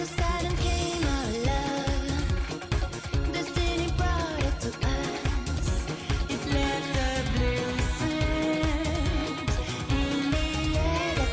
sudden came our love. Destiny brought it to us. It left a blue scent in the air that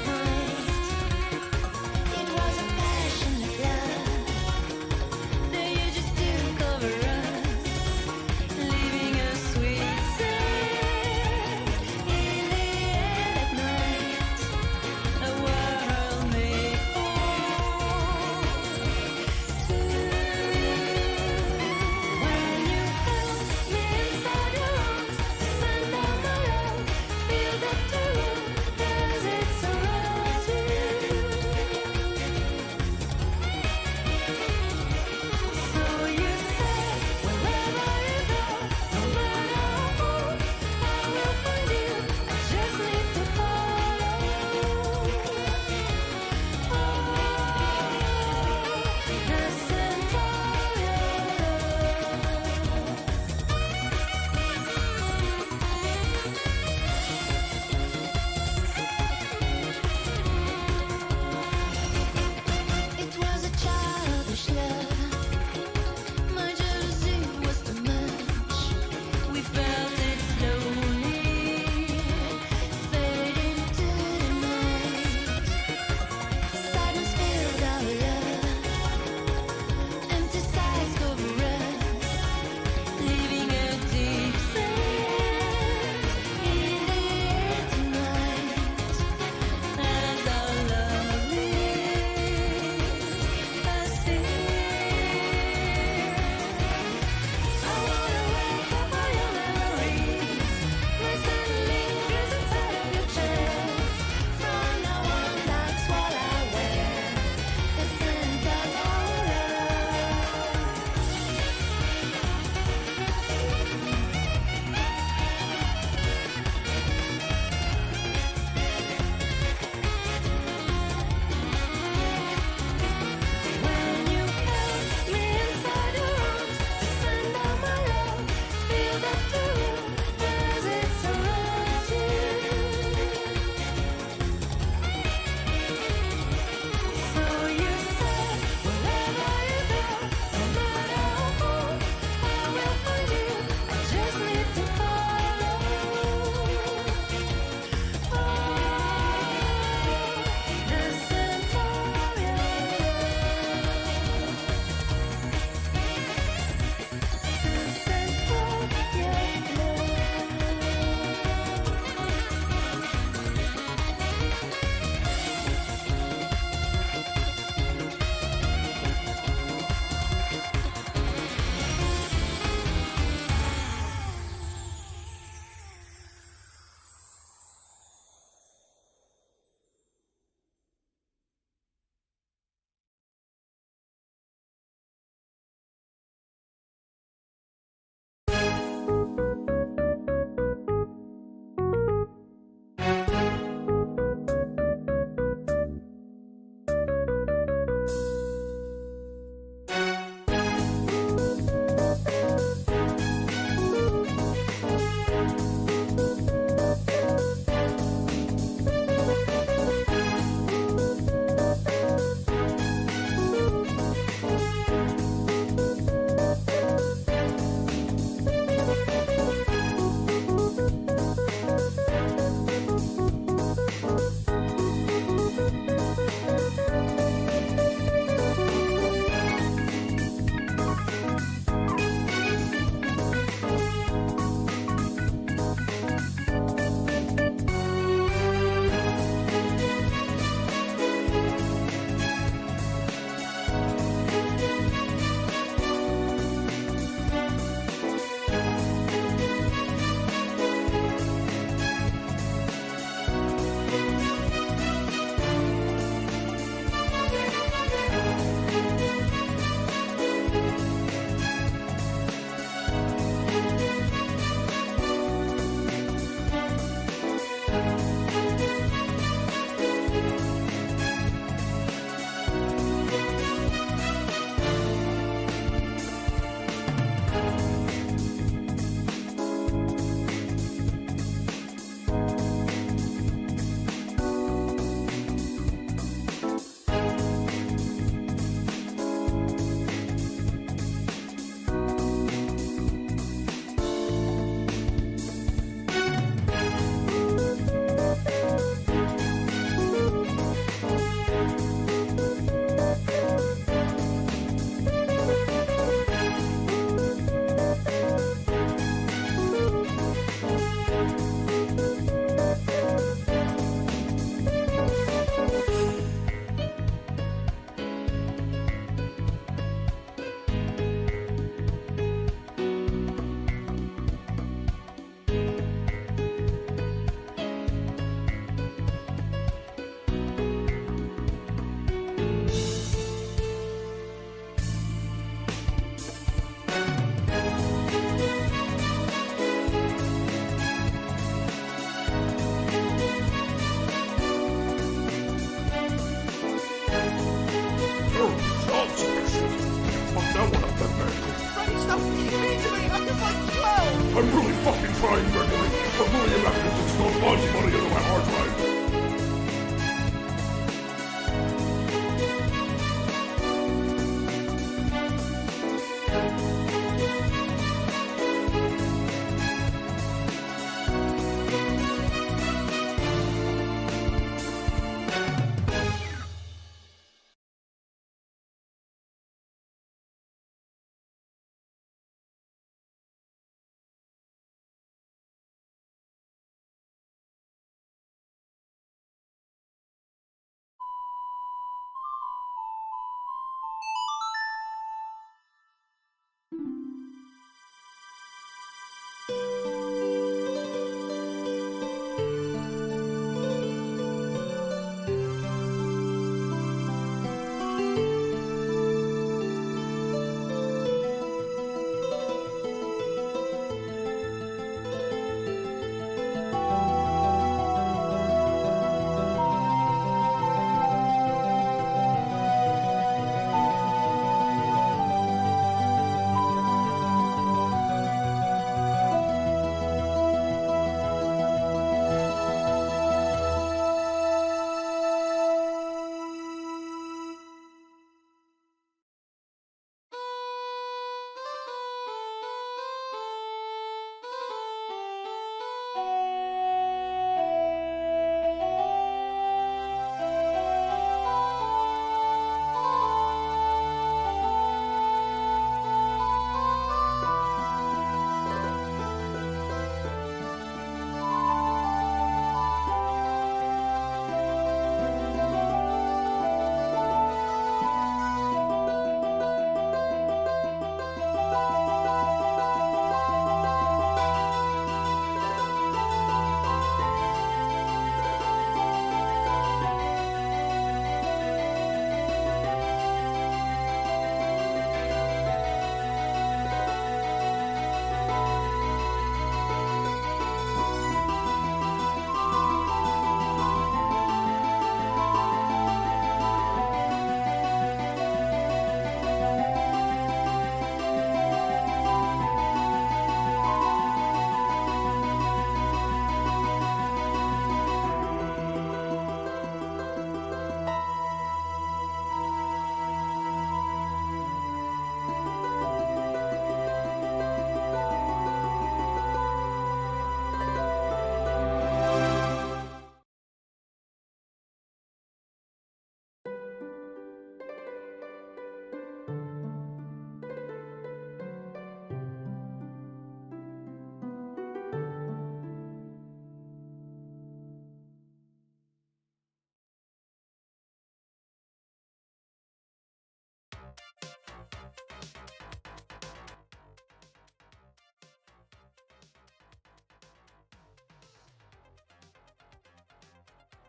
I'm really fucking trying, Gregory. I'm really not gonna just throw dodgy money into my hard drive.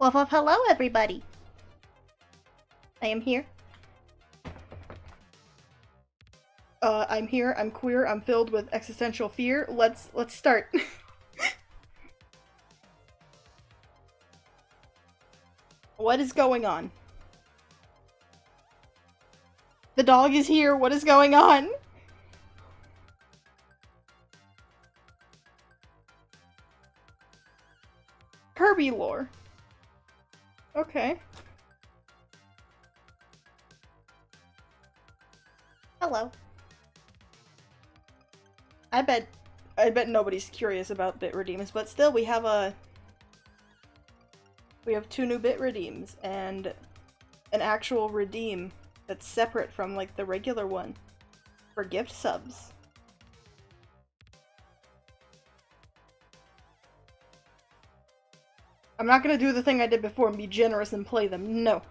Well, hello everybody. I am here. I'm here, I'm queer, I'm filled with existential fear. Let's start. What is going on? The dog is here, what is going on? Kirby lore. Okay. Hello. I bet nobody's curious about bit redeems, but still we have two new bit redeems and an actual redeem that's separate from like the regular one for gift subs. I'm not gonna do the thing I did before and be generous and play them. No.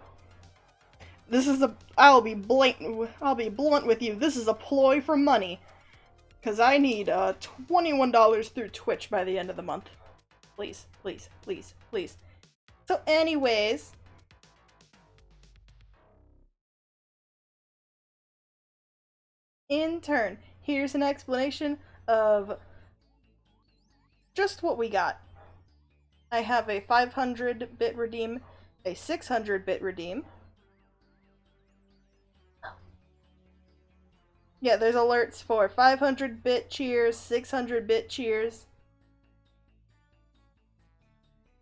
This is I'll be blunt with you. This is a ploy for money. Cause I need $21 through Twitch by the end of the month. Please, please, please, please. So anyways, in turn, here's an explanation of just what we got. I have a 500-bit redeem, a 600-bit redeem, Yeah, there's alerts for 500-bit cheers, 600-bit cheers,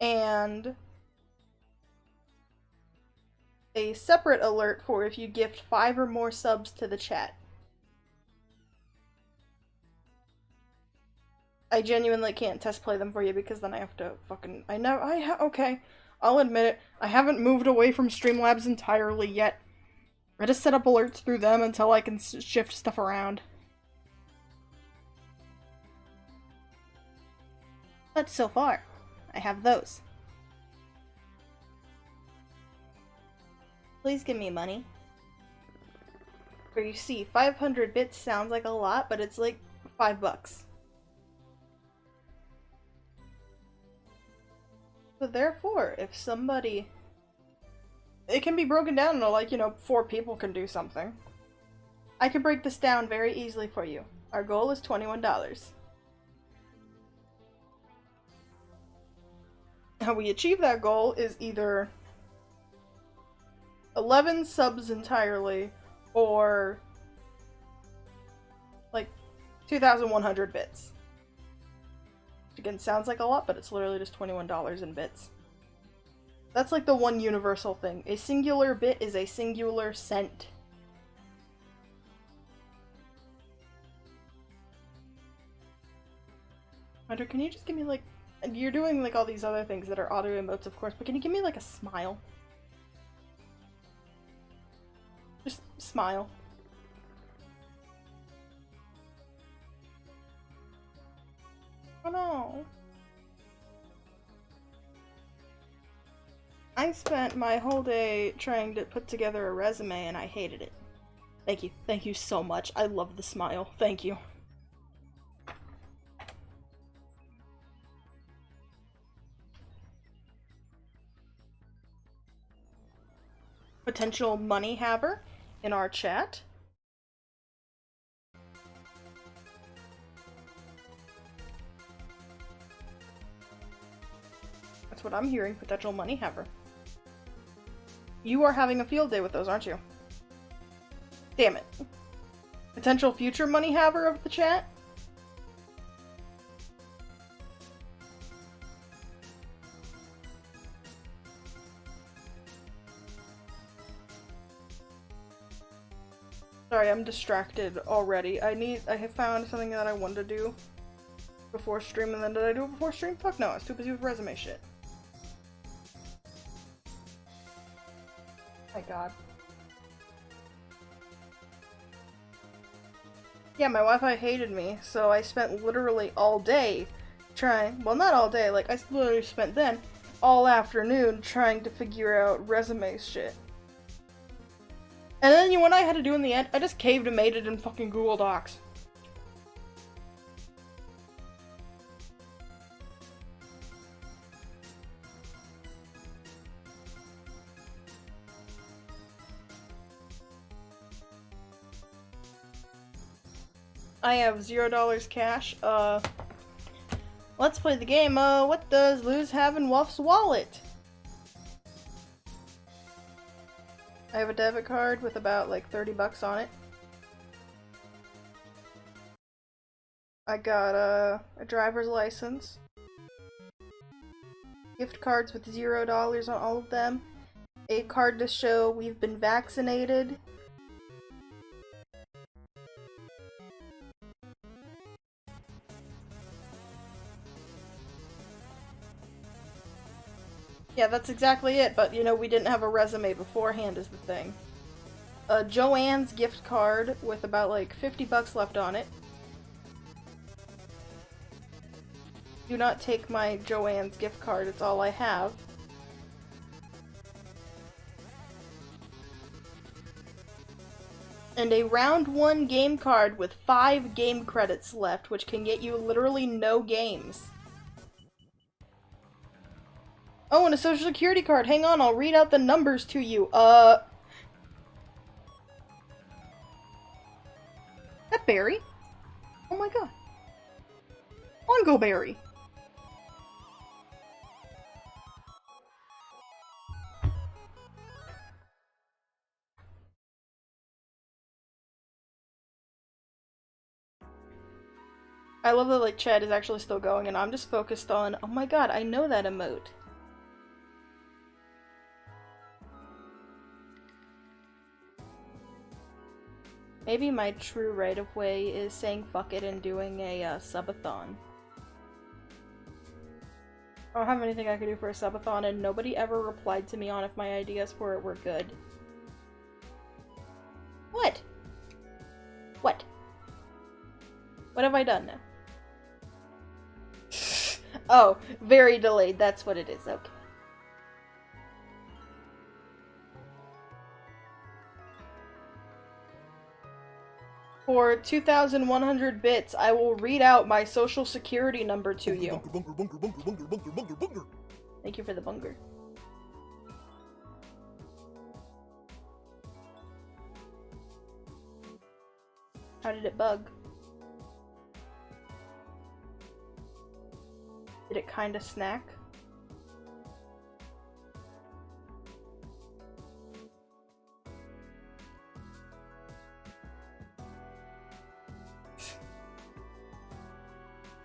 and a separate alert for if you gift 5 or more subs to the chat. I genuinely can't test play them for you because then I have to fucking. Okay, I'll admit it. I haven't moved away from Streamlabs entirely yet. I just set up alerts through them until I can shift stuff around. But so far, I have those. Please give me money. Where you see, 500 bits sounds like a lot, but it's like $5. So therefore, if somebody... It can be broken down into, like, 4 people can do something. I can break this down very easily for you. Our goal is $21. How we achieve that goal is either 11 subs entirely, or like 2,100 bits. Which again sounds like a lot, but it's literally just $21 in bits. That's like the one universal thing. A singular bit is a singular cent. Hunter, can you just give me like... You're doing like all these other things that are auto emotes, of course, but can you give me like a smile? Just smile. Oh no. I spent my whole day trying to put together a resume and I hated it. Thank you. Thank you so much. I love the smile. Thank you. Potential money haver in our chat. That's what I'm hearing, potential money haver. You are having a field day with those, aren't you? Damn it. Potential future money haver of the chat? Sorry, I'm distracted already. I have found something that I wanted to do before stream, and then did I do it before stream? Fuck no, I was too busy with resume shit. My god. Yeah, my Wi-Fi hated me, so I spent literally all day trying, well not all day, like I literally spent then all afternoon trying to figure out resume shit. And then you know what I had to do in the end? I just caved and made it in fucking Google Docs. I have $0 cash. Let's play the game. What does Luz have in Wolf's wallet? I have a debit card with about like $30 on it. I got a driver's license. Gift cards with $0 on all of them. A card to show we've been vaccinated. Yeah, that's exactly it, but you know, we didn't have a resume beforehand is the thing. A Joanne's gift card with about like $50 left on it. Do not take my Joanne's gift card, it's all I have. And a round 1 game card with 5 game credits left, which can get you literally no games. Oh, and a social security card. Hang on, I'll read out the numbers to you. That Barry? Oh my god. Ongo Barry. I love that like chat is actually still going and I'm just focused on, oh my god, I know that emote. Maybe my true right of way is saying fuck it and doing a subathon. I don't have anything I could do for a subathon and nobody ever replied to me on if my ideas for it were good. What? What? What have I done now? Oh, very delayed. That's what it is. Okay. For 2,100 bits, I will read out my social security number to you. Thank you for the bunker. How did it bug? Did it kinda snack?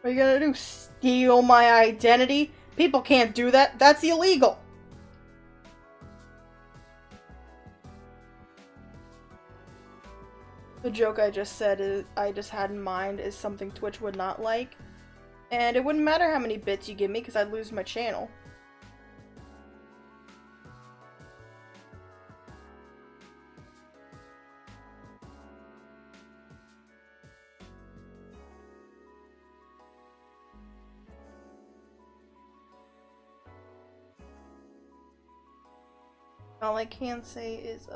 What are you gonna do? Steal my identity? People can't do that. That's illegal. The joke I just said is I just had in mind is something Twitch would not like. And it wouldn't matter how many bits you give me because I'd lose my channel. All I can say is,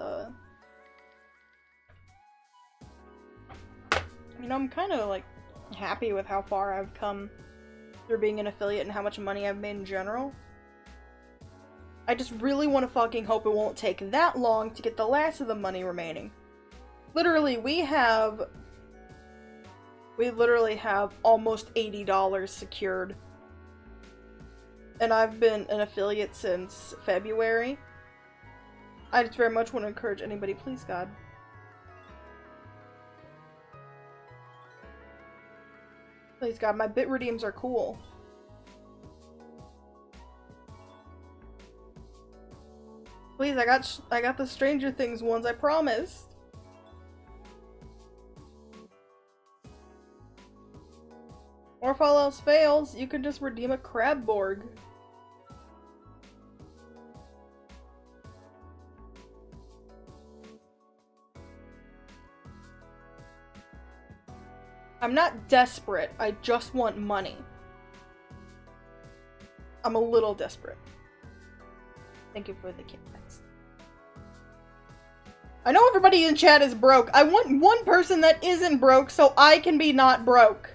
you know, I'm kind of, like, happy with how far I've come through being an affiliate and how much money I've made in general. I just really want to fucking hope it won't take that long to get the last of the money remaining. Literally, we literally have almost $80 secured. And I've been an affiliate since February. I just very much want to encourage anybody, please God. Please God, my bit redeems are cool. Please, I got the Stranger Things ones, I promised. Or if all else fails, you can just redeem a Crabborg. I'm not desperate, I just want money. I'm a little desperate. Thank you for the kickbacks. I know everybody in chat is broke. I want one person that isn't broke so I can be not broke.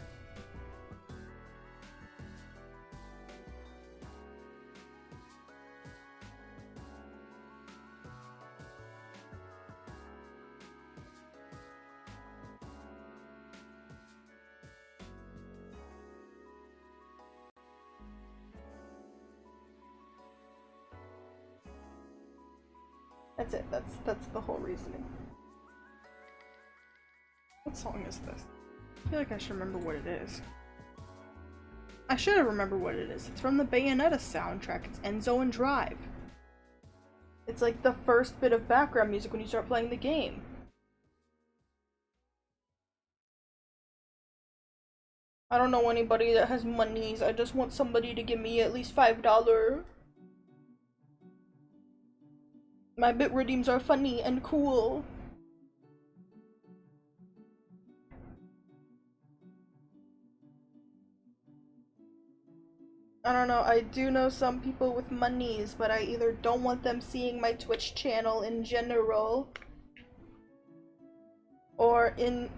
That's it. That's the whole reasoning. What song is this? I feel like I should remember what it is. I should have remembered what it is. It's from the Bayonetta soundtrack. It's Enzo and Drive. It's like the first bit of background music when you start playing the game. I don't know anybody that has monies. I just want somebody to give me at least $5. My bit redeems are funny and cool. I don't know, I do know some people with monies, but I either don't want them seeing my Twitch channel in general, or in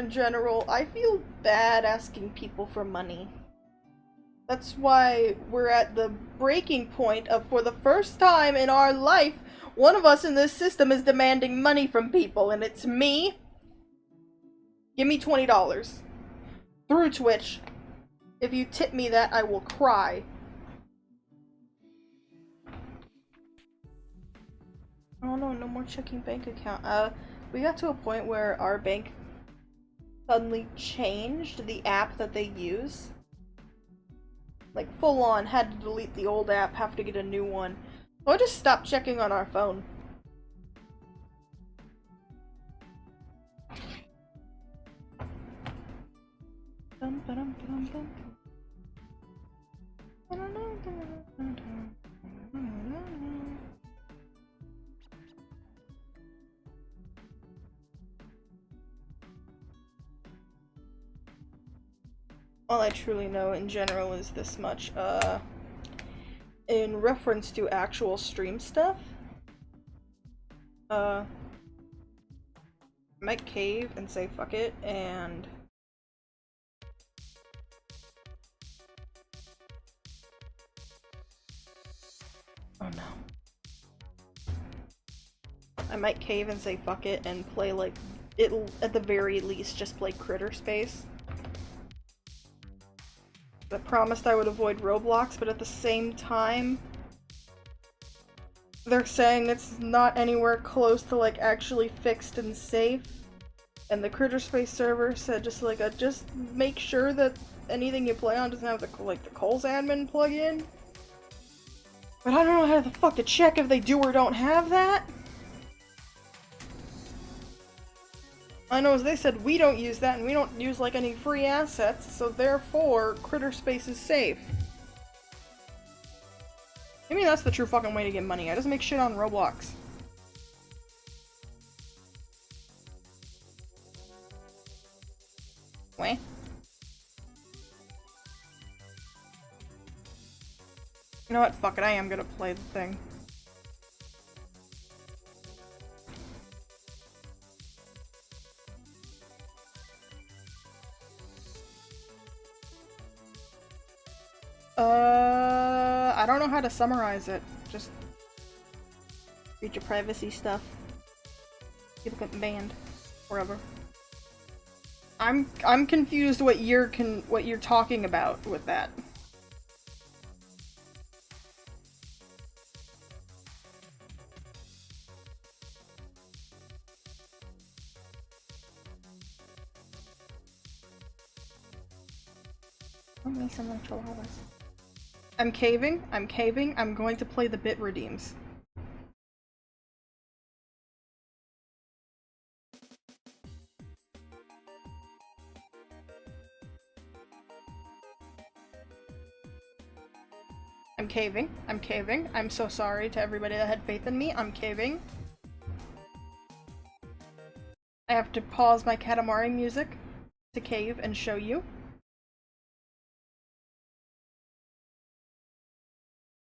general, I feel bad asking people for money. That's why we're at the breaking point of, for the first time in our life, one of us in this system is demanding money from people, and it's me. Give me $20. Through Twitch. If you tip me that, I will cry. Oh no, no more checking bank account. We got to a point where our bank suddenly changed the app that they use. Like, full on, had to delete the old app, have to get a new one. So I just stopped checking on our phone. All I truly know in general is this much. In reference to actual stream stuff, I might cave and say fuck it, and oh no. I might cave and say fuck it and play like, it'll at the very least just play Critter Space. I promised I would avoid Roblox, but at the same time, they're saying it's not anywhere close to like actually fixed and safe. And the Critter Space server said just make sure that anything you play on doesn't have the Coles admin plugin. But I don't know how the fuck to check if they do or don't have that. I know as they said we don't use that and we don't use like any free assets, so therefore Critter Space is safe. Maybe that's the true fucking way to get money. I just make shit on Roblox. Wait. You know what? Fuck it, I am gonna play the thing. I don't know how to summarize it. Just read your privacy stuff. People get banned. Wherever. I'm confused what you're talking about with that. I'm caving, I'm going to play the bit redeems. I'm caving, I'm so sorry to everybody that had faith in me, I'm caving. I have to pause my Katamari music to cave and show you.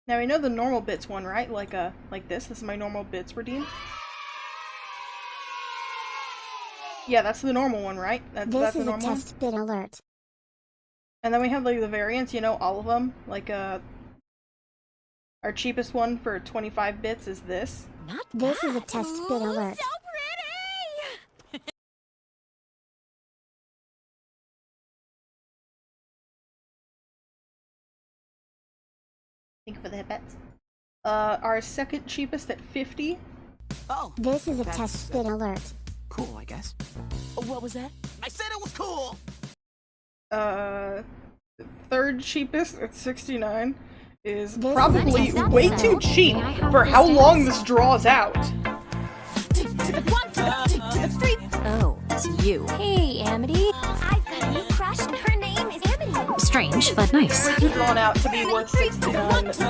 Now we know the normal bits one, right? Like this. This is my normal bits redeem. Yeah, that's the normal one, right? That's the normal one. This is a test bit alert. And then we have like the variants, you know, all of them. Like our cheapest one for 25 bits is this. Not this is a test bit alert. So pretty! Thank you for the hit bets. Our second cheapest at 50. Oh, This is a test bit alert. cool, I guess. What was that? I said it was cool! Third cheapest at 69 is This probably is a test way bit too alert. cheap May I have for this how dance? long this draws out. To the 1, to the 3. Oh, it's you. Hey, Amity. I've got a new crush and her name is Amity. Strange, but nice. Way too drawn out to be worth 69 bits.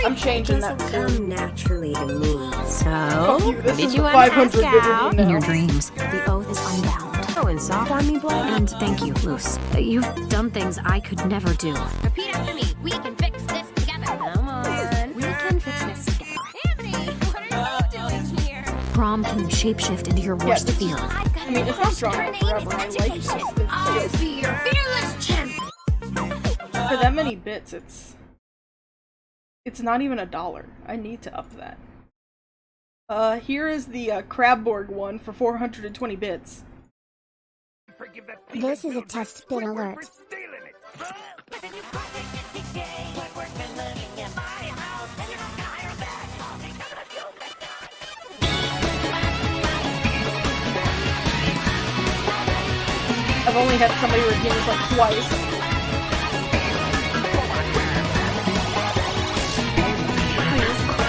I'm changing that soon. Come naturally to me. Fuck So, you, this did is you the want to 500 ask bit out? redeem In your now. dreams. The oath is unbound. Going soft on me, boy? And thank you, Luce. You've done things I could never do. Repeat after me. We can fix this together. Come on. We can fix this together. Amity, what are you doing here? Prom can shapeshift into your worst this is- fear. I've got I mean, it's not drawn out forever. I like this. I'll be your fearless champion. For that many bits, it's not even $1. I need to up that. Here is the Crabborg one for 420 bits. This is a test bit alert. I've only had somebody redeem this like twice.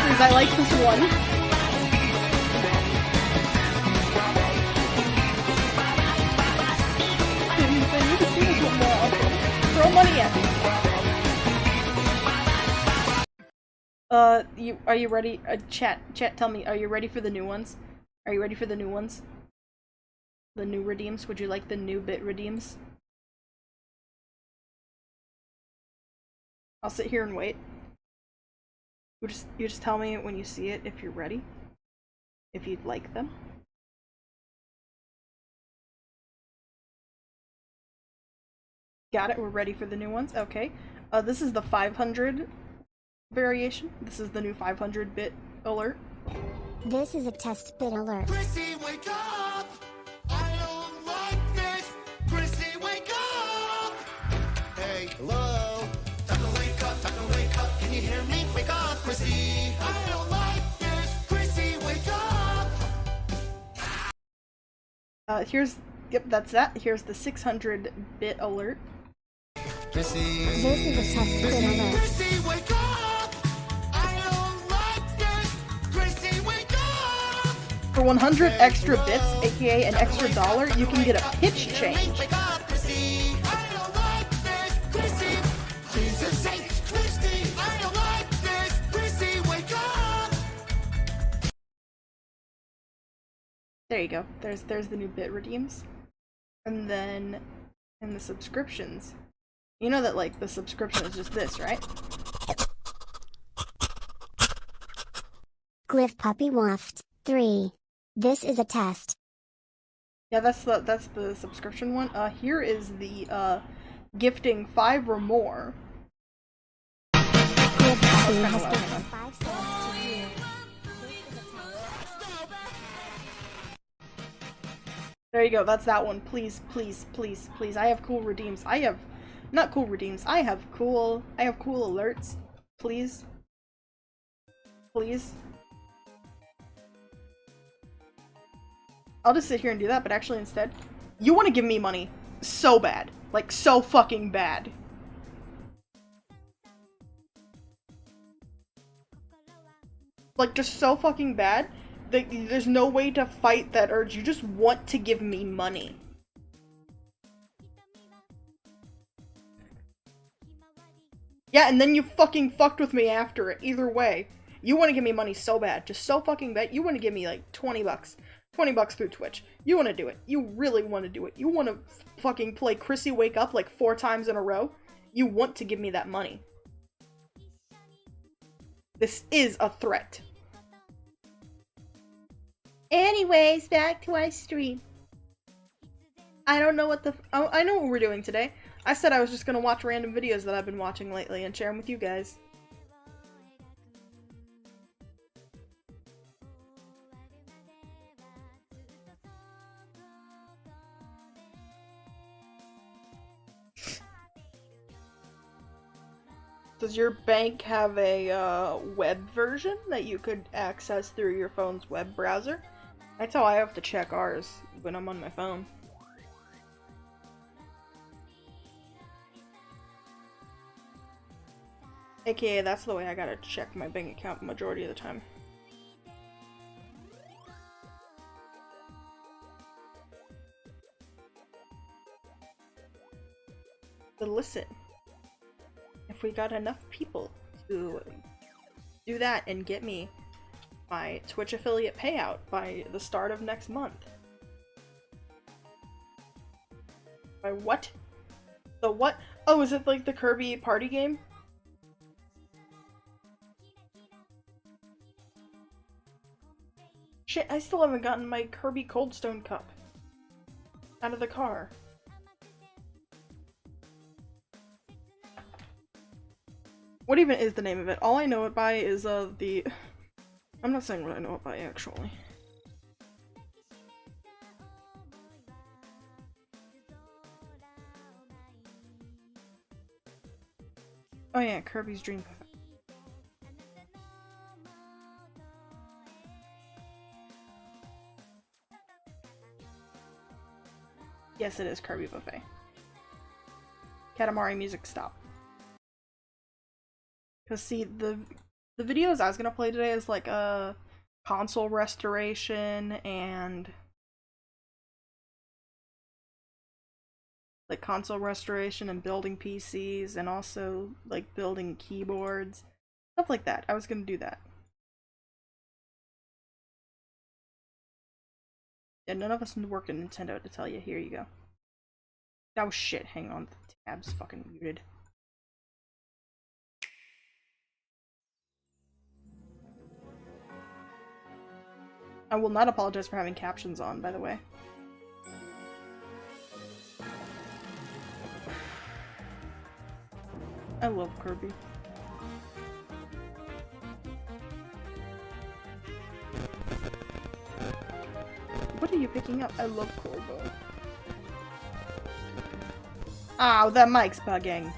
Please, I like this one. Please, I need to see this one more often. Throw money at me. Are you ready? Chat, tell me, are you ready for the new ones? Are you ready for the new ones? The new redeems? Would you like the new bit redeems? I'll sit here and wait. You just tell me when you see it if you're ready. If you'd like them. Got it, we're ready for the new ones. Okay. This is the 500 variation. This is the new 500-bit alert. This is a test bit alert. Chrissy, wake up! I don't like this! Chrissy, wake up! Hey, hello? Time to wake up, time to wake up. Can you hear me? Wake up, Chrissy! I don't like this! Chrissy, wake up! Yep, that's that. Here's the 600-bit alert. Chrissy! This is a test bit alert. Chrissy, wake up! I don't like this! Chrissy, wake up! For 100 extra bits, aka an extra dollar, you can get a pitch change. Wake up, Chrissy! I don't like this! Chrissy! Jesus sake! Chrissy! I don't like this! Chrissy, wake up! There you go. There's the new bit redeems. And then in the subscriptions, you know that like the subscription is just this, right? Glyph Puppy Waft 3. This is a test. Yeah, that's the subscription one. Here is the gifting 5 or more. Glyph Puppy kinda has low. given 5 stars to you. This is a test. There you go, that's that one. Please, please, please, please. I have cool redeems. I have not cool redeems. I have cool alerts. Please. Please. I'll just sit here and do that, but actually instead, you want to give me money so bad. Like, so fucking bad. Like, just so fucking bad. There's no way to fight that urge. You just want to give me money. Yeah, and then you fucking fucked with me after it. Either way. You want to give me money so bad. Just so fucking bad. You want to give me like 20 bucks. 20 bucks through Twitch. You want to do it. You really want to do it. You want to fucking play Chrissy Wake Up like 4 times in a row. You want to give me that money. This is a threat. Anyways, back to our stream. I don't know what I know what we're doing today. I said I was just gonna watch random videos that I've been watching lately and share them with you guys. Does your bank have a web version that you could access through your phone's web browser? That's how I have to check ours when I'm on my phone. AKA, that's the way I gotta check my bank account majority of the time. But listen, if we got enough people to do that and get me my Twitch affiliate payout by the start of next month. By what? The what? Oh, is it like the Kirby party game? Shit, I still haven't gotten my Kirby Coldstone cup out of the car. What even is the name of it? All I know it by is the... I'm not saying what I know it by, actually. Oh yeah, Kirby's Dream Cook. Yes, it is Kirby Buffet. Katamari music, stop. Cause see, the videos I was gonna play today is like a console restoration and like console restoration and building PCs and also like building keyboards, stuff like that. I was gonna do that. Yeah, none of us worked at Nintendo to tell you. Here you go. Oh shit, hang on. The tab's fucking muted. I will not apologize for having captions on, by the way. I love Kirby. What are you picking up? I love Corbo. Ow, that mic's bugging.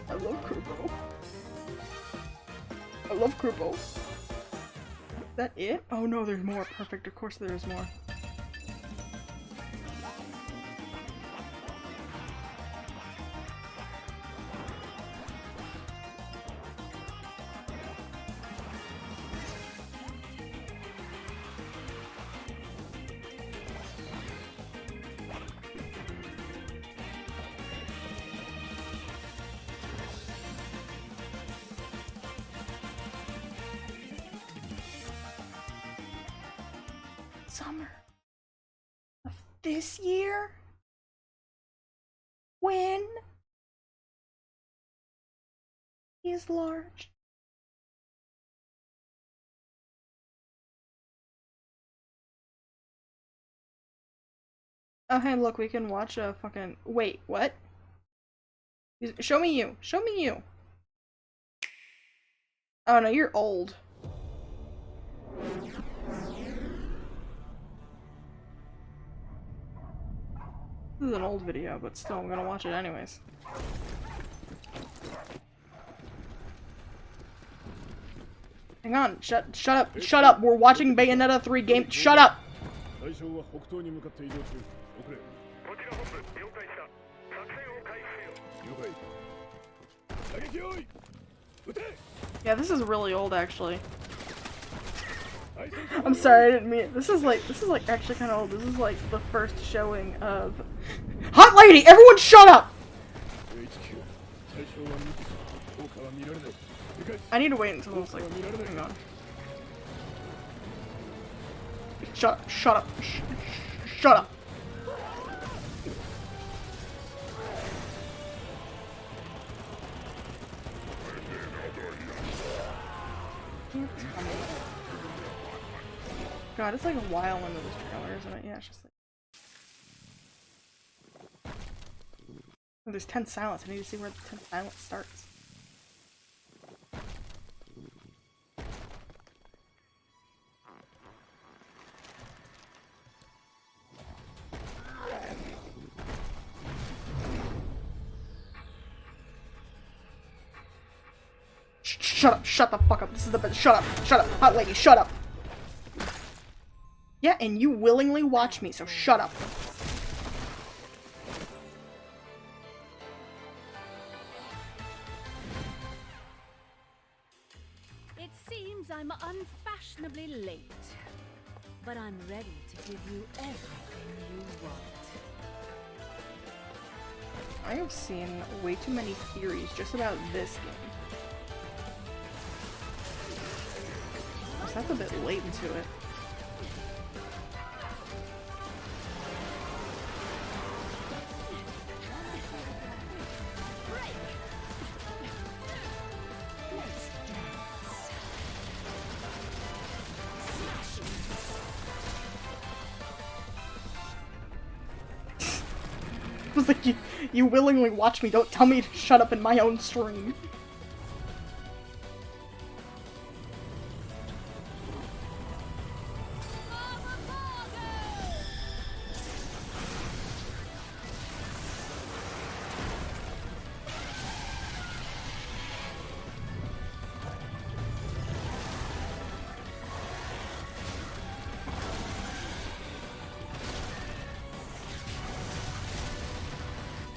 I love Corbo. I love Corbo. Is that it? Oh no, there's more. Perfect, of course there's more. Summer of this year? When is large? Oh hey, look, we can watch a fucking— wait, what? Show me you. Show me you. Oh no, you're old. This is an old video, but still, I'm gonna watch it anyways. Hang on, shut up, we're watching Bayonetta 3 game— shut up! Yeah, this is really old actually. I'm sorry, I didn't mean it. This is like actually kind of old. This is like the first showing of— Hot Lady! Everyone shut up! I need to wait until it's like— hang on. Shut up, shut up, shut up. God, it's like a while into this trailer, isn't it? Yeah, it's just like— oh, there's 10 silence. I need to see where the 10 silence starts. Shut up, shut the fuck up. This is the best. Shut up, hot lady, shut up. Yeah, and you willingly watch me, so shut up. It seems I'm unfashionably late, but I'm ready to give you everything you want. I have seen way too many theories just about this game. That's a bit late into it. It was like, you willingly watch me, don't tell me to shut up in my own stream.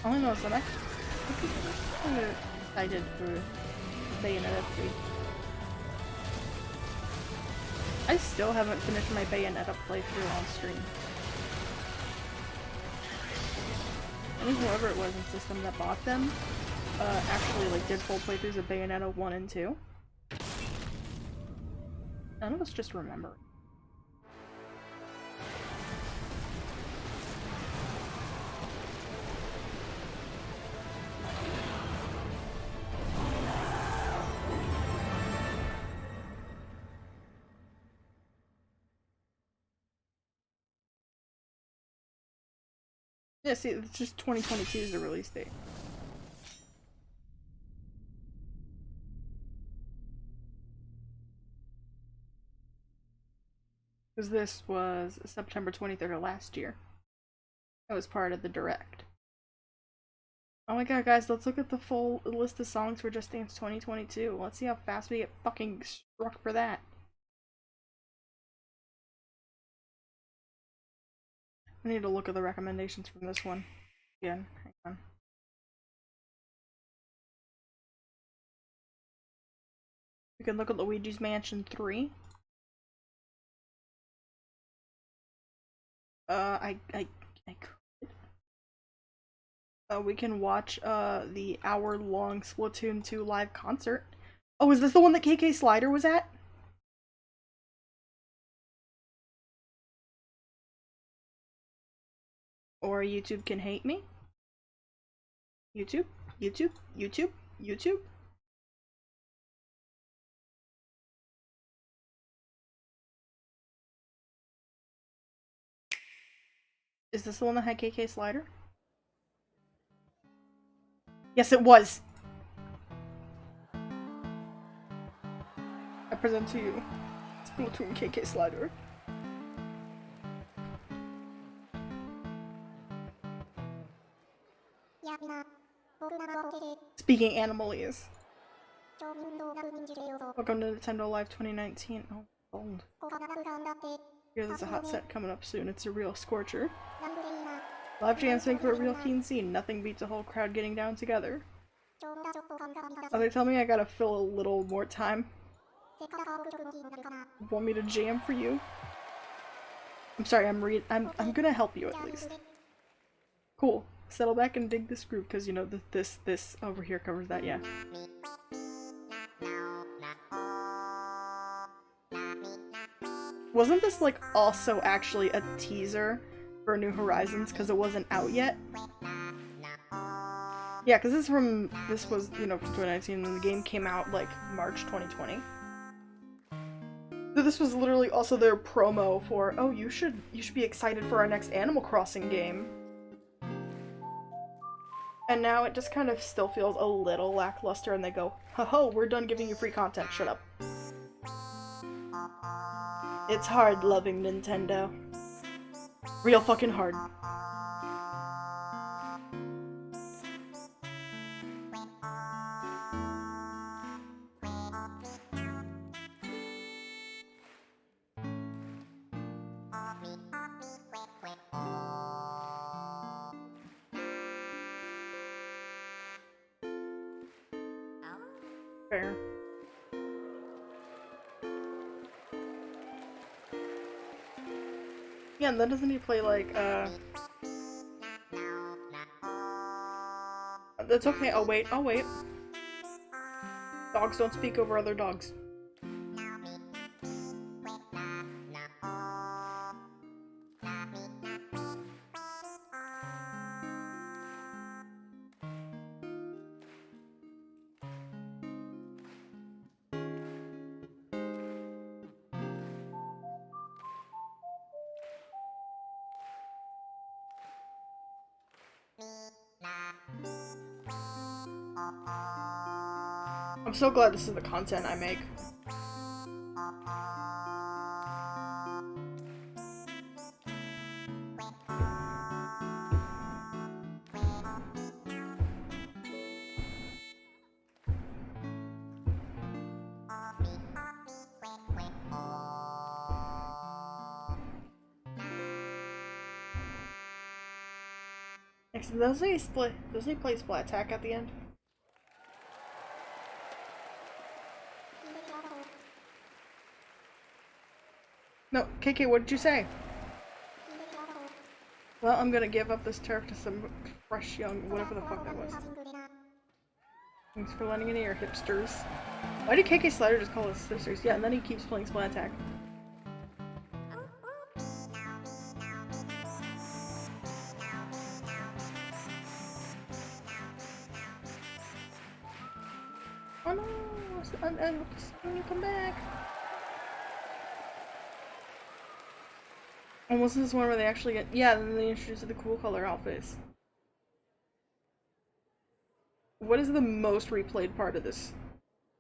All I know is that I'm kind of excited for Bayonetta 3. I still haven't finished my Bayonetta playthrough on stream. And whoever it was in system that bought them, actually like did full playthroughs of Bayonetta 1 and 2. None of us just remember. Yeah, see, it's just 2022 is the release date. Because this was September 23rd of last year. It was part of the direct. Oh my god, guys, let's look at the full list of songs for Just Dance 2022. Let's see how fast we get fucking struck for that. I need to look at the recommendations from this one. Again, hang on. We can look at Luigi's Mansion 3. I could. We can watch the hour-long Splatoon 2 live concert. Oh, is this the one that KK Slider was at? Or YouTube can hate me? YouTube? YouTube? YouTube? YouTube? Is this the one that had KK Slider? Yes, it was! I present to you Splatoon KK Slider. Speaking Animalese. Welcome to Nintendo Live 2019. Oh, old. There's a hot set coming up soon. It's a real scorcher. Live jams make for a real keen scene. Nothing beats a whole crowd getting down together. Oh, they tell me I gotta fill a little more time. Want me to jam for you? I'm sorry, I'm gonna help you at least. Cool. Settle back and dig this groove, because you know this over here covers that, yeah. Wasn't this like also actually a teaser for New Horizons because it wasn't out yet? Yeah, because this was, you know, from 2019 and the game came out like March 2020. So this was literally also their promo for, oh, you should be excited for our next Animal Crossing game. And now it just kind of still feels a little lackluster and they go, ho, we're done giving you free content, shut up. It's hard loving Nintendo. Real fucking hard. Fair. Yeah, and then doesn't he play like, That's okay, I'll wait. Dogs don't speak over other dogs. I'm so glad this is the content I make. Doesn't he play Splat Attack at the end? No, KK, what did you say? Well, I'm gonna give up this turf to some fresh young whatever the fuck that was. Thanks for lending an ear, hipsters. Why did KK Slider just call us sisters? Yeah, and then he keeps playing Splat Attack. Oh no! When you come back. And wasn't this one where they actually get— yeah, then they introduced the cool color outfits. What is the most replayed part of this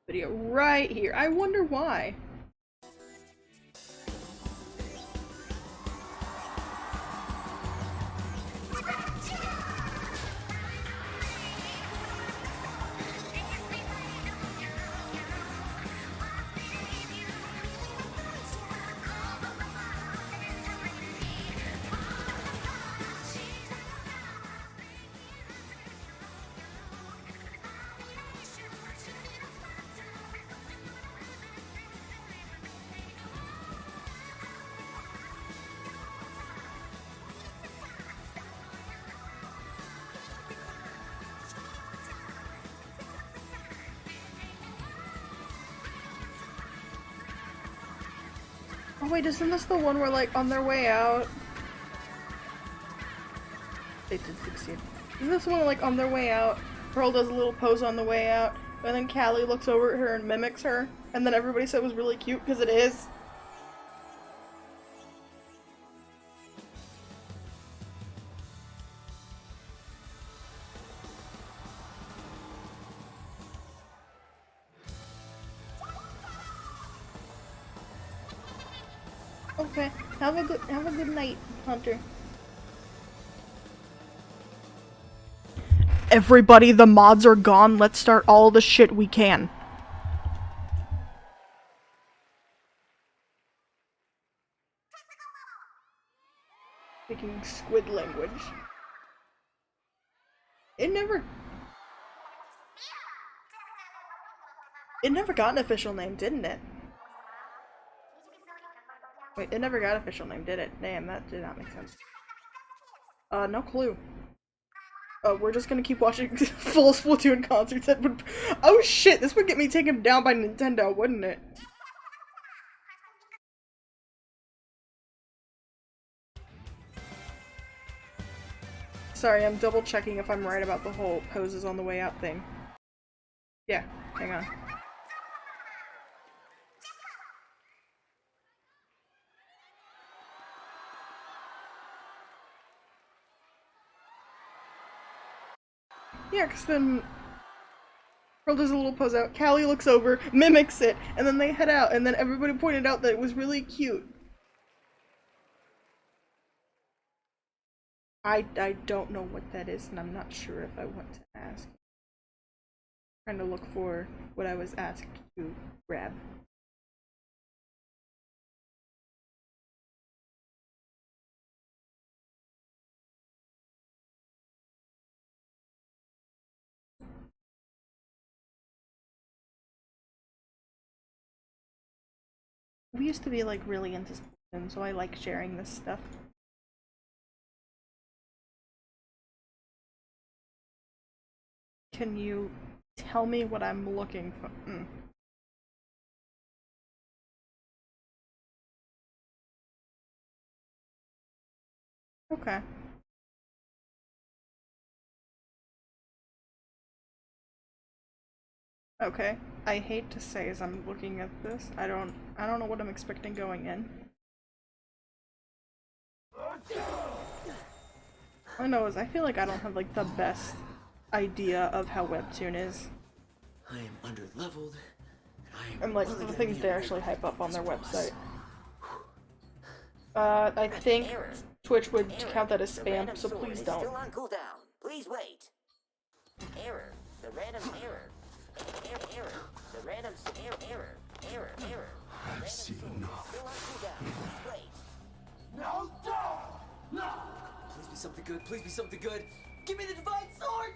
video? Right here. I wonder why. Oh wait, isn't this the one where, like, on their way out? They did succeed. Isn't this one, like, on their way out? Pearl does a little pose on the way out, and then Callie looks over at her and mimics her, and then everybody said it was really cute, because it is. Okay, have a good night, Hunter. Everybody, the mods are gone. Let's start all the shit we can. Speaking squid language. It never got an official name, didn't it? Wait, it never got an official name, did it? Damn, that did not make sense. No clue. We're just gonna keep watching full Splatoon concerts that would— oh shit, this would get me taken down by Nintendo, wouldn't it? Sorry, I'm double checking if I'm right about the whole poses on the way out thing. Yeah, hang on. Yeah, because then Pearl does a little pose out, Callie looks over, mimics it, and then they head out, and then everybody pointed out that it was really cute. I don't know what that is, and I'm not sure if I want to ask. I'm trying to look for what I was asked to grab. We used to be like really into Splatoon, so I like sharing this stuff. Can you tell me what I'm looking for? Okay. Okay. I hate to say as I'm looking at this, I don't know what I'm expecting going in. All I know is I feel like I don't have like the best idea of how Webtoon is. I am underleveled. And like the things they actually hype up on their website. I think Twitch would count that as spam, so please don't. Still on cooldown. Please wait. Error. The random error. Error. The random error. I've seen enough. Still on cooldown. Please wait. No, don't! No! Please be something good. Please be something good. Give me the divine sword!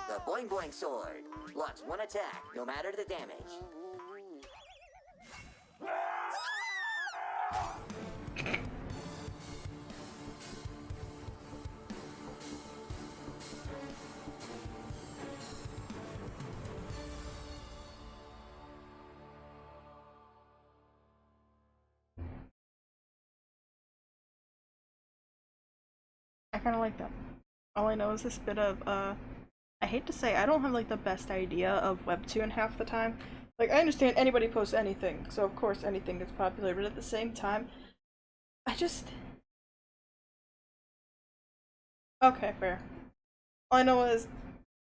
The Boing Boing Sword. Blocks one attack, no matter the damage. I kind of like that. All I know is this bit of, I hate to say, I don't have, like, the best idea of Webtoon half the time. Like, I understand anybody posts anything, so of course anything gets popular, but at the same time, I just... Okay, fair. All I know is,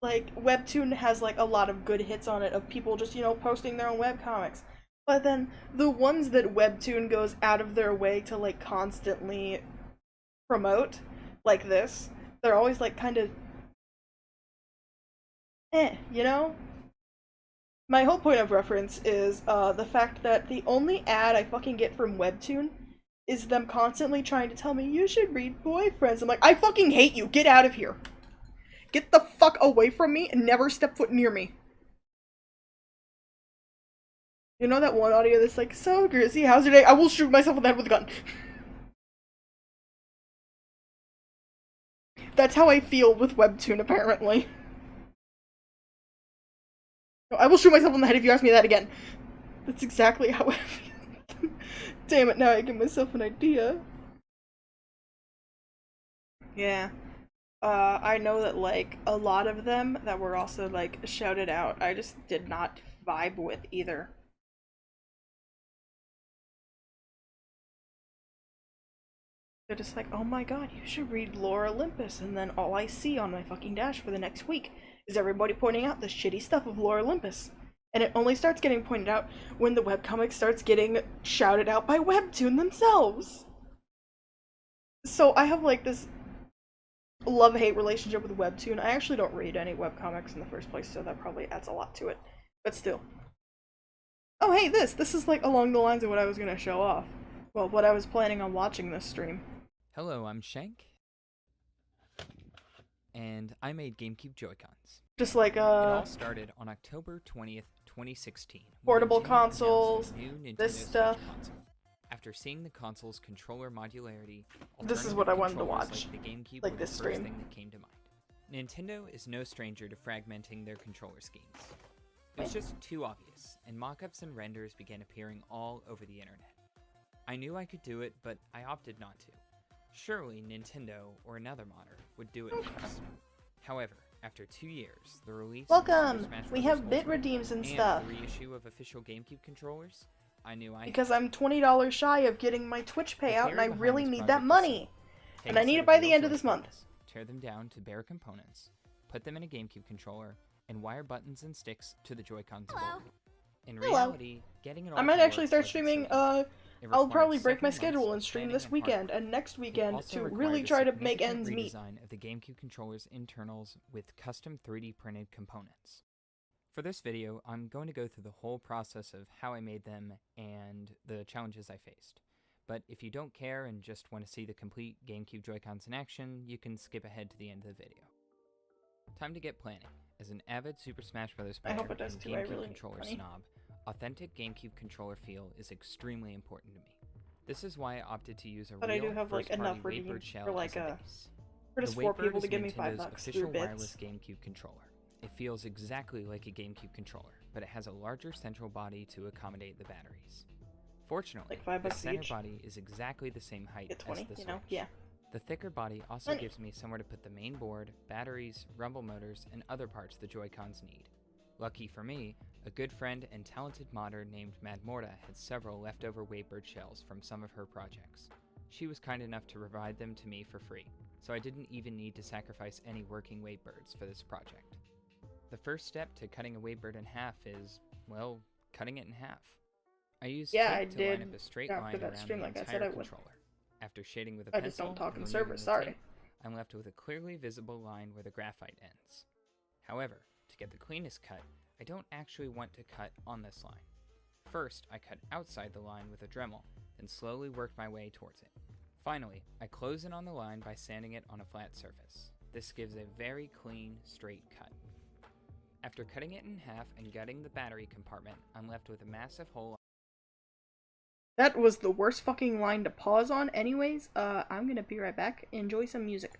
like, Webtoon has, like, a lot of good hits on it of people just, you know, posting their own webcomics. But then, the ones that Webtoon goes out of their way to, like, constantly promote, like this, they're always, like, kind of you know? My whole point of reference is the fact that the only ad I fucking get from Webtoon is them constantly trying to tell me, you should read Boyfriends. I'm like, I fucking hate you! Get out of here! Get the fuck away from me and never step foot near me! You know that one audio that's like, so Grizzy, how's your day? I will shoot myself in the head with a gun. That's how I feel with Webtoon, apparently. I will shoot myself in the head if you ask me that again. That's exactly how I feel. Damn it, now I give myself an idea. Yeah. I know that, like, a lot of them that were also, like, shouted out, I just did not vibe with either. They're just like, oh my god, you should read Lore Olympus, and then all I see on my fucking dash for the next week is everybody pointing out the shitty stuff of Lore Olympus. And it only starts getting pointed out when the webcomic starts getting shouted out by Webtoon themselves. So I have, like, this love-hate relationship with Webtoon. I actually don't read any webcomics in the first place, so that probably adds a lot to it. But still. Oh hey, this is, like, along the lines of what I was gonna show off. Well, what I was planning on watching this stream. Hello, I'm Shank, and I made GameCube Joy-Cons. Just like, It all started on October 20th, 2016. when portable Nintendo announced consoles, the new Nintendo this Switch stuff. console. After seeing the console's controller modularity, This is alternative what I wanted to controllers watch, like the GameCube like were this the stream. first thing that came to mind. Nintendo is no stranger to fragmenting their controller schemes. It was just too obvious, and mock-ups and renders began appearing all over the internet. I knew I could do it, but I opted not to. Surely Nintendo or another modder would do it next. However, after 2 years, the release of Welcome! Super Smash We Bros. have bit Ultimate redeems and and stuff. the reissue of official GameCube controllers, I knew I Because I'm $20 shy of getting my Twitch The payout, and I theory really behind this need that project is money! simple. Take And I a need set it by the real end of this month. Joy-Cons, tear them down to bare components, put them in a GameCube controller, and wire buttons and sticks to the Joy-Cons board. In Hello. reality, getting it all I might to actually work start wasn't so streaming, easy. It I'll required probably break my several months schedule of and stream planning this and hard weekend work. and next It weekend also to required really a try to make significant ends meet. redesign of the GameCube controller's internals with custom 3D printed components. For this video, I'm going to go through the whole process of how I made them and the challenges I faced. But if you don't care and just want to see the complete GameCube Joy-Cons in action, you can skip ahead to the end of the video. Time to get planning. As an avid Super Smash Bros. I player hope it does and too, I GameCube really need controller money. snob, authentic GameCube controller feel is extremely important to me. This is why I opted to use a But I real do have, like, first-party enough Wavebird redeems shell for, like, as a a- base. For just The 4 Wavebird people to is give me $5 Nintendo's through official bits. wireless GameCube controller. It feels exactly like a GameCube controller, but it has a larger central body to accommodate the batteries. Fortunately, Like $5 the center each. body is exactly the same height Get as 20, the you Switch. know? Yeah. The thicker body also Money. gives me somewhere to put the main board, batteries, rumble motors, and other parts the Joy-Cons need. Lucky for me, a good friend and talented modder named Mad Morta had several leftover Wavebird shells from some of her projects. She was kind enough to provide them to me for free, so I didn't even need to sacrifice any working Wavebirds for this project. The first step to cutting a Wavebird in half is, well, cutting it in half. I used Yeah, tape I to line did up a straight after line that around stream, the like I said entire I would. controller. After shading with a I pencil just don't talk and in removing servers, the sorry. tape, I'm left with a clearly visible line where the graphite ends. However, to get the cleanest cut, I don't actually want to cut on this line. First, I cut outside the line with a Dremel, then slowly worked my way towards it. Finally, I close in on the line by sanding it on a flat surface. This gives a very clean, straight cut. After cutting it in half and gutting the battery compartment, I'm left with a massive hole. That was the worst fucking line to pause on anyways. I'm gonna be right back. Enjoy some music.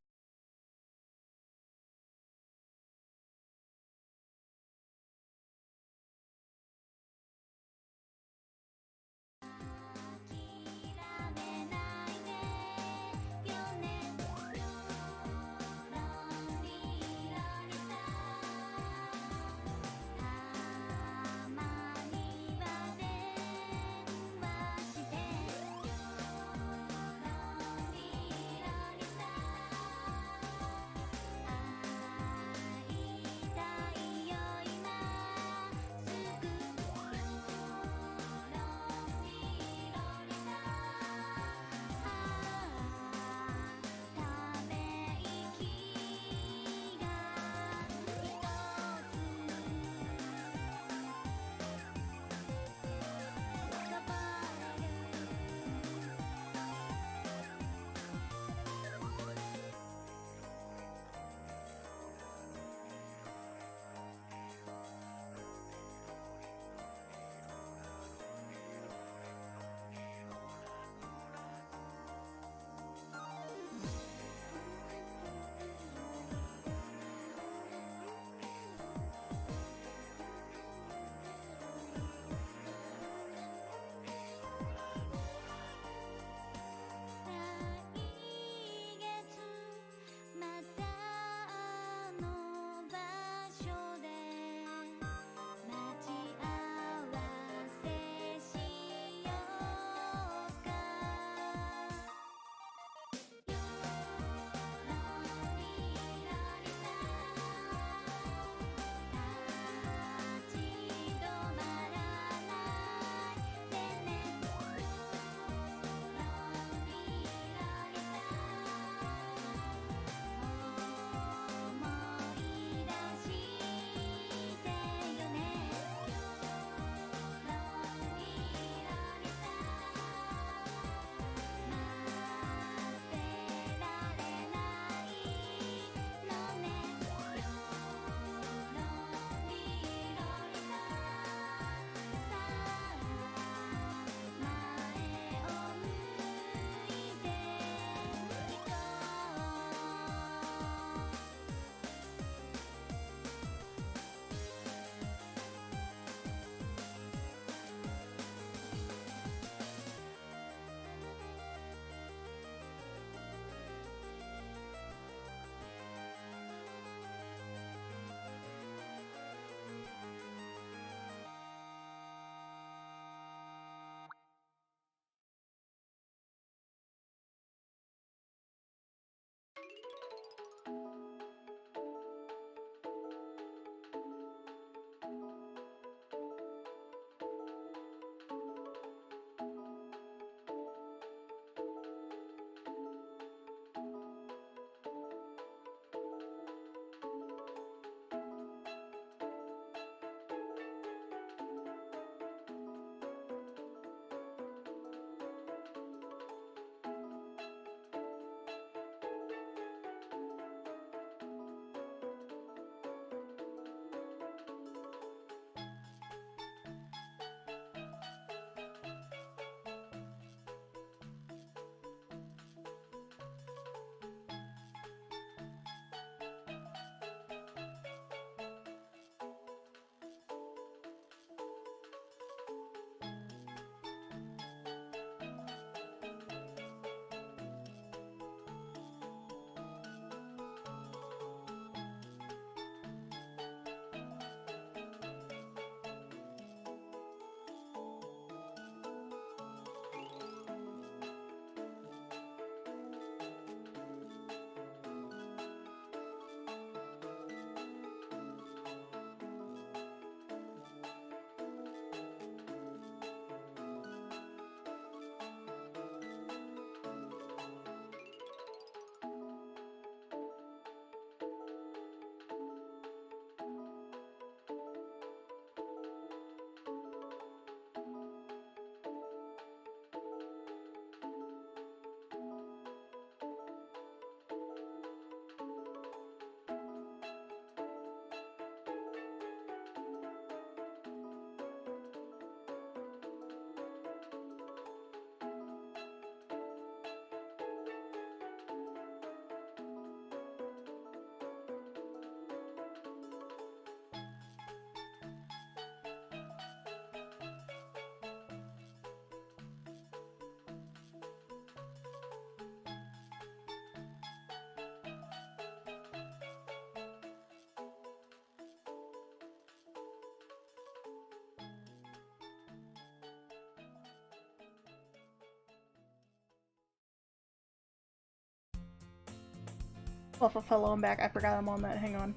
Oh, fellow, I'm back. I forgot I'm on that. Hang on.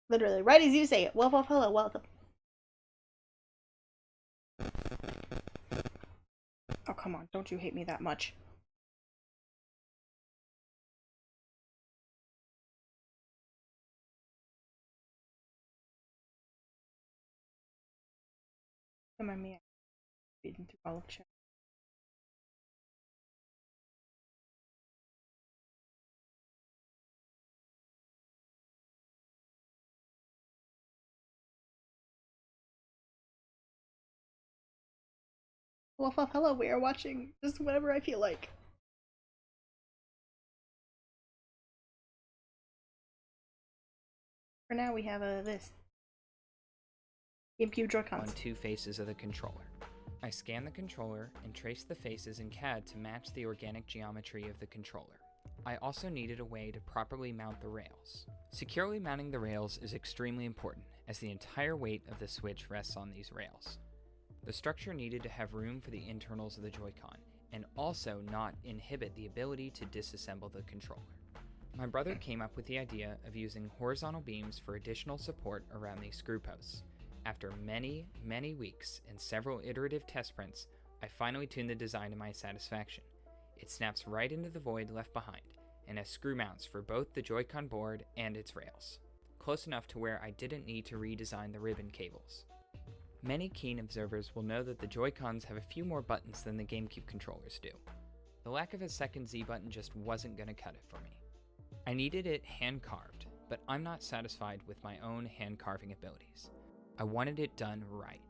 Literally, right as you say it. Well, hello, welcome. Oh, come on. Don't you hate me that much. Come on, me. Reading through all of chat. Well, hello, we are watching just whatever I feel like. For now, we have this. GameCube Joy-Cons. On two faces of the controller. I scan the controller and trace the faces in CAD to match the organic geometry of the controller. I also needed a way to properly mount the rails. Securely mounting the rails is extremely important, as the entire weight of the Switch rests on these rails. The structure needed to have room for the internals of the Joy-Con, and also not inhibit the ability to disassemble the controller. My brother came up with the idea of using horizontal beams for additional support around these screw posts. After many, many weeks and several iterative test prints, I finally tuned the design to my satisfaction. It snaps right into the void left behind, and has screw mounts for both the Joy-Con board and its rails, close enough to where I didn't need to redesign the ribbon cables. Many keen observers will know that the Joy-Cons have a few more buttons than the GameCube controllers do. The lack of a second Z button just wasn't going to cut it for me. I needed it hand-carved, but I'm not satisfied with my own hand-carving abilities. I wanted it done right.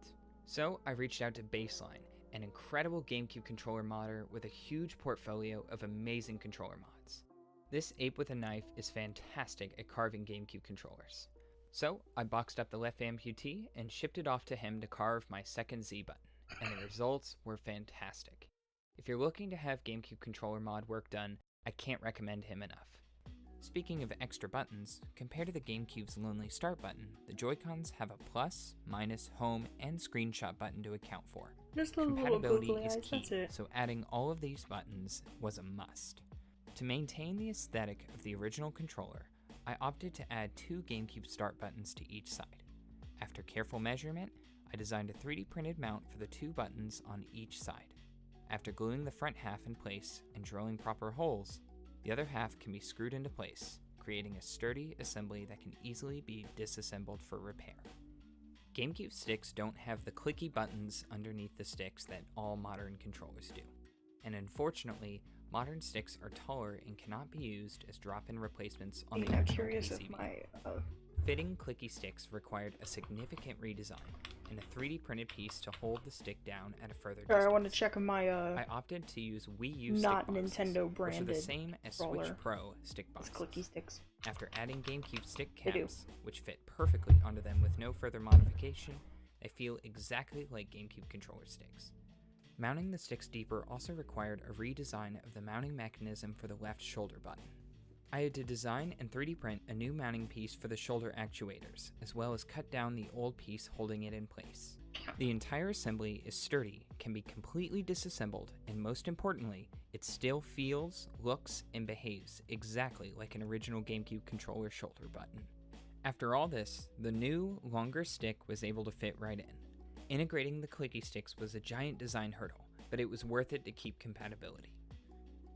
So I reached out to Baseline, an incredible GameCube controller modder with a huge portfolio of amazing controller mods. This ape with a knife is fantastic at carving GameCube controllers. So I boxed up the left amputee and shipped it off to him to carve my second Z button, and the results were fantastic. If you're looking to have GameCube controller mod work done, I can't recommend him enough. Speaking of extra buttons, compared to the GameCube's Lonely Start button, the Joy-Cons have a plus, minus, home, and screenshot button to account for. Just a little Compatibility googly is eyes, key, that's it. so adding all of these buttons was a must. To maintain the aesthetic of the original controller, I opted to add 2 GameCube Start buttons to each side. After careful measurement, I designed a 3D printed mount for the 2 buttons on each side. After gluing the front half in place and drilling proper holes, the other half can be screwed into place, creating a sturdy assembly that can easily be disassembled for repair. GameCube sticks don't have the clicky buttons underneath the sticks that all modern controllers do. And unfortunately, modern sticks are taller and cannot be used as drop-in replacements on the I'm original curious if PCB. my Fitting clicky sticks required a significant redesign, and a 3D printed piece to hold the stick down at a further Sorry, I distance. want to check my I opted to use Wii U not stick boxes, Nintendo which are branded the same as Switch controller. Pro stick It's boxes. clicky sticks. After adding GameCube stick They do. caps, which fit perfectly onto them with no further modification, they feel exactly like GameCube controller sticks. Mounting the sticks deeper also required a redesign of the mounting mechanism for the left shoulder button. I had to design and 3D print a new mounting piece for the shoulder actuators, as well as cut down the old piece holding it in place. The entire assembly is sturdy, can be completely disassembled, and most importantly, it still feels, looks, and behaves exactly like an original GameCube controller shoulder button. After all this, the new, longer stick was able to fit right in. Integrating the clicky sticks was a giant design hurdle, but it was worth it to keep compatibility.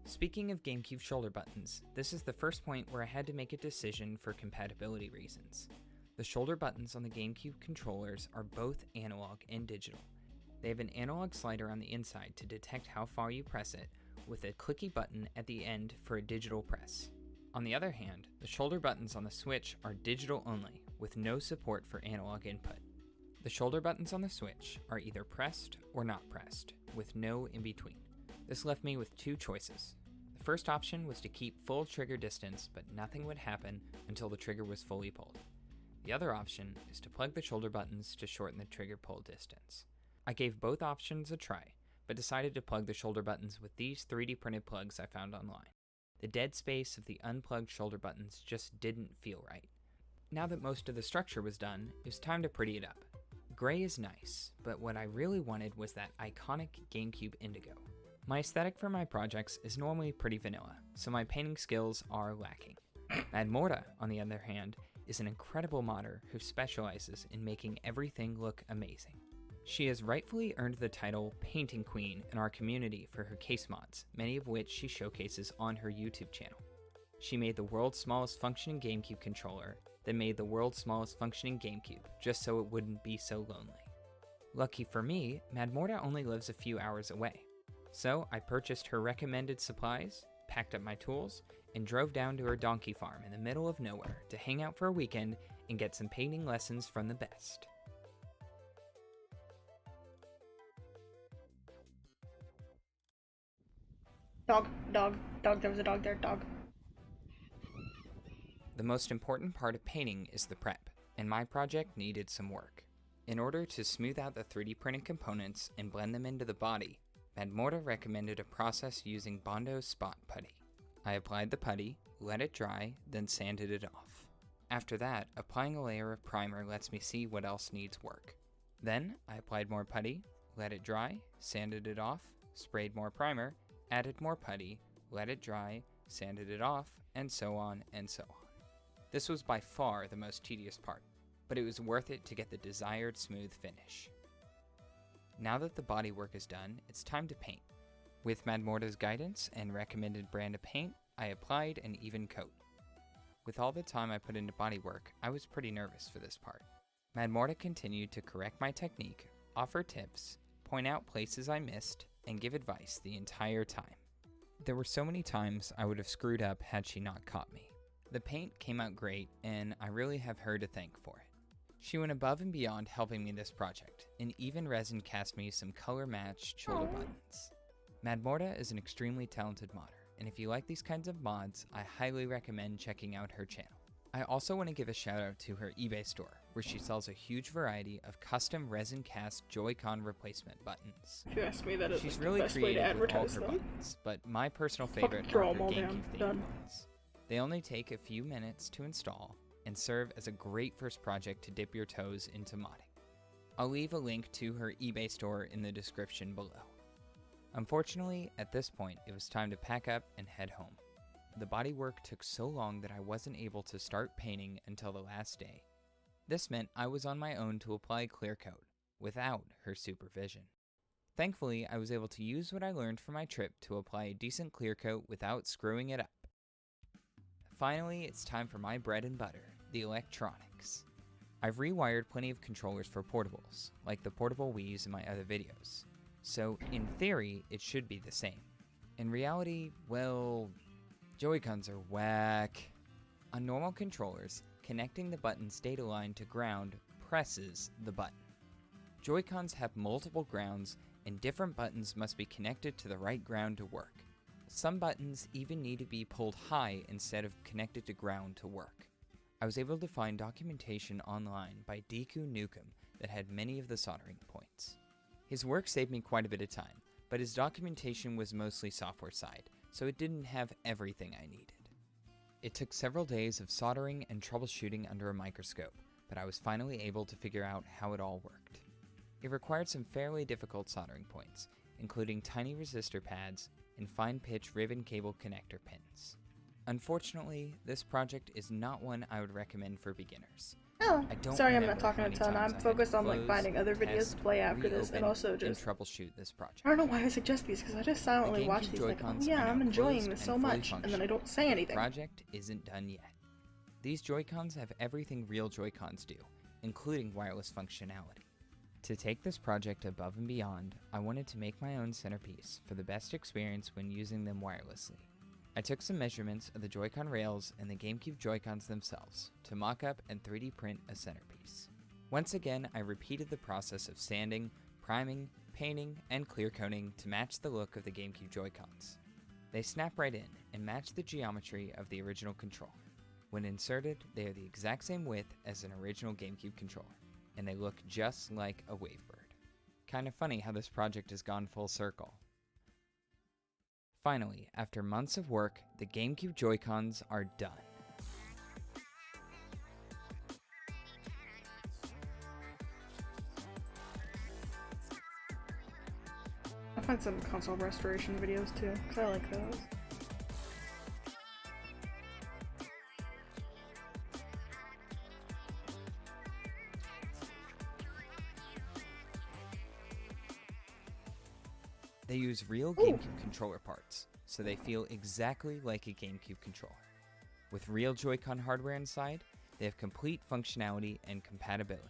Speaking of GameCube shoulder buttons, this is the first point where I had to make a decision for compatibility reasons. The shoulder buttons on the GameCube controllers are both analog and digital. They have an analog slider on the inside to detect how far you press it, with a clicky button at the end for a digital press. On the other hand, the shoulder buttons on the Switch are digital only, with no support for analog input. The shoulder buttons on the Switch are either pressed or not pressed, with no in between. This left me with 2 choices. The first option was to keep full trigger distance, but nothing would happen until the trigger was fully pulled. The other option is to plug the shoulder buttons to shorten the trigger pull distance. I gave both options a try, but decided to plug the shoulder buttons with these 3D printed plugs I found online. The dead space of the unplugged shoulder buttons just didn't feel right. Now that most of the structure was done, it was time to pretty it up. Gray is nice, but what I really wanted was that iconic GameCube indigo. My aesthetic for my projects is normally pretty vanilla, so my painting skills are lacking. Madmorta, on the other hand, is an incredible modder who specializes in making everything look amazing. She has rightfully earned the title Painting Queen in our community for her case mods, many of which she showcases on her YouTube channel. She made the world's smallest functioning GameCube controller, then made the world's smallest functioning GameCube, just so it wouldn't be so lonely. Lucky for me, Madmorta only lives a few hours away. So I purchased her recommended supplies, packed up my tools, and drove down to her donkey farm in the middle of nowhere to hang out for a weekend and get some painting lessons from the best. Dog, there was a dog there, dog. The most important part of painting is the prep, and my project needed some work. In order to smooth out the 3D printed components and blend them into the body, Madmorta recommended a process using Bondo's spot putty. I applied the putty, let it dry, then sanded it off. After that, applying a layer of primer lets me see what else needs work. Then, I applied more putty, let it dry, sanded it off, sprayed more primer, added more putty, let it dry, sanded it off, and so on and so on. This was by far the most tedious part, but it was worth it to get the desired smooth finish. Now that the bodywork is done, it's time to paint. With Madmorta's guidance and recommended brand of paint, I applied an even coat. With all the time I put into bodywork, I was pretty nervous for this part. Madmorta continued to correct my technique, offer tips, point out places I missed, and give advice the entire time. There were so many times I would have screwed up had she not caught me. The paint came out great, and I really have her to thank for it. She went above and beyond helping me this project, and even resin cast me some color-matched shoulder buttons. Madmorta is an extremely talented modder, and if you like these kinds of mods, I highly recommend checking out her channel. I also want to give a shout out to her eBay store, where she sells a huge variety of custom resin cast Joy-Con replacement buttons. If you ask me, that is She's like really the best way to creative with all advertise her them. buttons, but my personal Fucking favorite throw are her 'em all down. GameCube themed Done. ones. They only take a few minutes to install and serve as a great first project to dip your toes into modding. I'll leave a link to her eBay store in the description below. Unfortunately, at this point, it was time to pack up and head home. The bodywork took so long that I wasn't able to start painting until the last day. This meant I was on my own to apply clear coat, without her supervision. Thankfully, I was able to use what I learned from my trip to apply a decent clear coat without screwing it up. Finally, it's time for my bread and butter, the electronics. I've rewired plenty of controllers for portables, like the portable Wii's in my other videos. So, in theory, it should be the same. In reality, well, Joy-Cons are whack. On normal controllers, connecting the button's data line to ground presses the button. Joy-Cons have multiple grounds, and different buttons must be connected to the right ground to work. Some buttons even need to be pulled high instead of connected to ground to work. I was able to find documentation online by Deku Nukem that had many of the soldering points. His work saved me quite a bit of time, but his documentation was mostly software side, so it didn't have everything I needed. It took several days of soldering and troubleshooting under a microscope, but I was finally able to figure out how it all worked. It required some fairly difficult soldering points, including tiny resistor pads and fine-pitch ribbon cable connector pins. Unfortunately, this project is not one I would recommend for beginners. Oh, I don't sorry I'm remember not talking how a many ton. times I'm I had focused to on like close, finding other videos test, to play after this, and reopen, also just troubleshoot this project. I don't know why I suggest these because I just silently The watch GameCube these like, oh Joy-Cons yeah, are I'm now enjoying closed this and so fully much, and then I don't say The anything. project isn't done yet. These Joy-Cons have everything real Joy-Cons do, including wireless functionality. To take this project above and beyond, I wanted to make my own centerpiece for the best experience when using them wirelessly. I took some measurements of the Joy-Con rails and the GameCube Joy-Cons themselves to mock up and 3D print a centerpiece. Once again, I repeated the process of sanding, priming, painting, and clear coating to match the look of the GameCube Joy-Cons. They snap right in and match the geometry of the original controller. When inserted, they are the exact same width as an original GameCube controller, and they look just like a Wavebird. Kinda funny how this project has gone full circle. Finally, after months of work, the GameCube Joy-Cons are done. find some console restoration videos too, because I like those. They use real GameCube controller parts, so they feel exactly like a GameCube controller. With real Joy-Con hardware inside, they have complete functionality and compatibility.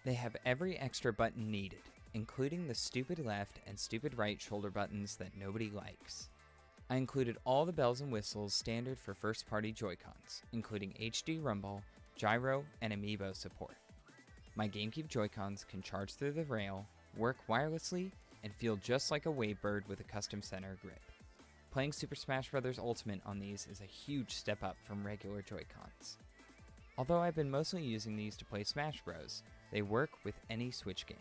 They have every extra button needed, including the stupid left and stupid right shoulder buttons that nobody likes. I included all the bells and whistles standard for first-party Joy-Cons, including HD rumble, gyro, and amiibo support. My GameCube Joy-Cons can charge through the rail, work wirelessly, and feel just like a Wavebird with a custom center grip. Playing Super Smash Bros. Ultimate on these is a huge step up from regular Joy-Cons. Although I've been mostly using these to play Smash Bros., they work with any Switch game.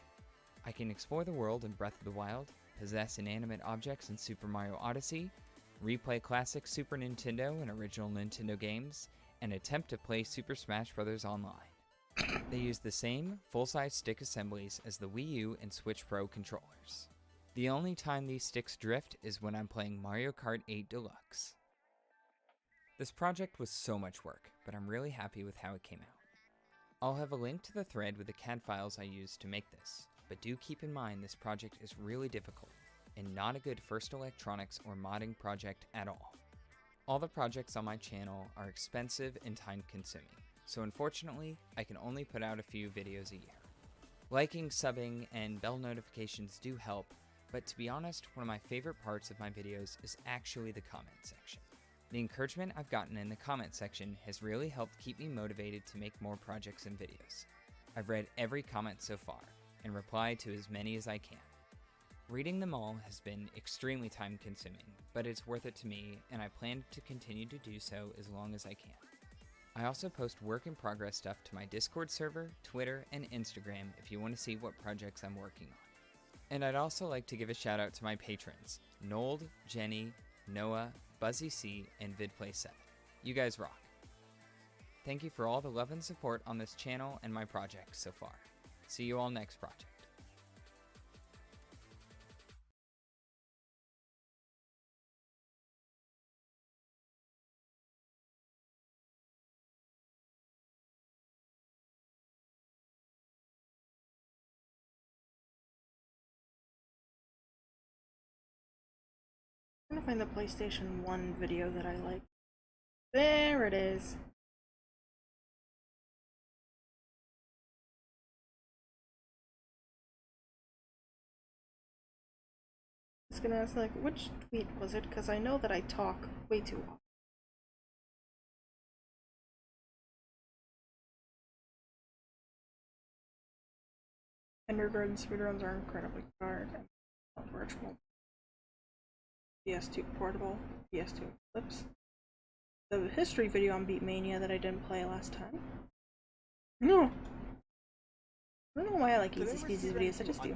I can explore the world in Breath of the Wild, possess inanimate objects in Super Mario Odyssey, replay classic Super Nintendo and original Nintendo games, and attempt to play Super Smash Bros. Online. They use the same full-size stick assemblies as the Wii U and Switch Pro controllers. The only time these sticks drift is when I'm playing Mario Kart 8 Deluxe. This project was so much work, but I'm really happy with how it came out. I'll have a link to the thread with the CAD files I used to make this, but do keep in mind this project is really difficult, and not a good first electronics or modding project at all. All the projects on my channel are expensive and time-consuming, so unfortunately, I can only put out a few videos a year. Liking, subbing, and bell notifications do help, but to be honest, one of my favorite parts of my videos is actually the comment section. The encouragement I've gotten in the comment section has really helped keep me motivated to make more projects and videos. I've read every comment so far, and replied to as many as I can. Reading them all has been extremely time consuming, but it's worth it to me, and I plan to continue to do so as long as I can. I also post work in progress stuff to my Discord server, Twitter, and Instagram if you want to see what projects I'm working on. And I'd also like to give a shout out to my patrons, Nold, Jenny, Noah, Buzzy C, and VidPlay7. You guys rock. Thank you for all the love and support on this channel and my projects so far. See you all next project. I'm trying to find the PlayStation 1 video that I like. There it is. I was gonna ask, like, which tweet was it? Because I know that I talk way too often. Kindergarten speedruns are incredibly hard. Virtual. PS2 portable. PS2 Eclipse. The history video on Beatmania that I didn't play last time. No. I don't know why I like easy species videos, I just do.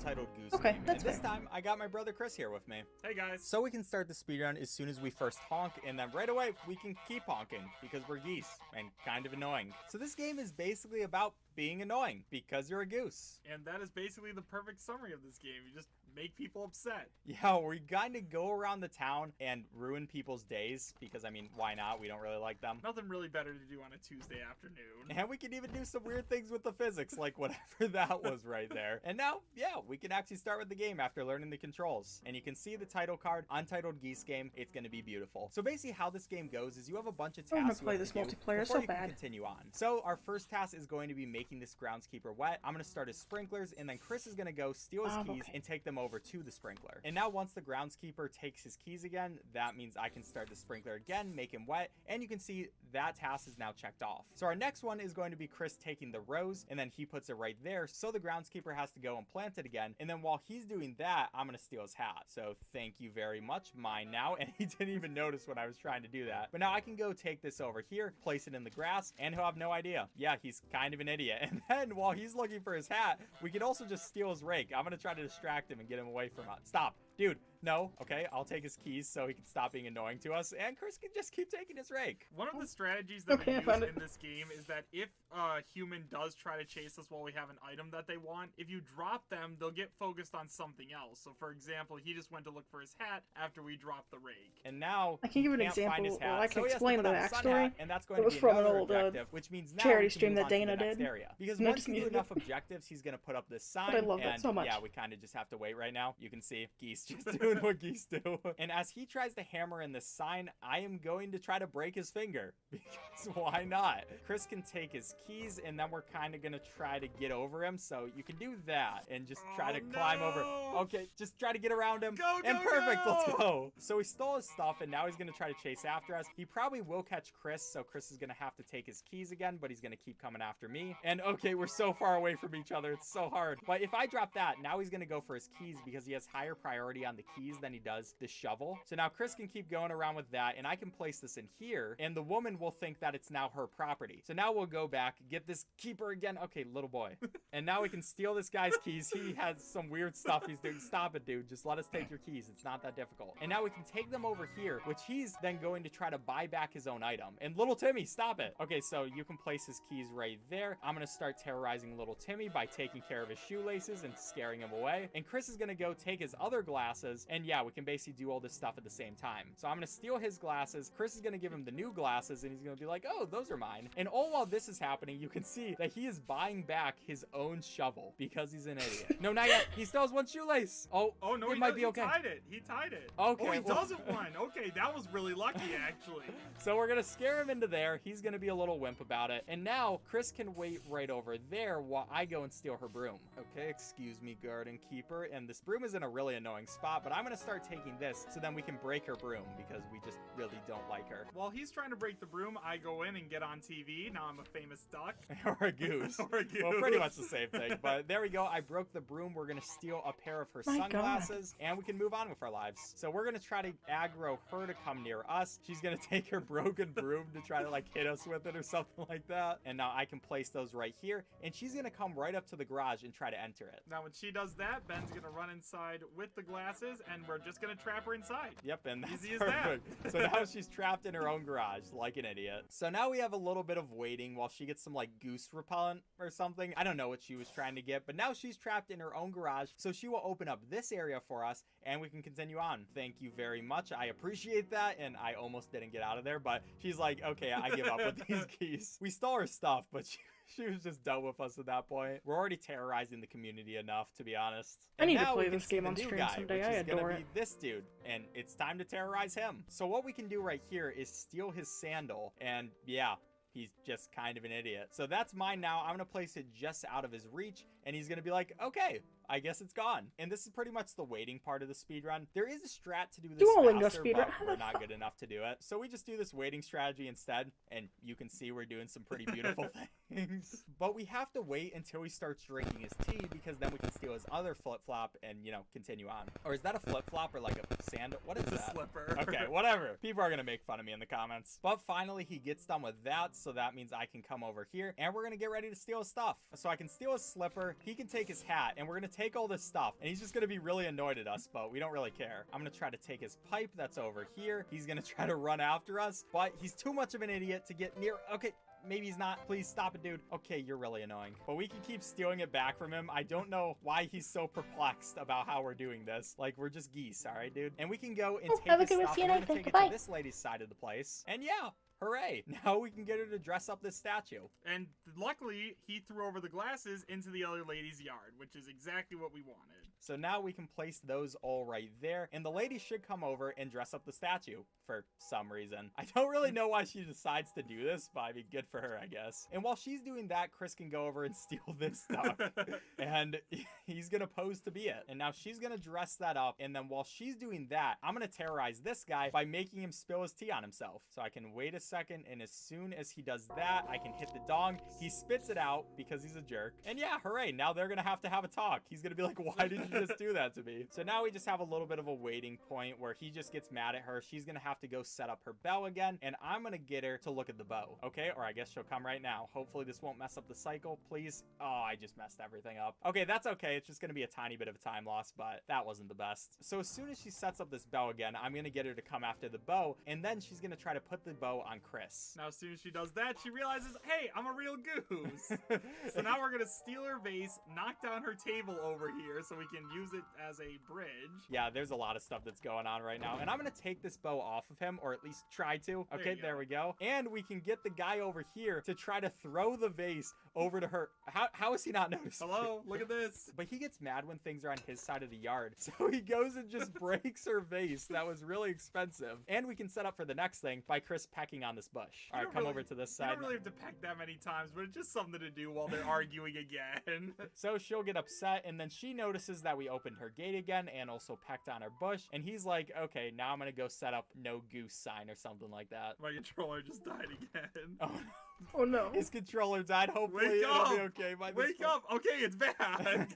Okay, that's fair. This time, I got my brother Chris here with me. Hey guys. So we can start the speedrun as soon as we first honk, and then right away, we can keep honking, because we're geese, and kind of annoying. So this game is basically about being annoying, because you're a goose. And that is basically the perfect summary of this game. You just make people upset. Yeah, we kind of go around the town and ruin people's days, because, I mean, why not? We don't really like them. Nothing really better to do on a Tuesday afternoon. And we can even do some weird things with the physics, like whatever that was right there. And now, yeah, we can actually start with the game after learning the controls. And you can see the title card, Untitled Geese Game. It's going to be beautiful. So basically how this game goes is you have a bunch of tasks. I want to play this multiplayer so bad. Continue on. So our first task is going to be making this groundskeeper wet. I'm going to start his sprinklers, and then Chris is going to go steal his keys and take them over to the sprinkler. And now once the groundskeeper takes his keys again, that means I can start the sprinkler again, make him wet, and you can see that task is now checked off. So our next one is going to be Chris taking the rose, and then he puts it right there, so the groundskeeper has to go and plant it again. And then while he's doing that, I'm going to steal his hat. So thank you very much. Mine now. And he didn't even notice when I was trying to do that. But now I can go take this over here, place it in the grass, and he'll have no idea. Yeah, he's kind of an idiot. And then while he's looking for his hat, we can also just steal his rake. I'm going to try to distract him and get him away from us. Stop. Dude, no. Okay, I'll take his keys so he can stop being annoying to us, and Chris can just keep taking his rake. One of the strategies that Okay, I we found use it. in this game is that if a human does try to chase us while we have an item that they want, if you drop them, they'll get focused on something else. So, for example, he just went to look for his hat after we dropped the rake. And now I can give an he can't find his example. hat, I can so he has to explain put the on a sun backstory. hat, and that's going It to was be from an another old, objective, which means now charity we can stream move that on to Dana the next did. area. Because And I once just you do muted enough it. objectives, he's going to put up this sign. I love that and so much. yeah, we kind of just have to wait right now. You can see geese just doing what geese do. And as he tries to hammer in this sign, I am going to try to break his finger. Because why not? Chris can take his keys, and then we're kind of going to try to get over him. So you can do that and just try to climb over. Okay, just try to get around him. Go, and go, perfect, go! let's go. So he stole his stuff, and now he's going to try to chase after us. He probably will catch Chris, so Chris is going to have to take his keys again, but he's going to keep coming after me. And okay, we're so far away from each other. It's so hard. But if I drop that, now he's going to go for his keys because he has higher priority on the keys than he does the shovel. So now Chris can keep going around with that, and I can place this in here, and the woman will think that it's now her property. So now we'll go back, get this keeper again. Okay, little boy. And now we can steal this guy's keys. He has some weird stuff he's doing. Stop it, dude. Just let us take your keys. It's not that difficult. And now we can take them over here, which he's then going to try to buy back his own item. And little Timmy, stop it. Okay, so you can place his keys right there. I'm going to start terrorizing little Timmy by taking care of his shoelaces and scaring him away. And Chris is going to go take his other glasses. And yeah, we can basically do all this stuff at the same time. So I'm going to steal his glasses. Chris is going to give him the new glasses, and he's going to be like, oh, those are mine. And all while this is happening, you can see that he is buying back his own shovel because he's an idiot. No, not yet. He still has one shoelace. Oh, no, it might be okay. He tied it. He tied it. Okay, Oh, he well- does have one. Okay, that was really lucky, actually. So we're gonna scare him into there. He's gonna be a little wimp about it. And now Chris can wait right over there while I go and steal her broom. Okay, excuse me, garden keeper. And this broom is in a really annoying spot, but I'm gonna start taking this so then we can break her broom because we just really don't like her. While he's trying to break the broom, I go in and get on TV. Now I'm a famous duck. Or a goose. Or a goose. Well, pretty much the same thing. But there we go. I broke the broom. We're gonna steal a pair of her My sunglasses, and we can move on with our lives. So we're gonna try to aggro her to come near us. She's gonna take her broken broom to try to like hit us with it or something like that. And now I can place those right here, and she's gonna come right up to the garage and try to enter it. Now when she does that, Ben's gonna run inside with the glasses, and we're just gonna trap her inside. Yep, and that's Easy as that. perfect. So now she's trapped in her own garage like an idiot. So now we have a little bit of waiting while she gets some like goose repellent or something. I don't know what she was trying to get, but now she's trapped in her own garage. So she will open up this area for us and we can continue on. Thank you very much. I appreciate that. And I almost didn't get out of there, but she's like, okay, I give up with these keys. We stole her stuff, but she was just done with us at that point. We're already terrorizing the community enough, to be honest. I need to now play we can this see game the on new stream guy, someday. which I is gonna adore be this dude, and it's time to terrorize him. So what we can do right here is steal his sandal, and yeah, he's just kind of an idiot. So that's mine now. I'm gonna place it just out of his reach, and he's gonna be like, okay, I guess it's gone. And this is pretty much the waiting part of the speedrun. There is a strat to do this Duolingo faster, speedrun. but How we're the not good enough to do it. So we just do this waiting strategy instead, and you can see we're doing some pretty beautiful things. But we have to wait until he starts drinking his tea, because then we can steal his other flip-flop and, you know, continue on. Or is that a flip-flop or like a sand? What is It's a that? slipper. Okay, whatever. People are gonna make fun of me in the comments. But finally, he gets done with that, so that means I can come over here, and we're gonna get ready to steal his stuff. So I can steal his slipper, he can take his hat, and we're gonna take all this stuff, and he's just gonna be really annoyed at us, but we don't really care. I'm gonna try to take his pipe that's over here. He's gonna try to run after us, but he's too much of an idiot to get near. Okay, maybe he's not. Please stop it, dude. Okay, you're really annoying. But we can keep stealing it back from him. I don't know why he's so perplexed about how we're doing this. Like, we're just geese, all right, dude? And we can go and take have a his good stuff, rest of and your we're night. gonna take it Goodbye. to this lady's side of the place. And yeah, hooray. Now we can get her to dress up this statue. And luckily, he threw over the glasses into the other lady's yard, which is exactly what we wanted. So now we can place those all right there, and the lady should come over and dress up the statue for some reason. I don't really know why she decides to do this, but I mean, good for her, I guess. And while she's doing that, Chris can go over and steal this stuff, and he's gonna pose to be it. And now she's gonna dress that up, and then while she's doing that, I'm gonna terrorize this guy by making him spill his tea on himself. So I can wait a second, and as soon as he does that, I can hit the dong. He spits it out because he's a jerk. And yeah, hooray, now they're gonna have to have a talk. He's gonna be like, why did you just do that to me? So now we just have a little bit of a waiting point where he just gets mad at her. She's gonna have to go set up her bow again, and I'm gonna get her to look at the bow, okay? Or I guess she'll come right now. Hopefully this won't mess up the cycle, please. Oh, I just messed everything up. Okay, that's okay. It's just gonna be a tiny bit of a time loss, but that wasn't the best. So as soon as she sets up this bow again, I'm gonna get her to come after the bow, and then she's gonna try to put the bow on Chris. Now, as soon as she does that, she realizes, hey, I'm a real goose. So now we're gonna steal her vase, knock down her table over here so we can use it as a bridge. Yeah, there's a lot of stuff that's going on right now, and I'm gonna take this bow off of him, or at least try to. Okay, there we go. And we can get the guy over here to try to throw the vase over to her. How is he not noticing? Hello, look at this. But he gets mad when things are on his side of the yard, so he goes and just breaks her vase. That was really expensive. And we can set up for the next thing by Chris pecking on this bush. All right, come over to this side. You don't really have to peck that many times, but it's just something to do while they're arguing again. So she'll get upset, and then she notices that we opened her gate again and also pecked on her bush, and he's like, okay, now I'm gonna go set up no goose sign or something like that. My controller just died again. Oh no. Oh no. His controller died. Hopefully Wake it'll up! be okay. Wake up! Okay, it's back!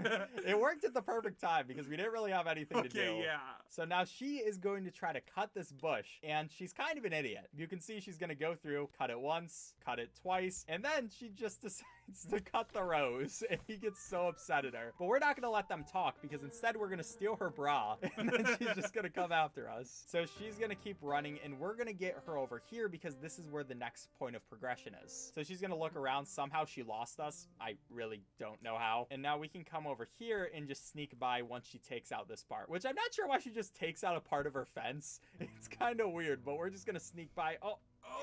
It worked at the perfect time because we didn't really have anything to do. Okay, yeah. So now she is going to try to cut this bush, and she's kind of an idiot. You can see she's going to go through, cut it once, cut it twice, and then she just decides to cut the rose, and he gets so upset at her. But we're not going to let them talk because instead we're going to steal her bra, and then she's just going to come after us. So she's going to keep running, and we're going to get her over here because this is where the next point of progression is. So she's going to look around. Somehow she lost us. I really don't know how. And now we can come over here and just sneak by once she takes out this part, which I'm not sure why she just takes out a part of her fence. It's kind of weird, but we're just going to sneak by. Oh,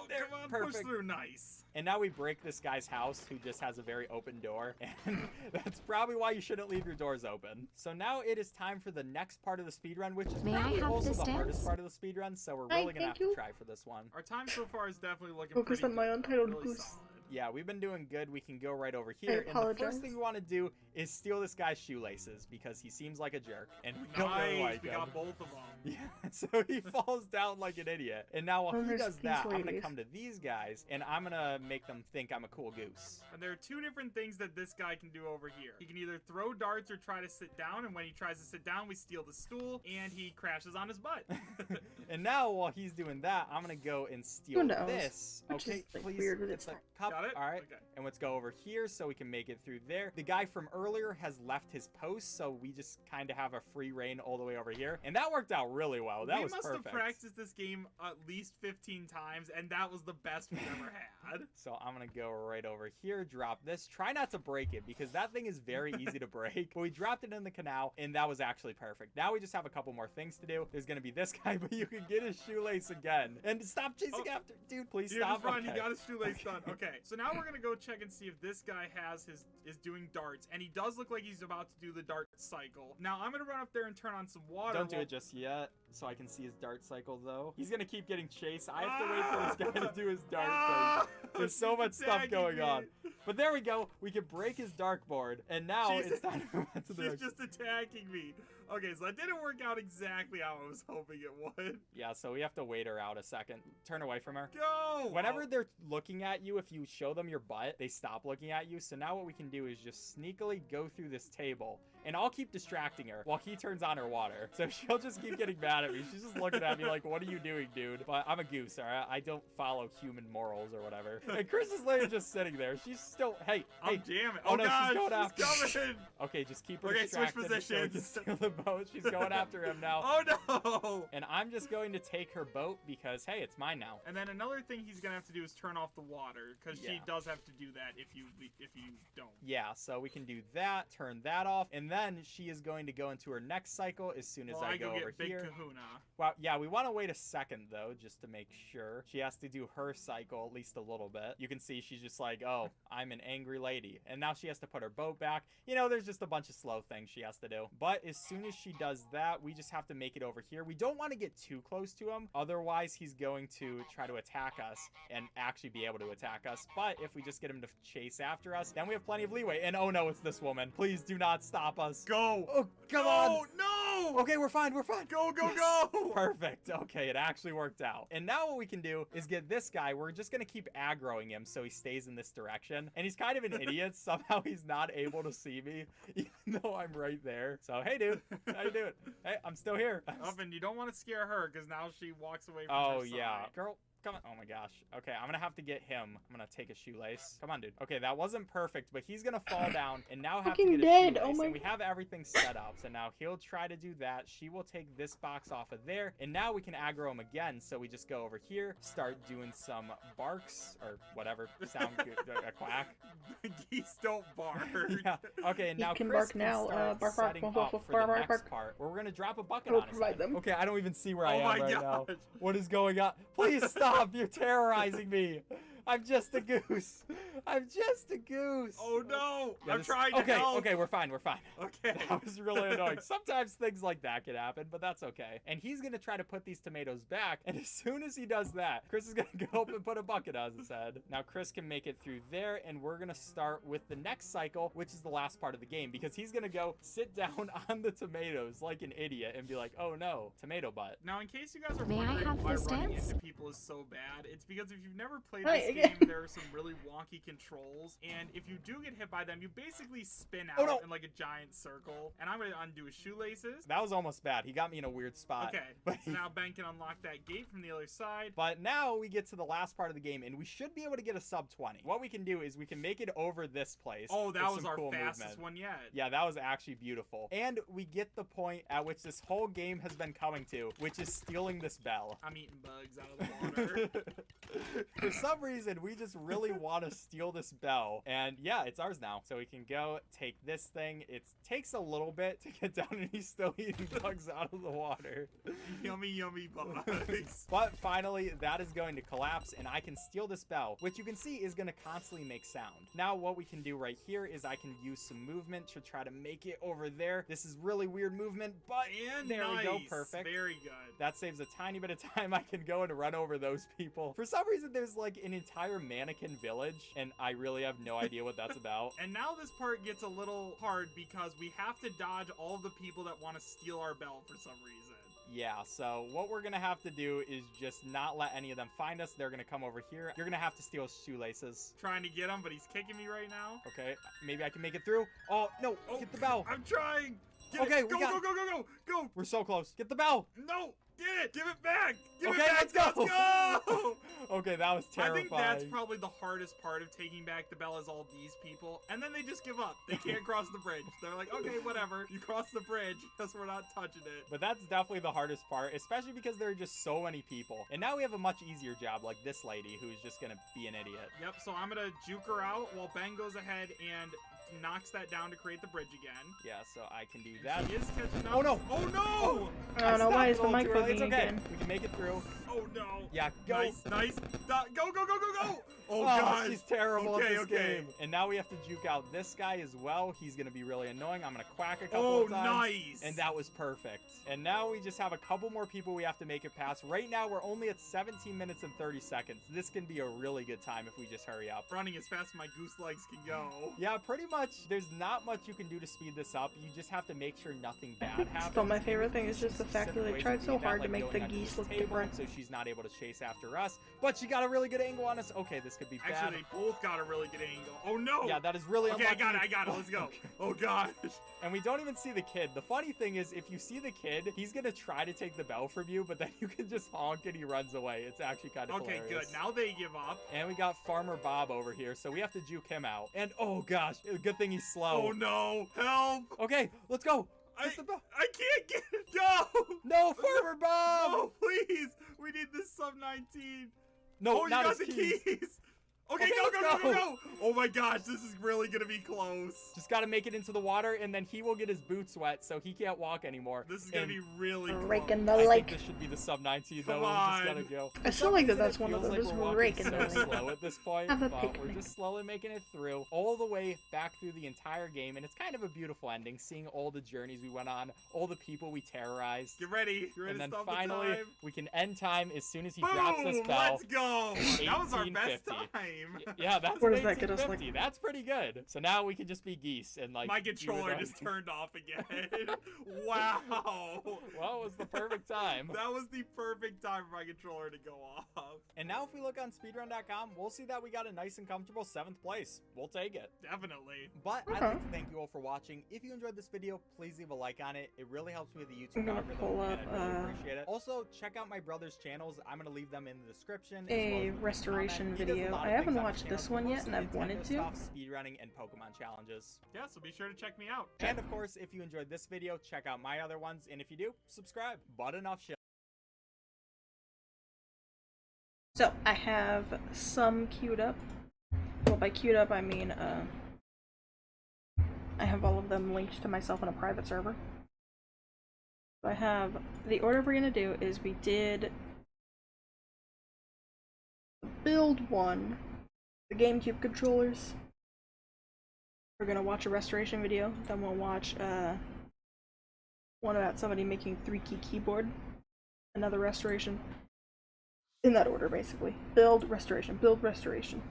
there, come on, perfect. push through, nice. And now we break this guy's house who just has a very open door, and that's probably why you shouldn't leave your doors open. So now it is time for the next part of the speedrun, which is probably also the hardest part of the speedrun, so we're really gonna have to try for this one. Our time so far is definitely looking Focus pretty on my good, untitled really goose. solid. Yeah, we've been doing good. We can go right over here. And the first thing we want to do is steal this guy's shoelaces because he seems like a jerk. And we don't really like we him. got both of them. Yeah, so he falls down like an idiot. And now while he does that, I'm going to come to these guys and I'm going to make them think I'm a cool goose. And there are two different things that this guy can do over here. He can either throw darts or try to sit down. And when he tries to sit down, we steal the stool and he crashes on his butt. And now while he's doing that, I'm going to go and steal this. Okay, please. Weird with it's its a cup. Got it? All right. Okay. And let's go over here so we can make it through there. The guy from earlier has left his post, so we just kind of have a free reign all the way over here. And that worked out really well. That was perfect. We must have practiced this game at least 15 times, and that was the best we've ever had. So I'm going to go right over here, drop this. Try not to break it, because that thing is very easy to break. But we dropped it in the canal, and that was actually perfect. Now we just have a couple more things to do. There's going to be this guy, but you can get his shoelace again. And stop chasing after. Dude, please stop. Just run. He got his shoelace done. Okay, so now we're going to go check and see if this guy is doing darts, and he does look like he's about to do the dart cycle. Now I'm gonna run up there and turn on some water. Don't do it just yet, so I can see his dart cycle though. He's gonna keep getting chased. I have to wait for this guy to do his dart thing. There's so much stuff going on. But there we go. We can break his dartboard, and now it's time to move on to the She's just attacking me. Okay, so that didn't work out exactly how I was hoping it would. Yeah, so we have to wait her out a second. Turn away from her. Go! Whenever they're looking at you, if you show them your butt, they stop looking at you. So now what we can do is just sneakily go through this table, and I'll keep distracting her while he turns on her water. So she'll just keep getting mad at me. She's just looking at me like, what are you doing, dude? But I'm a goose, all right? I don't follow human morals or whatever. And Chris is literally just sitting there. She's still, hey. Damn it. Oh, no, gosh, she's going after coming. Okay, just keep her Okay, distracted. switch positions. So we can steal the boat. She's going after him now. Oh, no. And I'm just going to take her boat because, hey, it's mine now. And then another thing he's going to have to do is turn off the water, because she does have to do that if you don't. Yeah, so we can do that, turn that off, and then she is going to go into her next cycle as soon as I go over Big here. Kahuna. Well, yeah, we want to wait a second, though, just to make sure. She has to do her cycle at least a little bit. You can see she's just like, oh, I'm an angry lady. And now she has to put her boat back. You know, there's just a bunch of slow things she has to do. But as soon as she does that, we just have to make it over here. We don't want to get too close to him. Otherwise, he's going to try to attack us and actually be able to attack us. But if we just get him to chase after us, then we have plenty of leeway. And oh no, it's this woman. Please do not stop us. Go. Oh, come on. No, no! Okay, we're fine. We're fine. Go, go, go! Perfect. Okay, it actually worked out. And now what we can do is get this guy. We're just going to keep aggroing him so he stays in this direction. And he's kind of an idiot. Somehow he's not able to see me, even though I'm right there. So, hey, dude. How you doing? Hey, I'm still here. Up, and you don't want to scare her because now she walks away from Oh, her side. yeah. Girl. Come on. Oh my gosh. Okay, I'm gonna have to get him. I'm gonna take a shoelace. Come on, dude. Okay, that wasn't perfect, but he's gonna fall down and now have to Fucking get a dead. shoelace. Oh my and we have everything set up. So now he'll try to do that. She will take this box off of there. And now we can aggro him again. So we just go over here, start doing some barks or whatever. Sound good. A quack. Geese don't bark. Yeah. Okay, and He now can Chris bark can now. start Bark, setting bark, up bark, for the bark, next bark. part where we're gonna drop a bucket We'll on his provide head. them. Okay, I don't even see where I Oh am my right now. gosh. What is going on? Please stop! You're terrorizing me. I'm just a goose. I'm just a goose. Oh no! Yeah, I'm this- trying to help. Okay, we're fine. We're fine. Okay. That was really annoying. Sometimes things like that can happen, but that's okay. And he's gonna try to put these tomatoes back, and as soon as he does that, Chris is gonna go up and put a bucket on his head. Now Chris can make it through there, and we're gonna start with the next cycle, which is the last part of the game, because he's gonna go sit down on the tomatoes like an idiot and be like, oh no, tomato butt. Now, in case you guys are May I wondering have why this running dance? into people is so bad, it's because if you've never played Hi this again. game, there are some really wonky controls, and if you do get hit by them, you basically spin out Oh, no. in like a giant circle. And I'm gonna undo his shoelaces. That was almost bad. He got me in a weird spot. Okay, But so now Ben can unlock that gate from the other side. But now we get to the last part of the game, and we should be able to get a sub 20. What we can do is we can make it over this place. Oh, that with was some our cool fastest movement. one yet. Yeah, that was actually beautiful. And we get the point at which this whole game has been coming to, which is stealing this bell. I'm eating bugs out of the water. For some reason, we just really want to steal this bell. And yeah, it's ours now. So we can go take this thing. It takes a little bit to get down, and he's still eating bugs out of the water. Yummy, yummy bugs. But finally, that is going to collapse, and I can steal this bell, which you can see is going to constantly make sound. Now, what we can do right here is I can use some movement to try to make it over there. This is really weird movement, but And there we go. nice. Perfect. Very good. That saves a tiny bit of time. I can go and run over those people. For some reason, there's like an entire mannequin village, and I really have no idea what that's about. And now this part gets a little hard because we have to dodge all the people that want to steal our bell for some reason. Yeah, so what we're gonna have to do is just not let any of them find us. They're gonna come over here. You're gonna have to steal shoelaces. Trying to get him, but he's kicking me right now. Okay, maybe I can make it through. Oh, no, Oh, get the bell. I'm trying. Get Okay, it. we Go, got go, it. go, go, go, go. We're so close. Get the bell. No, get it. Give it back. Give Okay, it back. let's go. Let's go. Okay, that was I terrifying. think that's probably the hardest part of taking back the bell is all these people. And then they just give up. They can't cross the bridge. They're like, okay, whatever. You cross the bridge because we're not touching it. But that's definitely the hardest part, especially because there are just so many people. And now we have a much easier job, like this lady who's just gonna be an idiot. Yep, so I'm going to juke her out while Ben goes ahead and knocks that down to create the bridge again. Yeah, so I can do that. She is catching up. Oh, no. Oh no! Oh no, why is the Stopped a mic little too early. bugging It's okay. again? We can make it through. Oh no! Yeah, go. Nice, nice. Go, go, go, go, go! Oh, Oh, god! she's terrible Okay, at this okay. game. And now we have to juke out this guy as well. He's gonna be really annoying. I'm gonna quack a couple Oh, of times. nice! And that was perfect. And now we just have a couple more people we have to make it past. Right now, we're only at 17 minutes and 30 seconds. This can be a really good time if we just hurry up. Running as fast as my goose legs can go. Yeah, pretty much. There's not much you can do to speed this up. You just have to make sure nothing bad happens. Still, my favorite thing is just the fact that Specific they ways tried of so doing that, hard to like make the going under geese this look table, different. so she's not able to chase after us. But she got a really good angle on us. Okay, this could be bad. Actually, they both got a really good angle. Oh no! Yeah, that is really Okay, unlucky. I got it. Let's go. Okay. Oh gosh. And we don't even see the kid. The funny thing is, if you see the kid, he's gonna try to take the bell from you, but then you can just honk and he runs away. It's actually kind of Okay, hilarious. good. Now they give up. And we got Farmer Bob over here, so we have to juke him out. And oh gosh, good thing he's slow. Oh no! Help! Okay, let's go. Get the bell. I can't get it. Go! No, Farmer Bob! No, please! We need this sub 19. No, oh, you not got his the keys. keys. Okay, Okay, go, let's go, go, go, go. go! Oh my gosh, this is really gonna be close. Just gotta make it into the water, and then he will get his boots wet, so he can't walk anymore. This is gonna And be really Rake close. in the I think lake. this should be the sub 19 Come though. We're just on. gonna go. I For still some like that reason, that's it one of feels them, like just we're walking rake in so the lake. slow at this point, Have a but we're picnic. just slowly making it through all the way back through the entire game, and it's kind of a beautiful ending, seeing all the journeys we went on, all the people we terrorized. Get ready. You ready And to then stop finally, the time? we can end time as soon as he Boom! drops this bell. Let's go. That was our best 1850. time. game. Yeah, that's Where an does that get us, 1850. That's pretty good. So now we can just be geese and like. My do controller the- just turned off again. Wow. Well, it was the perfect time. That was the perfect time for my controller to go off. And now if we look on speedrun.com, we'll see that we got a nice and comfortable 7th place. We'll take it. Definitely. But I'd like to thank you all for watching. If you enjoyed this video, please leave a like on it. It really helps me with the YouTube I'm gonna algorithm, pull and up, I'd really appreciate it. Also, check out my brother's channels. I'm going to leave them in the description. A restoration video. I haven't watched this one yet, and I've wanted to. Speedrunning and Pokemon challenges. Yeah, so be sure to check me out. And of course, if you enjoyed this video, check out my other ones. And if you do, subscribe. But enough shit. So, I have some queued up. Well, by queued up, I mean, I have all of them linked to myself in a private server. So I have, the order we're gonna do is we did build one, the GameCube controllers. We're gonna watch a restoration video, then we'll watch, one about somebody making 3-key keyboard, another restoration. In that order, basically. Build, restoration, build, restoration.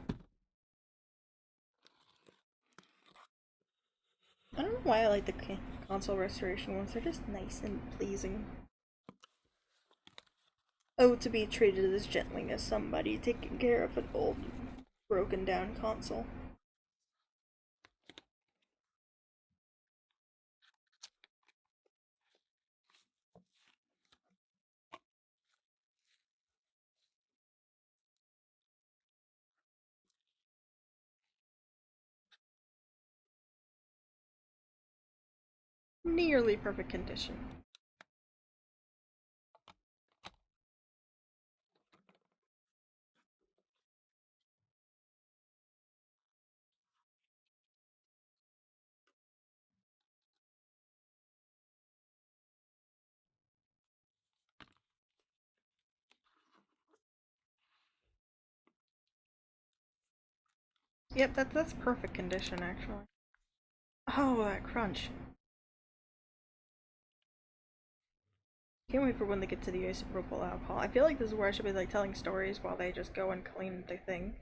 I don't know why I like the console restoration ones. They're just nice and pleasing. Oh, to be treated as gently as somebody taking care of an old, broken down console. Nearly perfect condition. Yep, that's perfect condition, actually. Oh, that crunch. Can't wait for when they get to the isopropyl alcohol. I feel like this is where I should be like telling stories while they just go and clean the thing.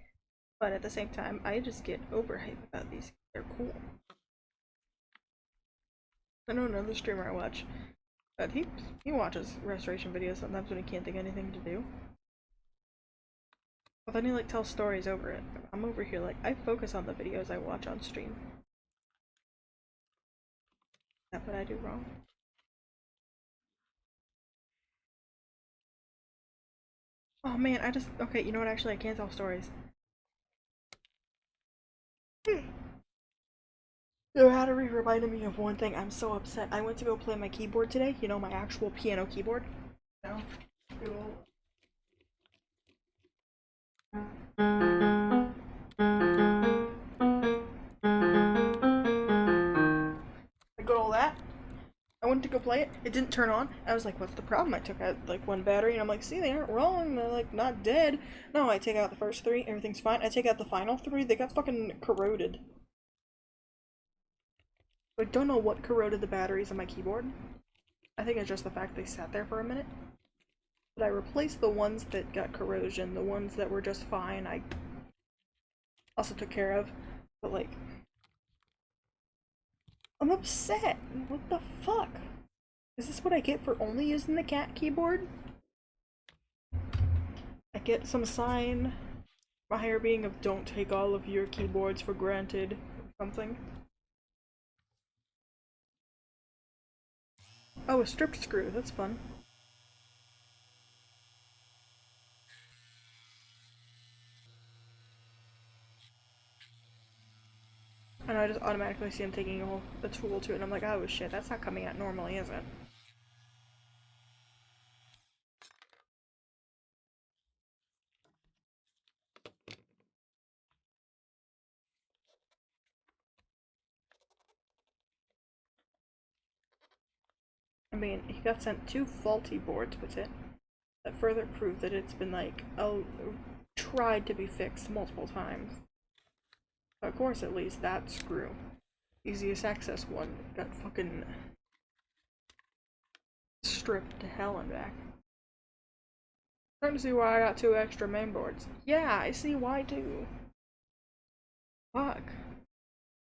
But at the same time, I just get overhyped about these. They're cool. I know another streamer I watch, but he watches restoration videos sometimes when he can't think of anything to do. But then he like tells stories over it. I'm over here like, I focus on the videos I watch on stream. Is that what I do wrong? Oh man, okay, you know what, actually I can't tell stories. Your battery reminded me of one thing. I'm so upset. I went to go play my keyboard today. You know, my actual piano keyboard. No. I got all that. I went to go play it. It didn't turn on. I was like, what's the problem? I took out like one battery and I'm like, see, they aren't wrong. They're like not dead. No, I take out the first 3. Everything's fine. I take out the final 3. They got fucking corroded. I don't know what corroded the batteries on my keyboard. I think it's just the fact they sat there for a minute. But I replaced the ones that got corrosion. The ones that were just fine, I also took care of. But like, I'm upset. What the fuck? Is this what I get for only using the cat keyboard? I get some sign, a higher being of don't take all of your keyboards for granted, or something. Oh, a stripped screw, that's fun. And I just automatically see him taking a tool to it, and I'm like, oh shit, that's not coming out normally, is it? I mean, he got sent 2 faulty boards with it that further prove that it's been like, tried to be fixed multiple times. But of course, at least that screw, easiest access one, got fucking stripped to hell and back. Starting to see why I got 2 extra main boards. Yeah, I see why too. Fuck.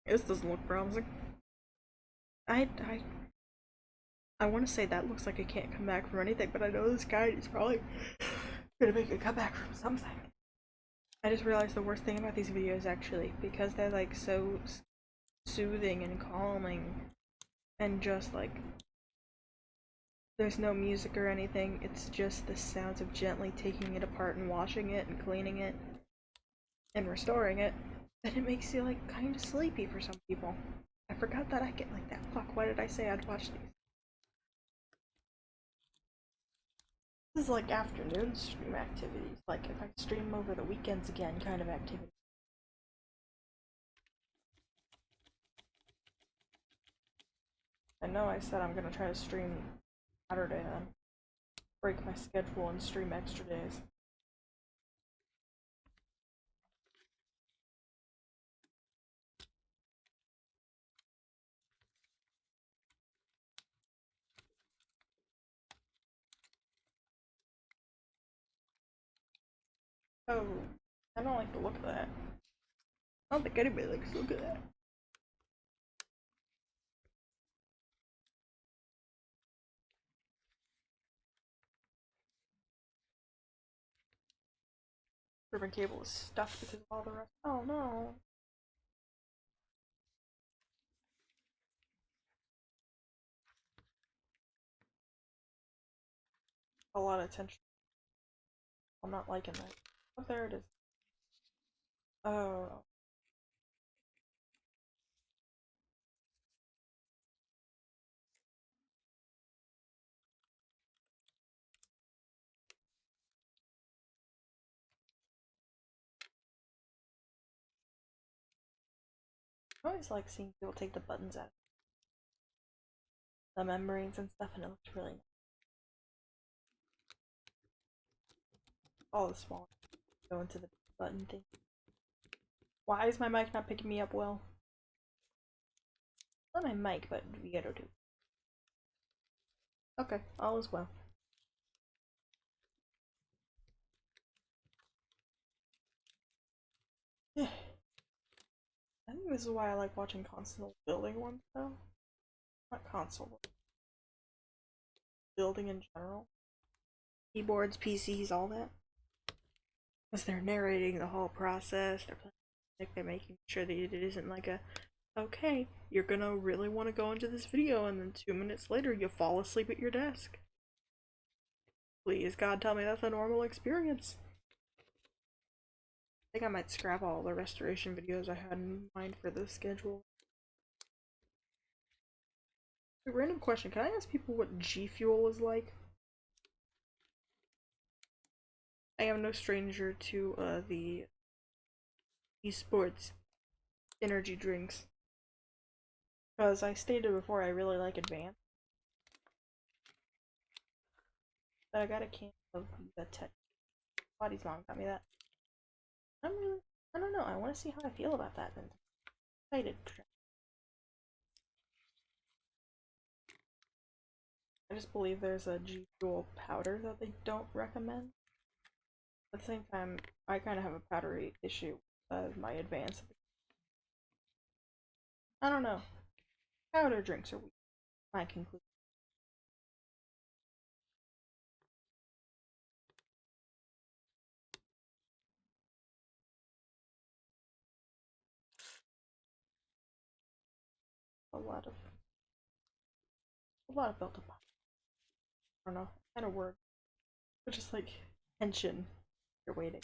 This doesn't look promising. I want to say that looks like it can't come back from anything, but I know this guy is probably gonna make a comeback from something. I just realized the worst thing about these videos, actually, because they're like so soothing and calming, and just like there's no music or anything, it's just the sounds of gently taking it apart and washing it and cleaning it and restoring it, that it makes you like kind of sleepy for some people. I forgot that I get like that. Fuck, why did I say I'd watch these? This is like afternoon stream activities, like if I stream over the weekends again kind of activity. I know I said I'm gonna try to stream Saturday then. Break my schedule and stream extra days. Oh, I don't like the look of that. I don't think anybody likes the look of that. Ribbon cable is stuck because of all the rest. Oh no. A lot of tension. I'm not liking that. Oh, there it is. Oh. I always like seeing people take the buttons out. The membranes and stuff, and it looks really nice. All the small go into the button thing. Why is my mic not picking me up well? Not my mic, but Vieto too. Okay, all is well. I think this is why I like watching console building ones though. Not console, but building in general. Keyboards, PCs, all that. Because they're narrating the whole process, they're playing music, they're making sure that it isn't like a, okay, you're gonna really want to go into this video and then 2 minutes later you fall asleep at your desk. Please, God, tell me that's a normal experience. I think I might scrap all the restoration videos I had in mind for this schedule. A random question, can I ask people what G Fuel is like? I am no stranger to the esports energy drinks. Because I stated before I really like Advanced. But I got a can of the Tech. Body's mom got me that. I don't know, I want to see how I feel about that then. Excited. I just believe there's a G Fuel powder that they don't recommend. At the same time, I kind of have a powdery issue with my Advanced. I don't know. Powder drinks are weak. My conclusion. A lot of built up. I don't know. Kind of word. But just like tension. You're waiting.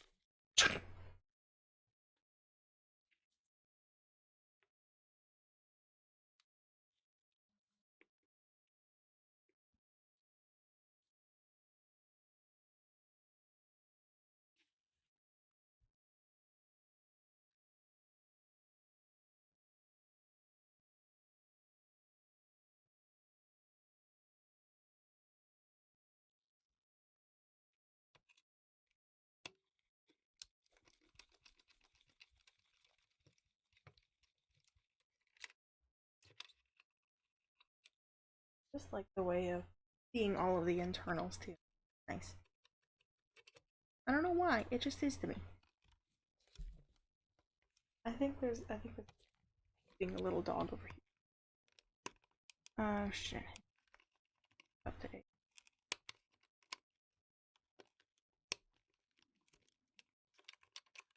Just like the way of seeing all of the internals too. Nice. I don't know why, it just is to me. I think there's being a little dog over here. Oh shit. Up to 8.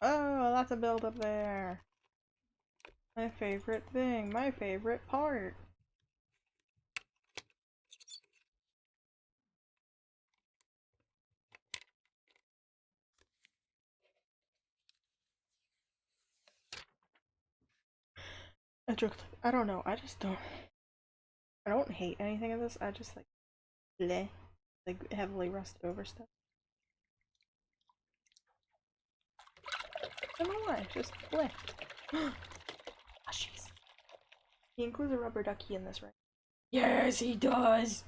Oh, that's a build up there. My favorite thing, my favorite part. I joked, I don't know, I don't hate anything of this, I just like bleh, like heavily rusted over stuff. I don't know why, just bleh. Plushies. He includes a rubber ducky in this, right? Yes, he does!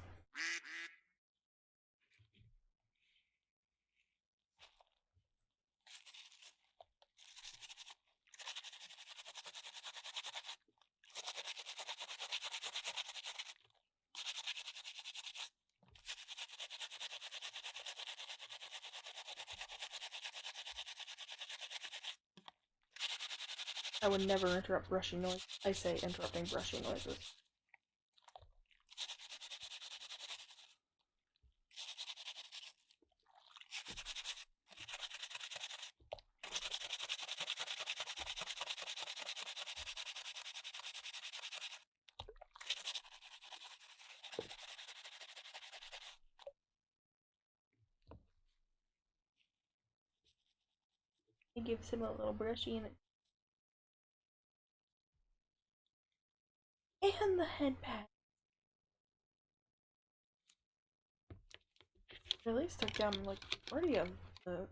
I would never interrupt brushing noise. I say interrupting brushing noises. It gives him a little brushy in it. And the head pat. At least took down like majority of the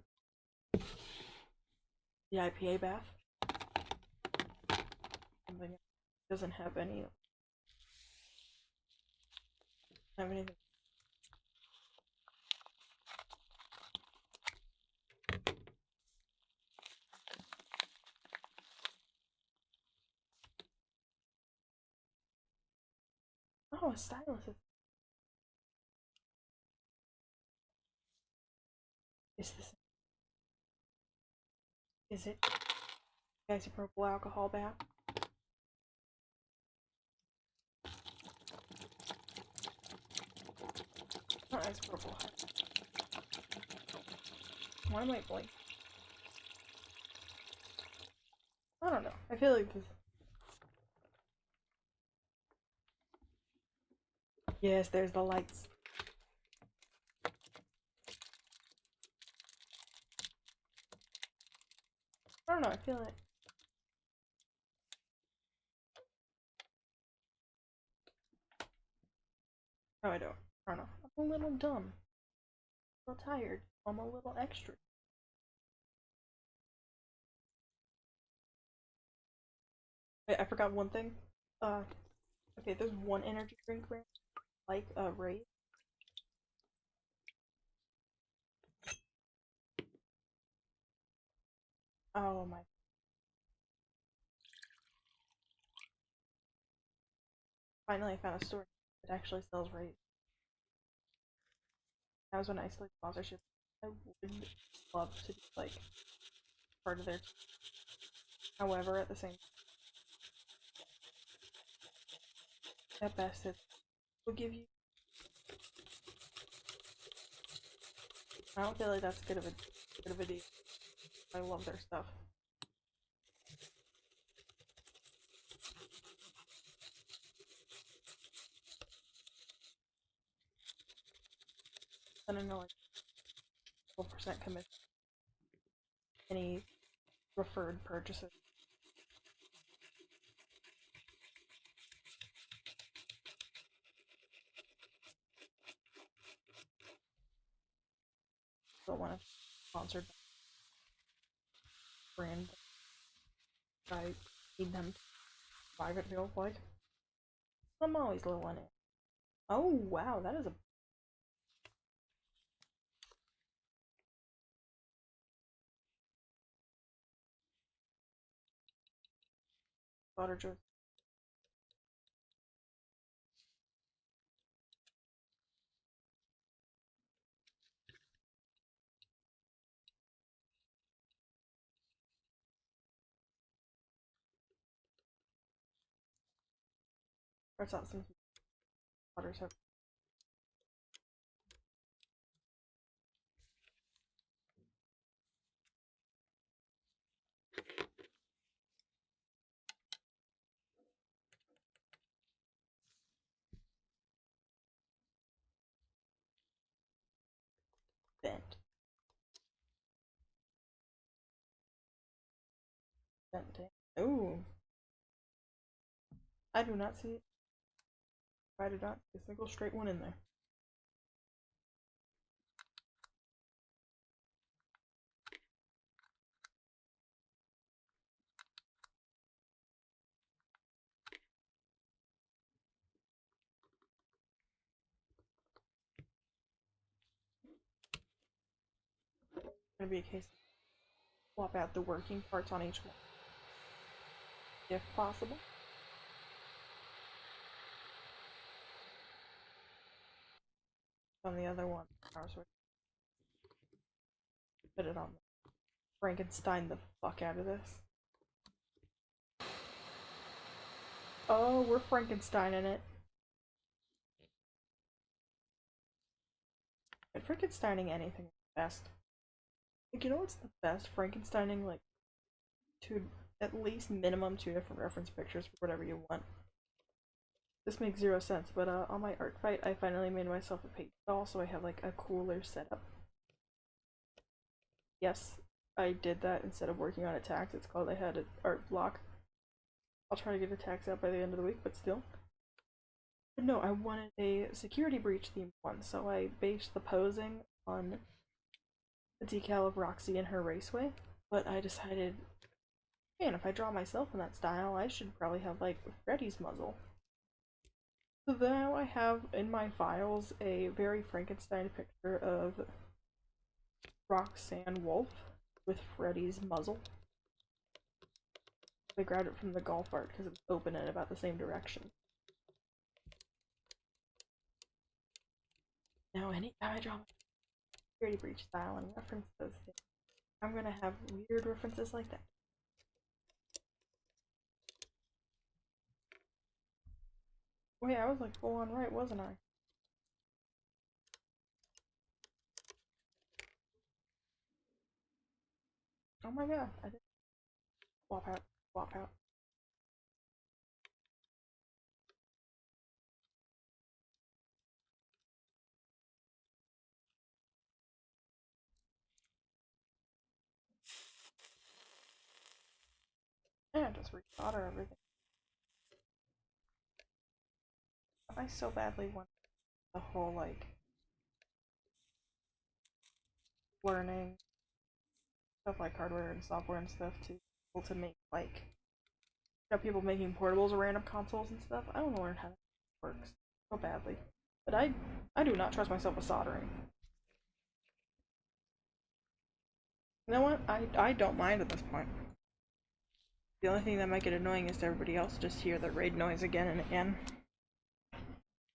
IPA bath. Something doesn't have anything. Oh, a stylus. Is this? Is it? Guys, a purple alcohol bath. Oh, it's purple. Why am I blank? I don't know. I feel like this. Yes, there's the lights. I don't know. I feel like. No, I don't. I don't know. I'm a little dumb. A little tired. I'm a little extra. Wait, I forgot one thing. Okay, there's one energy drink brand, like Ray. Oh my. Finally, I found a store that actually sells Ray. That was when I used to like sponsorship. I would love to be like part of their. However, at the same, at best, it will give you. I don't feel like that's good of a deal. I love their stuff. I don't know, like 12% commission. Any referred purchases. Don't want to sponsored brand. I need them to buy it, feels like. I'm always low on it. Oh wow, that is a butter juice. Starts out some waters have bent. Ooh. I do not see. I did not see a single straight one in there. Gonna be a case of swap out the working parts on each one, if possible. On the other one, power switch. Put it on. Frankenstein the fuck out of this. Oh, we're Frankenstein in it. And Frankensteining anything is the best. Like, you know what's the best? Frankensteining, like, at least minimum 2 different reference pictures for whatever you want. This makes 0 sense, but on my art fight, I finally made myself a paint doll, so I have, like, a cooler setup. Yes, I did that instead of working on a tax. It's called I had an art block. I'll try to get a tax out by the end of the week, but still. But no, I wanted a security breach themed one, so I based the posing on the decal of Roxy and her raceway. But I decided, man, if I draw myself in that style, I should probably have, like, Freddy's muzzle. So now I have in my files a very Frankenstein picture of Roxanne Wolf with Freddy's muzzle. I grabbed it from the golf art because it was open in about the same direction. Now anytime I draw my security breach style and reference those things, I'm gonna have weird references like that. Wait, I was like full on right, wasn't I? Oh my god, I did swap out, swap out. Yeah, just resolder everything. I so badly want the whole, like, learning stuff like hardware and software and stuff to be able to make, like, you know, people making portables or random consoles and stuff. I want to learn how it works so badly. But I do not trust myself with soldering. You know what? I don't mind at this point. The only thing that might get annoying is to everybody else just hear the raid noise again and again.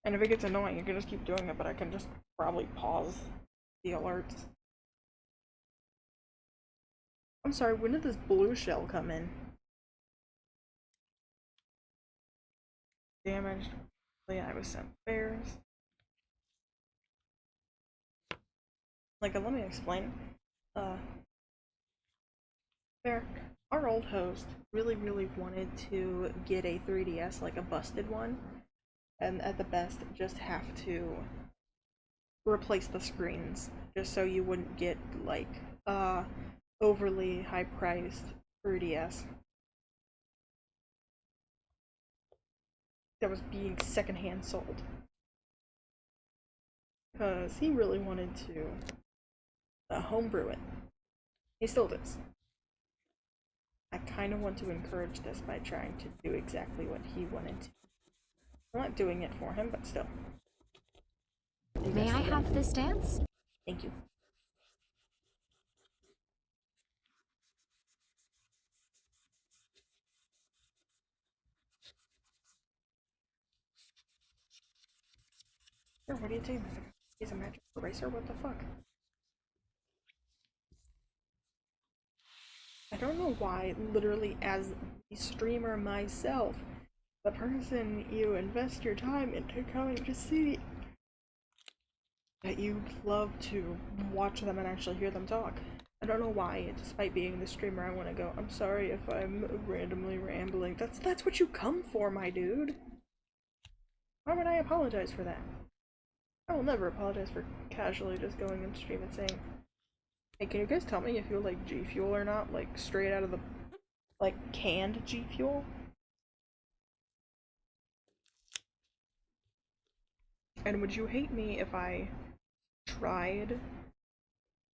And if it gets annoying, you can just keep doing it, but I can just probably pause the alerts. I'm sorry, when did this blue shell come in? Damaged. Yeah, I was sent bears. Like, let me explain. Fair. Our old host really wanted to get a 3DS, like a busted one, and at the best just have to replace the screens, just so you wouldn't get, like, overly high-priced 3DS that was being secondhand sold. Because he really wanted to homebrew it. He still does. I kind of want to encourage this by trying to do exactly what he wanted to. I'm not doing it for him, but still. May I have this dance? Thank you. Here, what do you do? He's a magic eraser? What the fuck? I don't know why, literally, as the streamer myself, the person you invest your time into coming to see, that you love to watch them and actually hear them talk. I don't know why, despite being the streamer, I want to go, I'm sorry if I'm randomly rambling. That's what you come for, my dude. Why would I apologize for that? I will never apologize for casually just going in stream and saying, hey, can you guys tell me if you like G Fuel or not? Like, straight out of the, like, canned G Fuel? And would you hate me if I tried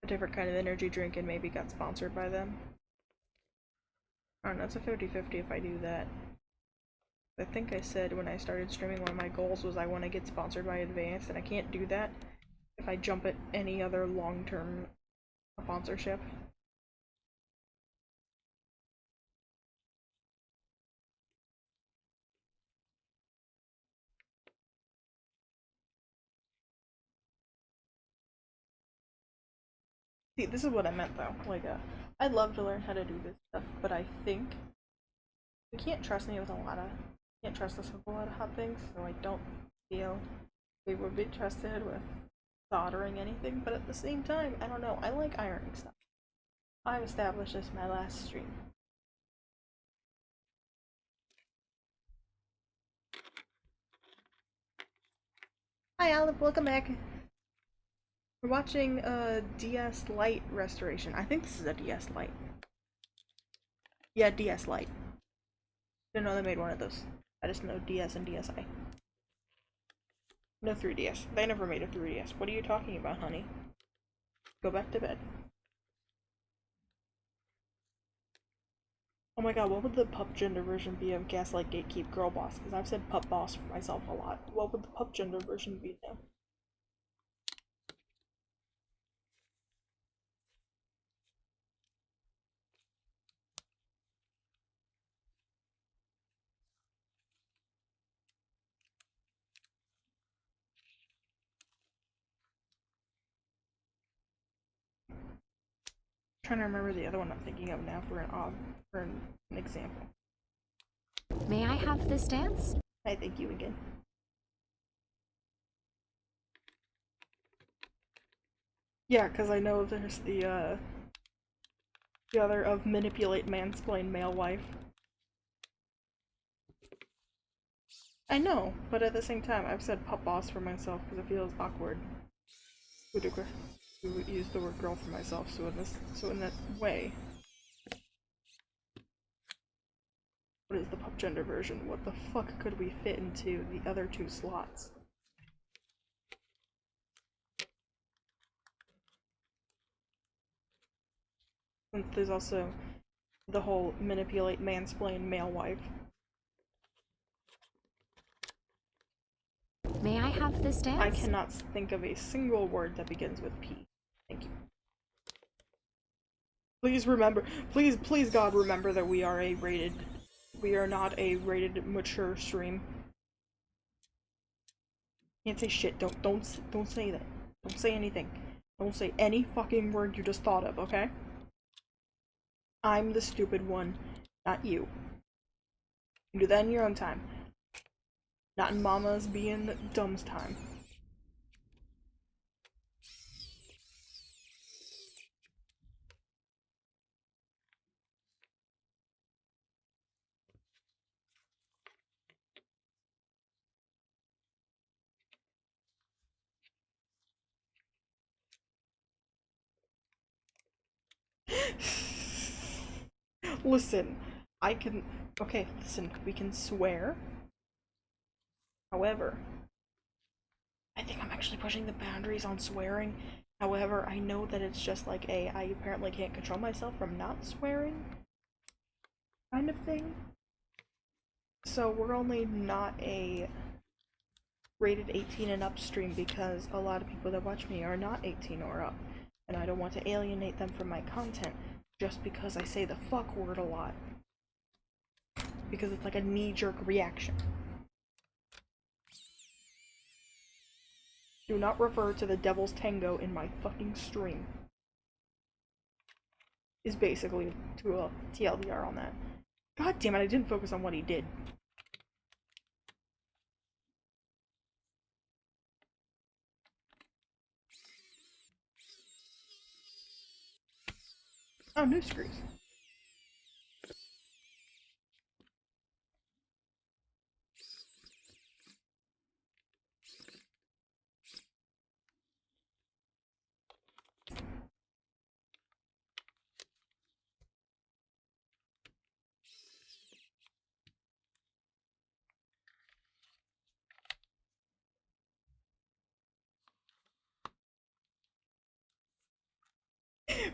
a different kind of energy drink and maybe got sponsored by them? I don't know, it's a 50-50 if I do that. I think I said when I started streaming one of my goals was I want to get sponsored by Advance, and I can't do that if I jump at any other long-term sponsorship. See, this is what I meant though. Like, I'd love to learn how to do this stuff, but I think you can't trust me with can't trust us with a lot of hot things, so I don't feel we would be trusted with soldering anything, but at the same time, I don't know, I like ironing stuff. I've established this in my last stream. Hi Olive, welcome back. We're watching DS Lite restoration. I think this is a DS Lite. Yeah, DS Lite. Didn't know they made one of those. I just know DS and DSi. No 3DS. They never made a 3DS. What are you talking about, honey? Go back to bed. Oh my god, what would the pup gender version be of Gaslight Gatekeep Girl Boss? Because I've said pup boss for myself a lot. What would the pup gender version be now? Trying to remember the other one I'm thinking of now for an example. May I have this dance? I thank you again. Yeah, because I know there's the other of manipulate, mansplain, male wife. I know, but at the same time, I've said pup boss for myself because it feels awkward. Ludicrous. To use the word girl for myself, so in that way. What is the pup gender version? What the fuck could we fit into the other two slots? And there's also the whole manipulate, mansplain, male wife. May I have this dance? I cannot think of a single word that begins with P. Thank you. Please remember, please God remember that we are not a rated mature stream. Can't say shit, don't say that. Don't say anything. Don't say any fucking word you just thought of, okay? I'm the stupid one, not you. You do that in your own time. Not in Mama's being dumb's time. Listen, okay, listen, we can swear. However, I think I'm actually pushing the boundaries on swearing. However, I know that it's just like I apparently can't control myself from not swearing kind of thing. So we're only not a rated 18 and up stream because a lot of people that watch me are not 18 or up. And I don't want to alienate them from my content just because I say the fuck word a lot. Because it's like a knee-jerk reaction. Do not refer to the Devil's Tango in my fucking stream. Is basically to a TLDR on that. God damn it, I didn't focus on what he did. Oh, new screws.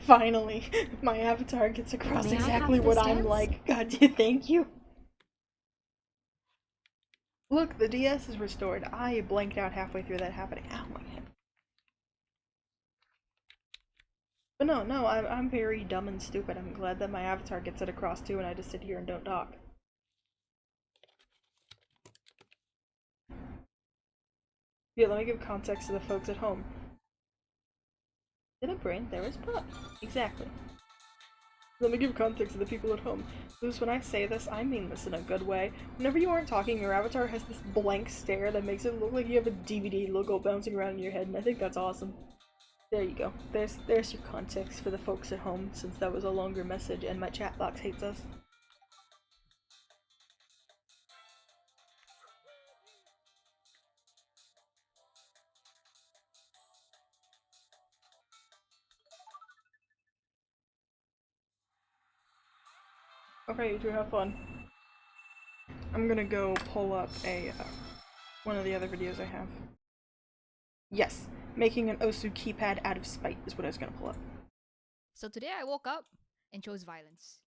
Finally, my avatar gets across May I exactly have what this I'm dance? like. God, thank you. Look, the DS is restored. I blanked out halfway through that happening. Ow, my head. But no, I'm very dumb and stupid. I'm glad that my avatar gets it across too, and I just sit here and don't talk. Yeah, let me give context to the folks at home. In a brain, there is pop. Exactly. Let me give context to the people at home. Because when I say this, I mean this in a good way. Whenever you aren't talking, your avatar has this blank stare that makes it look like you have a DVD logo bouncing around in your head, and I think that's awesome. There you go. There's your context for the folks at home, since that was a longer message and my chat box hates us. Okay, you two have fun. I'm gonna go pull up a one of the other videos I have. Yes, making an Osu keypad out of spite is what I was gonna pull up. So today I woke up and chose violence.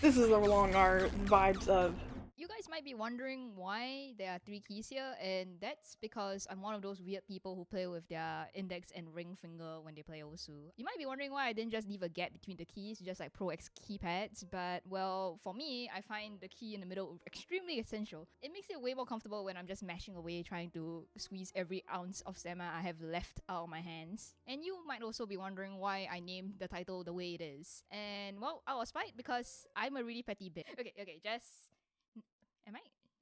This is along our vibes of. You guys might be wondering why there are 3 keys here, and that's because I'm one of those weird people who play with their index and ring finger when they play Osu. You might be wondering why I didn't just leave a gap between the keys, just like Pro X keypads, but well, for me, I find the key in the middle extremely essential. It makes it way more comfortable when I'm just mashing away trying to squeeze every ounce of stamina I have left out of my hands. And you might also be wondering why I named the title the way it is. And well, I was spite because I'm a really petty bitch. Okay, just...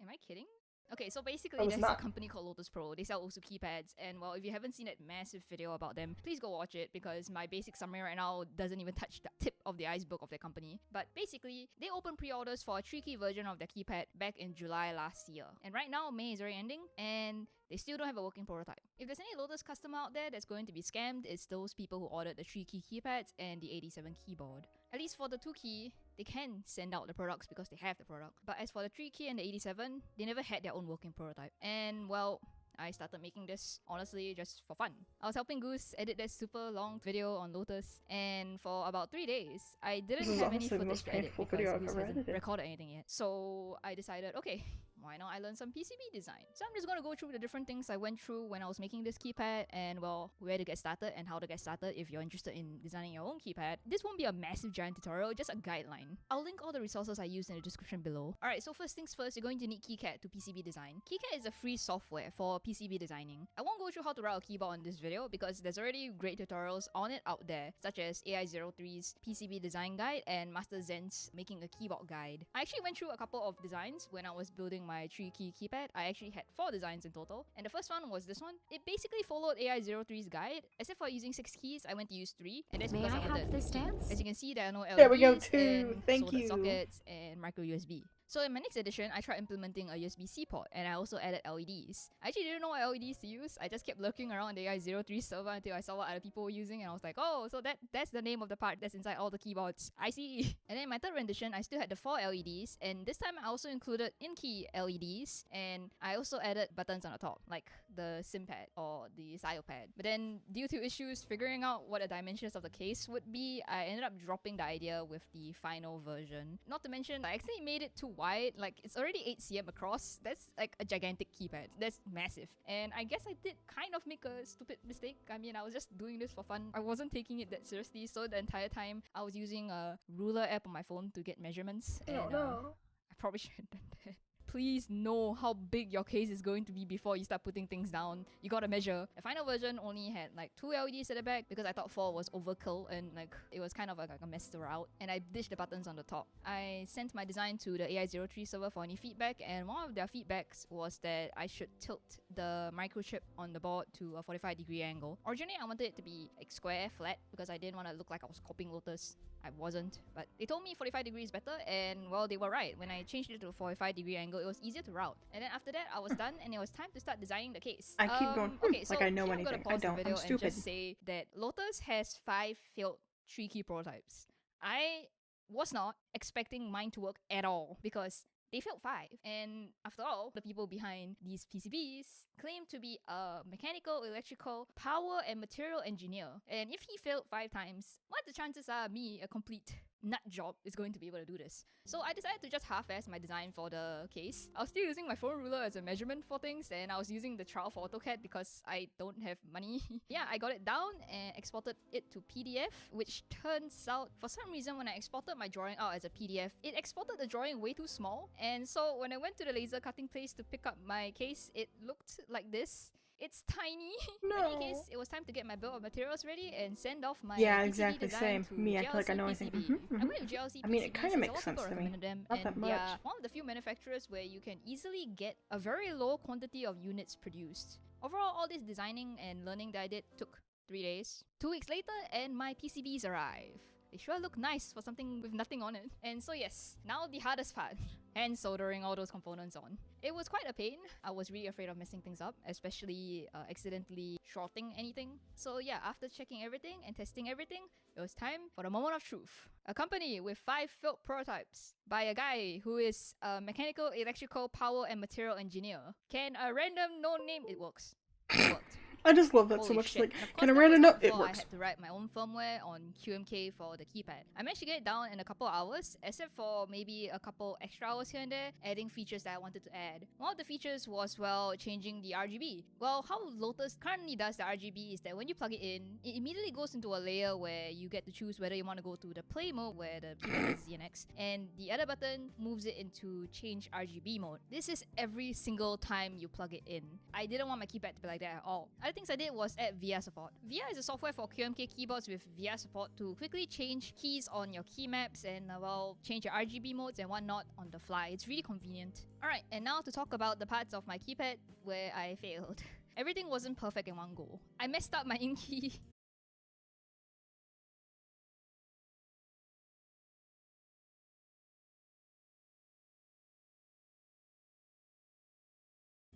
Am I kidding? Okay, so basically there's a company called Lotus Pro. They sell Osu keypads, and well, if you haven't seen that massive video about them, please go watch it because my basic summary right now doesn't even touch the tip of the iceberg of their company. But basically, they opened pre-orders for a 3-key version of their keypad back in July last year. And right now, May is already ending, and they still don't have a working prototype. If there's any Lotus customer out there that's going to be scammed, it's those people who ordered the 3-key keypads and the 87 keyboard. At least for the 2-key, they can send out the products because they have the product. But as for the 3-key and the 87, they never had their own working prototype. And well, I started making this, honestly, just for fun. I was helping Goose edit this super long video on Lotus, and for about 3 days, I didn't have any footage to edit because Goose hasn't recorded anything yet. So I decided, okay, why not I learn some PCB design? So I'm just gonna go through the different things I went through when I was making this keypad, and well, where to get started and how to get started if you're interested in designing your own keypad. This won't be a massive giant tutorial, just a guideline. I'll link all the resources I used in the description below. Alright, so first things first, you're going to need KiCad to PCB design. KiCad is a free software for PCB designing. I won't go through how to route a keyboard on this video because there's already great tutorials on it out there, such as AI03's PCB design guide and Master Zen's making a keyboard guide. I actually went through a couple of designs when I was building my 3-key keypad. I actually had 4 designs in total, and the first one was this one. It basically followed AI03's guide, except for using 6 keys, I went to use 3, and that's because I wanted this dance. As you can see, there are no LEDs, there we go too. Thank you. sockets, and micro USB. So in my next edition, I tried implementing a USB-C port, and I also added LEDs. I actually didn't know what LEDs to use. I just kept lurking around the AI03 server until I saw what other people were using, and I was like, oh, so that's the name of the part that's inside all the keyboards. I see. And then in my third rendition, I still had the 4 LEDs, and this time I also included in-key LEDs, and I also added buttons on the top, like the SIM pad or the SIO pad. But then, due to issues figuring out what the dimensions of the case would be, I ended up dropping the idea with the final version. Not to mention, I actually made it too wide, like it's already 8 cm across. That's like a gigantic keypad. That's massive. And I guess I did kind of make a stupid mistake. I mean, I was just doing this for fun. I wasn't taking it that seriously, so the entire time I was using a ruler app on my phone to get measurements. And I probably shouldn't have done that. please know how big your case is going to be before you start putting things down. You gotta measure. The final version only had like 2 LEDs at the back because I thought 4 was overkill and like it was kind of like a messed around. And I ditched the buttons on the top. I sent my design to the AI03 server for any feedback, and one of their feedbacks was that I should tilt the microchip on the board to a 45-degree angle. Originally, I wanted it to be like square, flat, because I didn't want to look like I was copying Lotus. I wasn't, but they told me 45 degrees better, and well, they were right. When I changed it to a 45-degree angle, it was easier to route. And then after that, I was done, and it was time to start designing the case. I keep going, okay, so like I know here anything. I'm gonna pause the video I'm stupid. and just say that Lotus has 5 failed 3-key prototypes. I was not expecting mine to work at all because they failed 5. And after all, the people behind these PCBs claim to be a mechanical, electrical, power and material engineer. And if he failed 5 times, what the chances are me, a complete nut job, is going to be able to do this? So I decided to just half-ass my design for the case. I was still using my phone ruler as a measurement for things, and I was using the trial for AutoCAD because I don't have money. Yeah, I got it down and exported it to PDF, which turns out, for some reason, when I exported my drawing out as a PDF, it exported the drawing way too small. And so when I went to the laser cutting place to pick up my case, it looked like this. It's tiny. No. In any case, it was time to get my bill of materials ready and send off my Yeah, PCB exactly design same. to Me, I feel like I GLC know anything. PCB. I went with GLC I mean, it PCB kind since of a makes lot of sense people to me. recommended them, Not and that they are much. one of the few manufacturers where you can easily get a very low quantity of units produced. Overall, all this designing and learning that I did took 3 days. 2 weeks later, and my PCBs arrive. They sure look nice for something with nothing on it. And so yes, now the hardest part. And soldering all those components on. It was quite a pain. I was really afraid of messing things up, especially accidentally shorting anything. So yeah, after checking everything and testing everything, it was time for the moment of truth. A company with 5 failed prototypes by a guy who is a mechanical, electrical, power and material engineer. Can a random no-name... It works. It worked. I just love that so Holy much. shit. Like, And of course, can a that random was note? not It before I works. had to write my own firmware on QMK for the keypad. I managed to get it down in a couple of hours, except for maybe a couple extra hours here and there, adding features that I wanted to add. One of the features was, well, changing the RGB. Well, how Lotus currently does the RGB is that when you plug it in, it immediately goes into a layer where you get to choose whether you want to go to the play mode, where the keypad is ZNX, and the other button moves it into change RGB mode. This is every single time you plug it in. I didn't want my keypad to be like that at all. Other things I did was add VIA support. VIA is a software for QMK keyboards with VIA support to quickly change keys on your key maps and, well, change your RGB modes and whatnot on the fly. It's really convenient. Alright, and now to talk about the parts of my keypad where I failed. Everything wasn't perfect in one go. I messed up my in key.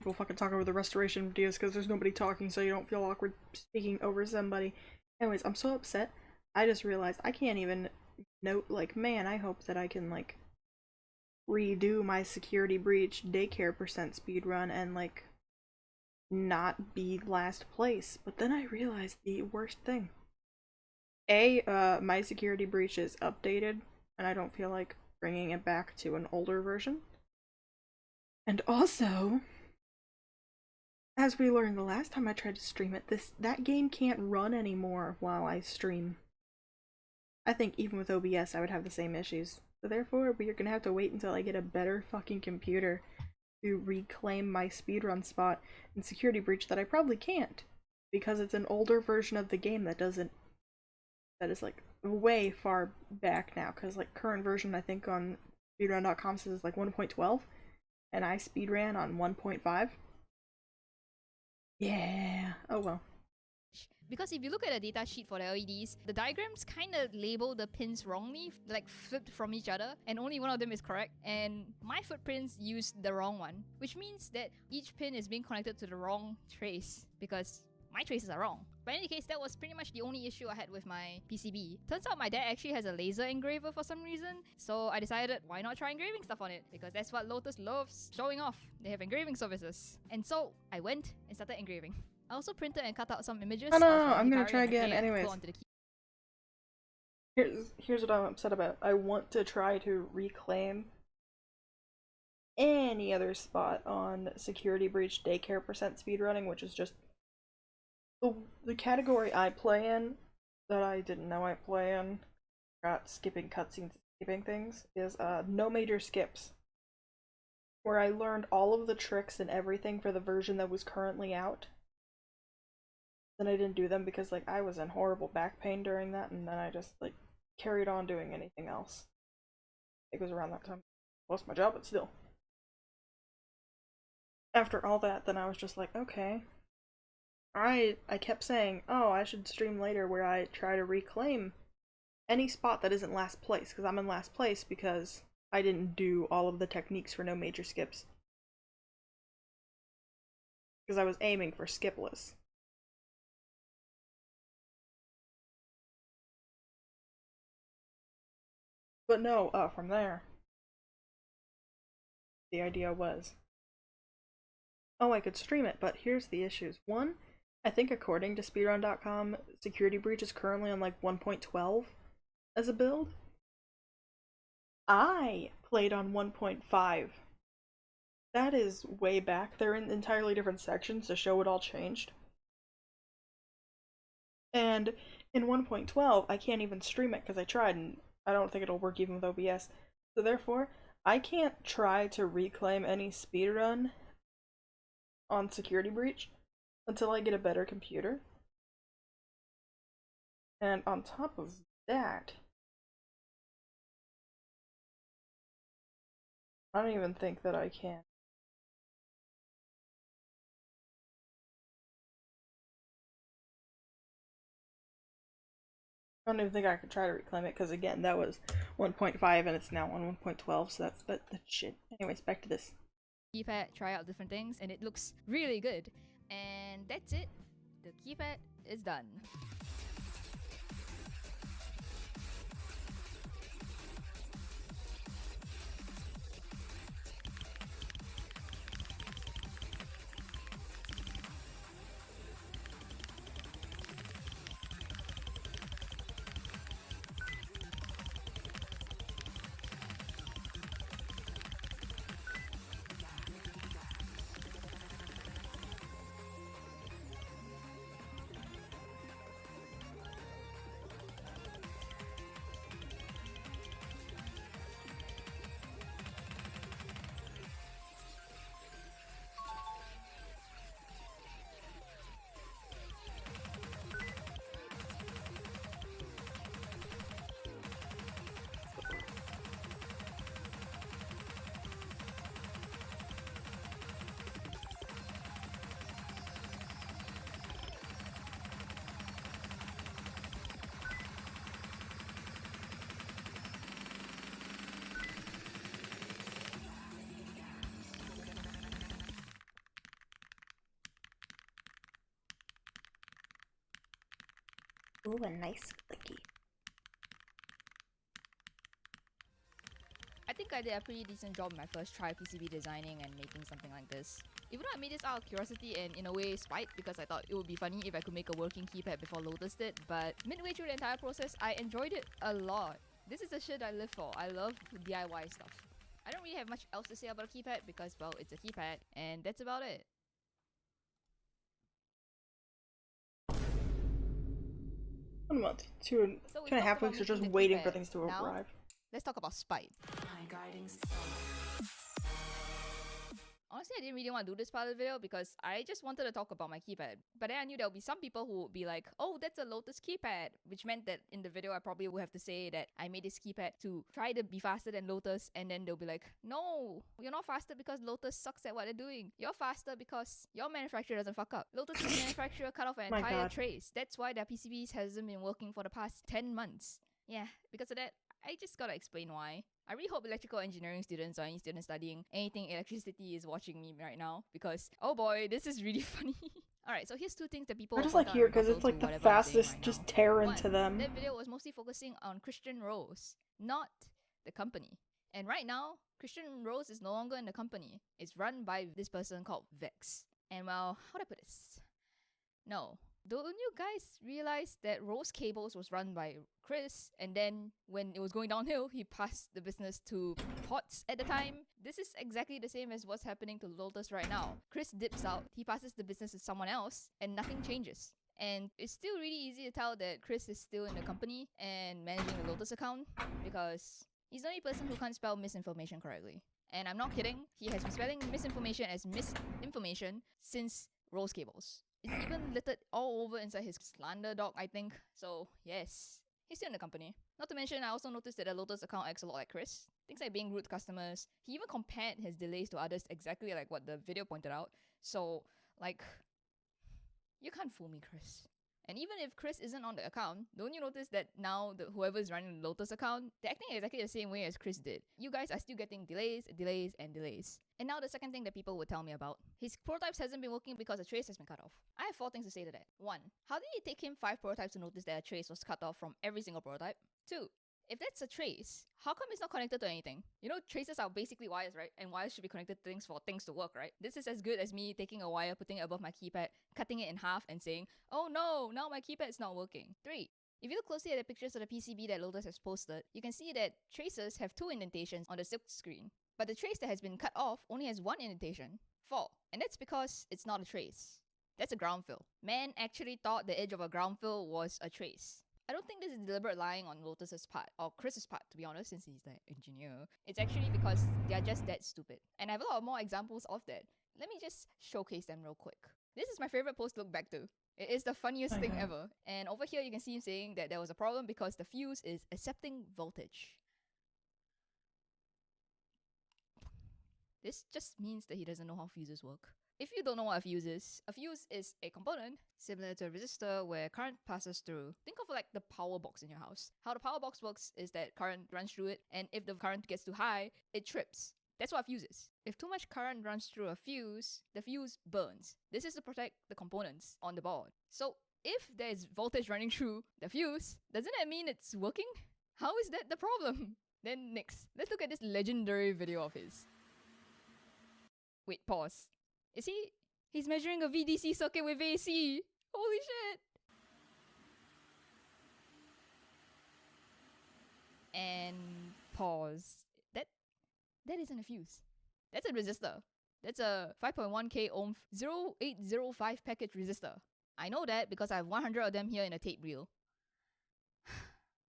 We'll fucking talk over the restoration videos because there's nobody talking, so you don't feel awkward speaking over somebody. Anyways, I'm so upset. I just realized I can't even note, like, man, I hope that I can, like, redo my security breach daycare percent speedrun and, like, not be last place. But then I realized the worst thing. My security breach is updated, and I don't feel like bringing it back to an older version. And also, as we learned the last time I tried to stream it, that game can't run anymore while I stream. I think even with OBS I would have the same issues. So therefore, we are gonna have to wait until I get a better fucking computer to reclaim my speedrun spot in Security Breach that I probably can't. Because it's an older version of the game that is like way far back now. Because like current version I think on speedrun.com says like 1.12 and I speedran on 1.5. Yeah. Oh well. Because if you look at the data sheet for the LEDs, the diagrams kind of label the pins wrongly, like flipped from each other, and only one of them is correct. And my footprints used the wrong one, which means that each pin is being connected to the wrong trace, because my traces are wrong. But in any case, that was pretty much the only issue I had with my PCB. Turns out my dad actually has a laser engraver for some reason, so I decided why not try engraving stuff on it, because that's what Lotus loves showing off. They have engraving services. And so I went and started engraving. I also printed and cut out some images. Oh no, of I'm gonna Hikari try and again Akea to anyways. put onto the key. Here's what I'm upset about. I want to try to reclaim any other spot on Security Breach daycare percent speedrunning, which is just the category I play in that I didn't know I play in. Got skipping cutscenes, skipping things, is no major skips. where I learned all of the tricks and everything for the version that was currently out. Then I didn't do them because like I was in horrible back pain during that, and then I just like carried on doing anything else. It was around that time. Lost my job, but still. After all that, then I was just like, okay. I kept saying, oh, I should stream later where I try to reclaim any spot that isn't last place, because I'm in last place because I didn't do all of the techniques for no major skips. Because I was aiming for skipless. But no, from there, the idea was, oh, I could stream it, but here's the issues. One, I think according to speedrun.com, Security Breach is currently on like 1.12 as a build. I played on 1.5. That is way back. They're in entirely different sections to show it all changed. And in 1.12, I can't even stream it because I tried and I don't think it'll work even with OBS. So therefore, I can't try to reclaim any speedrun on Security Breach until I get a better computer. And on top of that, I don't even think that I can. I don't even think I could try to reclaim it because again, that was 1.5 and it's now on 1.12, so that's shit. Anyways, back to this. Keypad, try out different things, and it looks really good. And that's it. The keypad is done. Ooh, a nice clicky. I think I did a pretty decent job in my first try PCB designing and making something like this. Even though I made this out of curiosity and in a way spite because I thought it would be funny if I could make a working keypad before Lotus did, but midway through the entire process, I enjoyed it a lot. This is the shit I live for. I love DIY stuff. I don't really have much else to say about a keypad because, well, it's a keypad, and that's about it. One month, two and a half weeks are just waiting for things to arrive. Let's talk about spite. Honestly, I didn't really want to do this part of the video because I just wanted to talk about my keypad. But then I knew there would be some people who would be like, oh, that's a Lotus keypad, which meant that in the video I probably would have to say that I made this keypad to try to be faster than Lotus, and then they'll be like, no, you're not faster because Lotus sucks at what they're doing. You're faster because your manufacturer doesn't fuck up. Lotus' manufacturer cut off an entire trace. That's why their PCBs hasn't been working for the past 10 months. Yeah, because of that, I just gotta explain why. I really hope electrical engineering students or any students studying anything electricity is watching me right now because, oh boy, this is really funny. Alright, so here's two things that people I just like here because it's like the fastest just tear into them. That video was mostly focusing on Christian Rose, not the company. And right now, Christian Rose is no longer in the company. It's run by this person called Vex. And well, how do I put this? No. Don't you guys realize that Rose Cables was run by Chris, and then when it was going downhill, he passed the business to Potts at the time? This is exactly the same as what's happening to Lotus right now. Chris dips out, he passes the business to someone else, and nothing changes. And it's still really easy to tell that Chris is still in the company and managing the Lotus account because he's the only person who can't spell misinformation correctly. And I'm not kidding, he has been spelling misinformation as misinformation since Rose Cables. It's even littered all over inside his slander doc, I think. So, yes, he's still in the company. Not to mention, I also noticed that the Lotus account acts a lot like Chris. Things like being rude to customers. He even compared his delays to others exactly like what the video pointed out. So, like, you can't fool me, Chris. And even if Chris isn't on the account, don't you notice that now whoever is running the Lotus account, they're acting exactly the same way as Chris did. You guys are still getting delays, delays, and delays. And now the second thing that people would tell me about. His prototypes hasn't been working because a trace has been cut off. I have 4 things to say to that. 1. How did it take him 5 prototypes to notice that a trace was cut off from every single prototype? 2. If that's a trace, how come it's not connected to anything? You know, traces are basically wires, right? And wires should be connected to things for things to work, right? This is as good as me taking a wire, putting it above my keypad, cutting it in half, and saying, oh no, now my keypad is not working. 3. If you look closely at the pictures of the PCB that Lotus has posted, you can see that traces have 2 indentations on the silk screen. But the trace that has been cut off only has 1 indentation. 4. And that's because it's not a trace. That's a ground fill. Man actually thought the edge of a ground fill was a trace. I don't think this is deliberate lying on Lotus's part, or Chris's part, to be honest, since he's the engineer. It's actually because they're just that stupid. And I have a lot more examples of that. Let me just showcase them real quick. This is my favorite post to look back to. It is the funniest thing ever. And over here you can see him saying that there was a problem because the fuse is accepting voltage. This just means that he doesn't know how fuses work. If you don't know what a fuse is a component similar to a resistor where current passes through. Think of like the power box in your house. How the power box works is that current runs through it, and if the current gets too high, it trips. That's what a fuse is. If too much current runs through a fuse, the fuse burns. This is to protect the components on the board. So if there's voltage running through the fuse, doesn't that mean it's working? How is that the problem? Then next, let's look at this legendary video of his. Wait, pause. Is he's measuring a VDC circuit with AC. Holy shit. And pause. That isn't a fuse. That's a resistor. That's a 5.1k ohm 0805 package resistor. I know that because I have 100 of them here in a tape reel.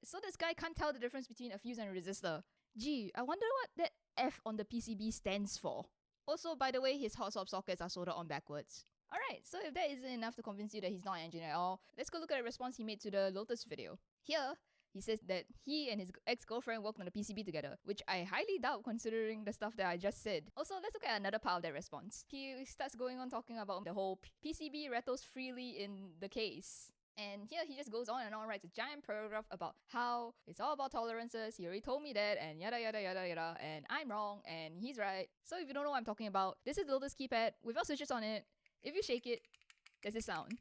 So this guy can't tell the difference between a fuse and a resistor. Gee, I wonder what that F on the PCB stands for. Also, by the way, his hot swap sockets are soldered on backwards. Alright, so if that isn't enough to convince you that he's not an engineer at all, let's go look at the response he made to the Lotus video. Here, he says that he and his ex-girlfriend worked on the PCB together, which I highly doubt considering the stuff that I just said. Also, let's look at another part of that response. He starts going on talking about the whole PCB rattles freely in the case. And here he just goes on and on, writes a giant paragraph about how it's all about tolerances, he already told me that, and yada yada yada yada, and I'm wrong, and he's right. So if you don't know what I'm talking about, this is the Lotus keypad without switches on it. If you shake it, there's this sound.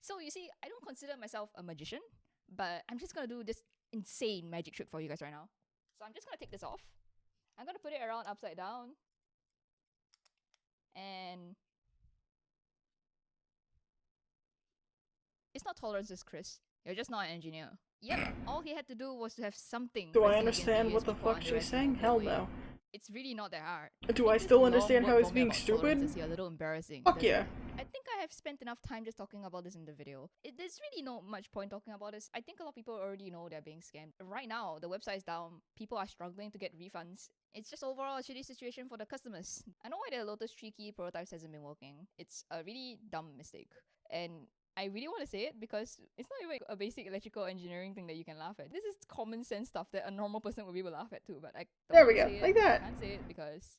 So you see, I don't consider myself a magician, but I'm just gonna do this insane magic trick for you guys right now. So I'm just gonna take this off. I'm gonna put it around upside down. And it's not tolerances, Chris. You're just not an engineer. Yep, all he had to do was to have something. Do I understand what the fuck she's saying? Hell no. It's really not that hard. Do I still understand how he's being stupid? A little embarrassing. Fuck yeah. I think I have spent enough time just talking about this in the video. There's really no much point talking about this. I think a lot of people already know they're being scammed. Right now, the website is down. People are struggling to get refunds. It's just overall a shitty situation for the customers. I know why the Lotus 3 key prototypes hasn't been working. It's a really dumb mistake. And I really want to say it because it's not even a basic electrical engineering thing that you can laugh at. This is common sense stuff that a normal person would be able to laugh at too, but I there we go, like that. I can't say it because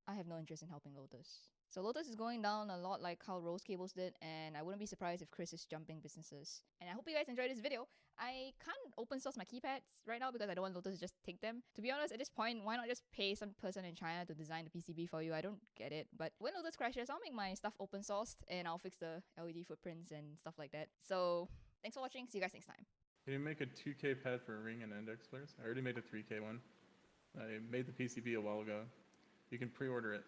I have no interest in helping Lotus. So Lotus is going down a lot like how Rose Cables did, and I wouldn't be surprised if Chris is jumping businesses. And I hope you guys enjoyed this video. I can't open source my keypads right now because I don't want Lotus to just take them. To be honest, at this point, why not just pay some person in China to design the PCB for you? I don't get it. But when Lotus crashes, I'll make my stuff open sourced and I'll fix the LED footprints and stuff like that. So thanks for watching. See you guys next time. Can you make a 2K pad for ring and index players? I already made a 3K one. I made the PCB a while ago. You can pre-order it.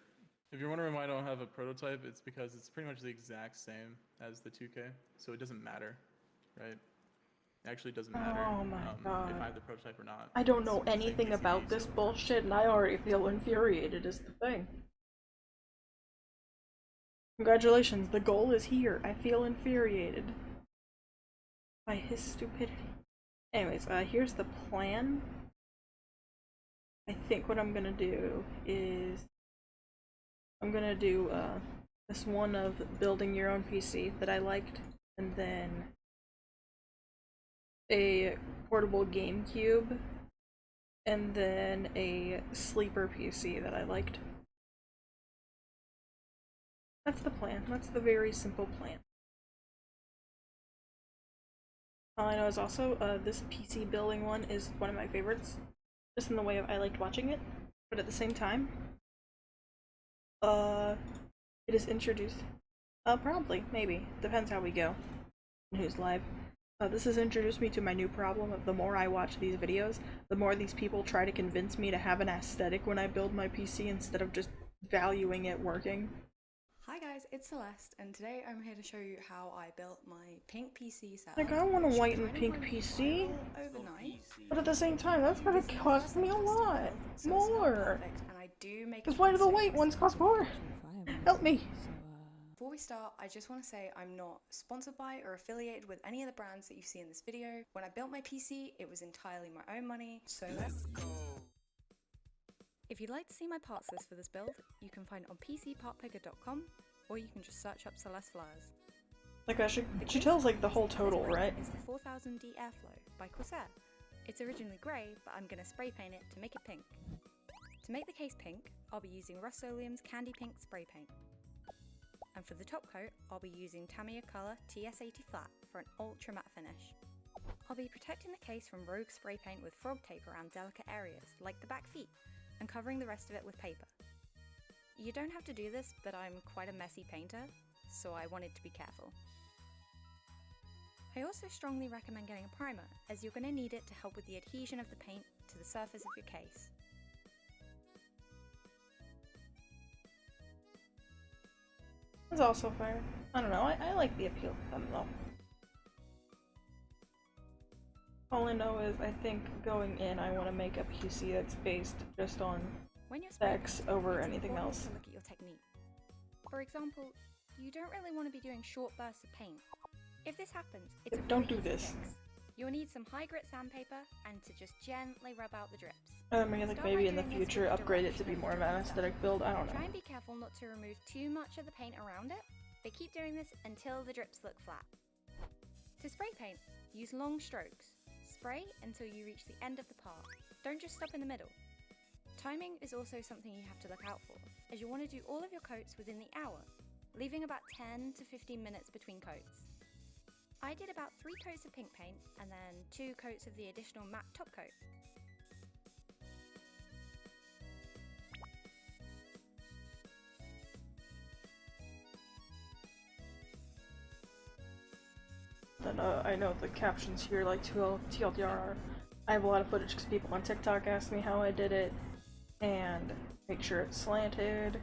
If you're wondering why I don't have a prototype, it's because it's pretty much the exact same as the 2K, so it doesn't matter, right? It actually doesn't matter if I have the prototype or not. I don't know anything about this bullshit, and I already feel infuriated is the thing. Congratulations, the goal is here. I feel infuriated by his stupidity. Anyways, here's the plan. I think what I'm gonna do is I'm gonna do this one of building your own PC that I liked, and then a portable GameCube, and then a sleeper PC that I liked. That's the plan. That's the very simple plan. All I know is also this PC building one is one of my favorites, just in the way of I liked watching it, but at the same time, it is introduced. Probably, maybe, depends how we go and who's live. This has introduced me to my new problem of the more I watch these videos, the more these people try to convince me to have an aesthetic when I build my PC instead of just valuing it working. Hi guys, it's Celeste, and today I'm here to show you how I built my pink PC setup. Like, I want a white and pink PC, but at the same time, that's gonna cost me a lot more. Because why do the white ones cost more? Help me! Before we start, I just want to say I'm not sponsored by or affiliated with any of the brands that you see in this video. When I built my PC, it was entirely my own money, so let's go! If you'd like to see my parts list for this build, you can find it on pcpartpicker.com, or you can just search up Celeste Flowers. Like, she tells like the whole total, right? It's the 4000D Airflow by Corsair. It's originally grey, but I'm going to spray paint it to make it pink. To make the case pink, I'll be using Rust-Oleum's Candy Pink spray paint. And for the top coat, I'll be using Tamiya Colour TS80 Flat for an ultra matte finish. I'll be protecting the case from rogue spray paint with frog tape around delicate areas, like the back feet, and covering the rest of it with paper. You don't have to do this, but I'm quite a messy painter, so I wanted to be careful. I also strongly recommend getting a primer, as you're going to need it to help with the adhesion of the paint to the surface of your case. It's also fair. I don't know, I like the appeal of them though. All I know is I think going in I want to make a PC that's based just on specs over anything else. To look at your technique. For example, you don't really want to be doing short bursts of paint. If this happens, it's a don't really do easy this. fix. You'll need some high grit sandpaper and to just gently rub out the drips. I mean, like maybe in the future upgrade it to be more of an aesthetic build, I don't know. Try and be careful not to remove too much of the paint around it, but keep doing this until the drips look flat. To spray paint, use long strokes. Spray until you reach the end of the part. Don't just stop in the middle. Timing is also something you have to look out for, as you want to do all of your coats within the hour, leaving about 10 to 15 minutes between coats. I did about 3 coats of pink paint and then 2 coats of the additional matte top coat. Then I know the captions here, like TLDR, I have a lot of footage because people on TikTok ask me how I did it, and make sure it's slanted,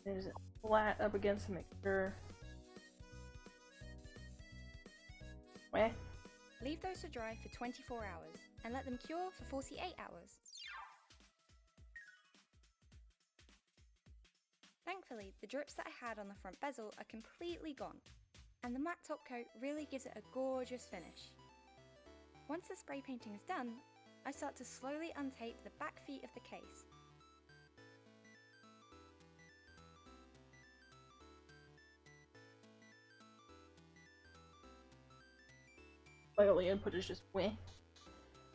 is it flat up against to make sure. Where? Leave those to dry for 24 hours, and let them cure for 48 hours. Thankfully, the drips that I had on the front bezel are completely gone, and the matte top coat really gives it a gorgeous finish. Once the spray painting is done, I start to slowly untape the back feet of the case. My only input is just weh.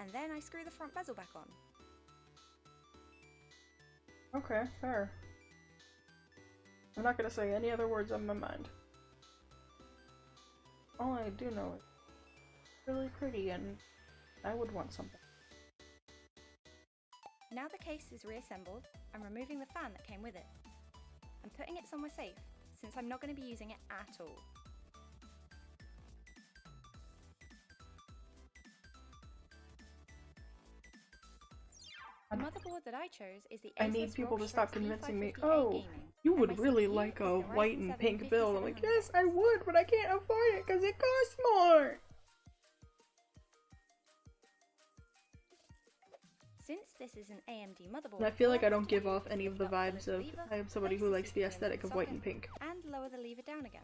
And then I screw the front bezel back on. Okay, fair. I'm not gonna say any other words on my mind. All I do know is it's really pretty and I would want something. Now the case is reassembled, I'm removing the fan that came with it. I'm putting it somewhere safe, since I'm not going to be using it at all. The motherboard that I chose is the I need people to stop convincing me, oh, you would really like a white and pink build. I'm like, yes, I would, but I can't afford it because it costs more. Since this is an AMD motherboard, And I feel like I don't give off any of the vibes of I am somebody who likes the aesthetic of white and pink. And lower the lever down again.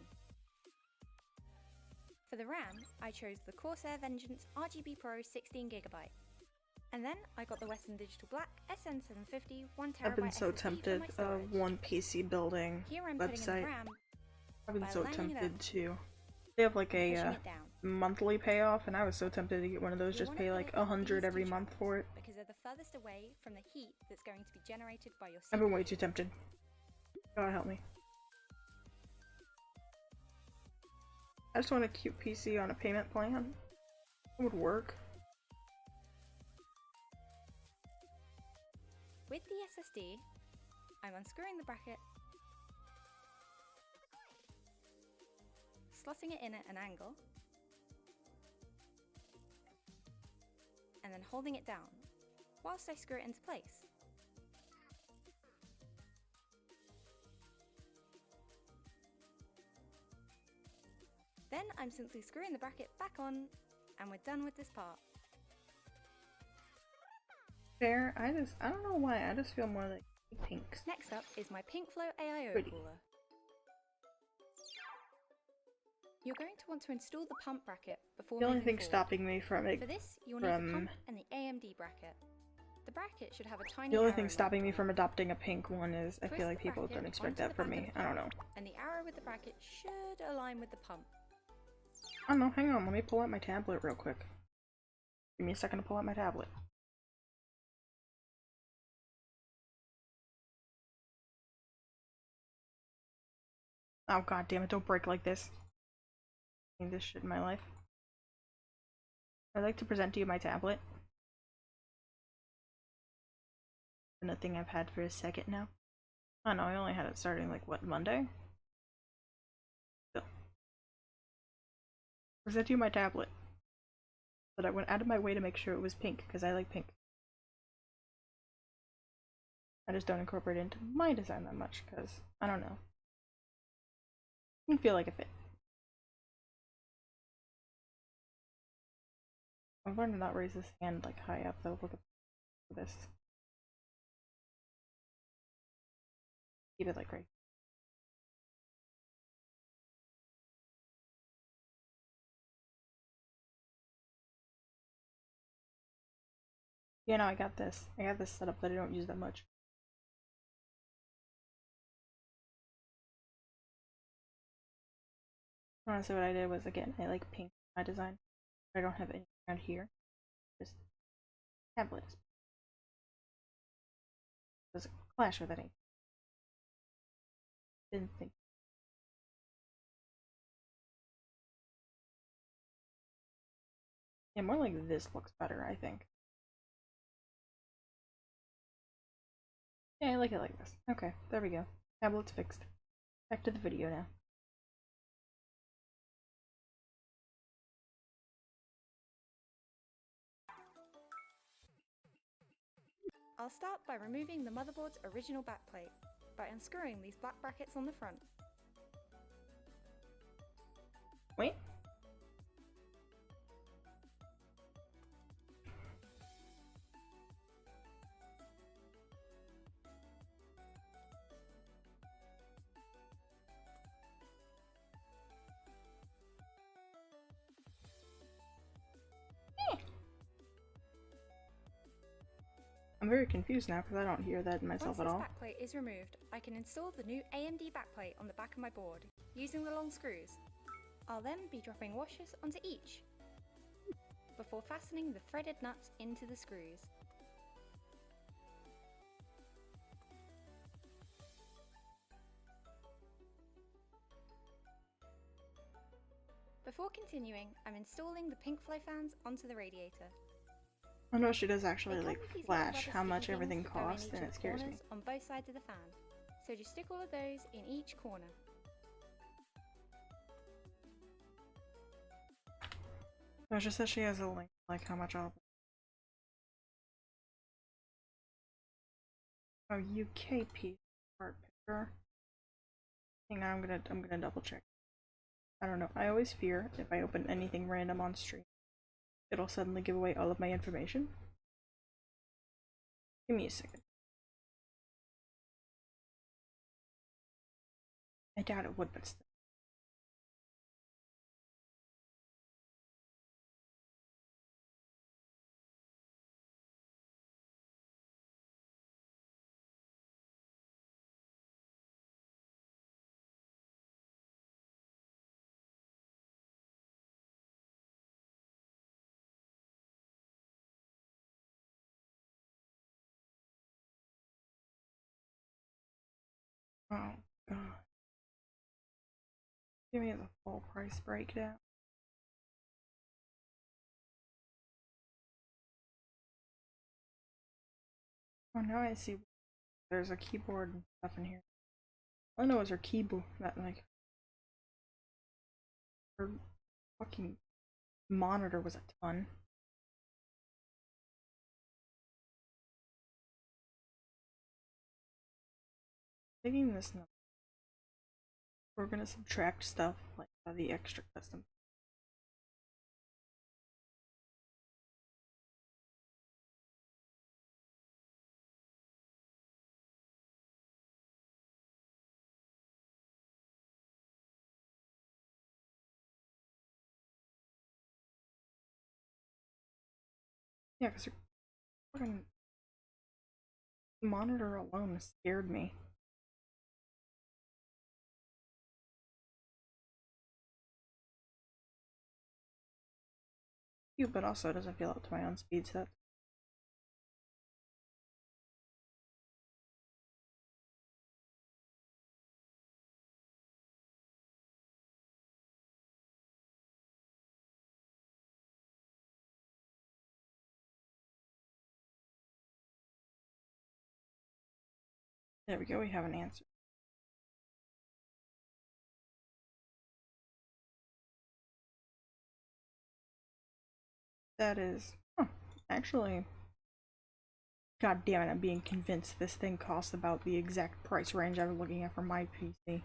For the RAM, I chose the Corsair Vengeance RGB Pro 16GB. And then I got the Western Digital Black SN750 1TB I've been so SSD for tempted my of storage. one PC building Here I'm putting in the website. RAM I've been by so lining it tempted up to. They have like and a pushing it down. monthly payoff, and I was so tempted to get one of those. You'll Just wanna pay put like it in 100 these every two month channels for it. because they're the furthest away from the heat that's going to be generated by your I've been CPU. way too tempted. God help me. I just want a cute PC on a payment plan. It would work. With the SSD, I'm unscrewing the bracket, slotting it in at an angle, and then holding it down whilst I screw it into place. Then I'm simply screwing the bracket back on, and we're done with this part. Fair. I don't know why. I just feel more like pinks. Next up is my PinkFlow AIO Pretty. cooler. You're going to want to install the pump bracket before The only moving thing forward. stopping me from it, For this, you'll need the pump and the AMD bracket. The bracket should have a tiny the only arrow thing stopping me marked on from it. adopting a pink one is I Twist feel like the people bracket don't expect onto that the from back of me. the I don't know. pump, and the arrow with the bracket should align with the pump. I don't know. Hang on. Let me pull out my tablet real quick. Give me a second to pull out my tablet. Oh god damn it, don't break like this. I need this shit in my life. I'd like to present to you my tablet. And a thing I've had for a second now. I don't know, I only had it starting like what, Monday? Still. Present to you my tablet. But I went out of my way to make sure it was pink, because I like pink. I just don't incorporate it into my design that much, because I don't know. I feel like a fit. I'm going to not raise this hand like high up though. Look at this. Keep it like right. Yeah, no, I got this. I got this set up that I don't use that much. Honestly, what I did was, again, I like pink in my design. I don't have any around here. Just tablet. Does it clash with any? Didn't think. Yeah, more like this looks better, I think. Yeah, I like it like this. Okay, there we go. Tablet's fixed. Back to the video now. I'll start by removing the motherboard's original backplate by unscrewing these black brackets on the front. Wait. I'm very confused now because I don't hear that in myself Once at this all. backplate is removed, I can install the new AMD backplate on the back of my board using the long screws. I'll then be dropping washers onto each before fastening the threaded nuts into the screws. Before continuing, I'm installing the PinkFlow fans onto the radiator. I know she does actually They come like with these little flash rubber how much sticky everything things that go in costs, each and of it the scares me. corners on both sides of the fan. So just stick all of those in each corner. No, it just says she has a link, like how much all. Oh, UK piece art picture. Hang on, I'm gonna double check. I don't know. I always fear if I open anything random on stream, it'll suddenly give away all of my information. Give me a second. I doubt it would, but still. Oh god. Give me the full price breakdown. Oh, now I see there's a keyboard and stuff in here. All I know is her keyboard, that like her fucking monitor was a ton. Taking this number, we're gonna subtract stuff like the extra custom. Yeah, because her fucking monitor alone scared me. Cute, but also it doesn't feel up to my own speed set. There we go, we have an answer. That is, actually, god damn it, I'm being convinced this thing costs about the exact price range I was looking at for my PC.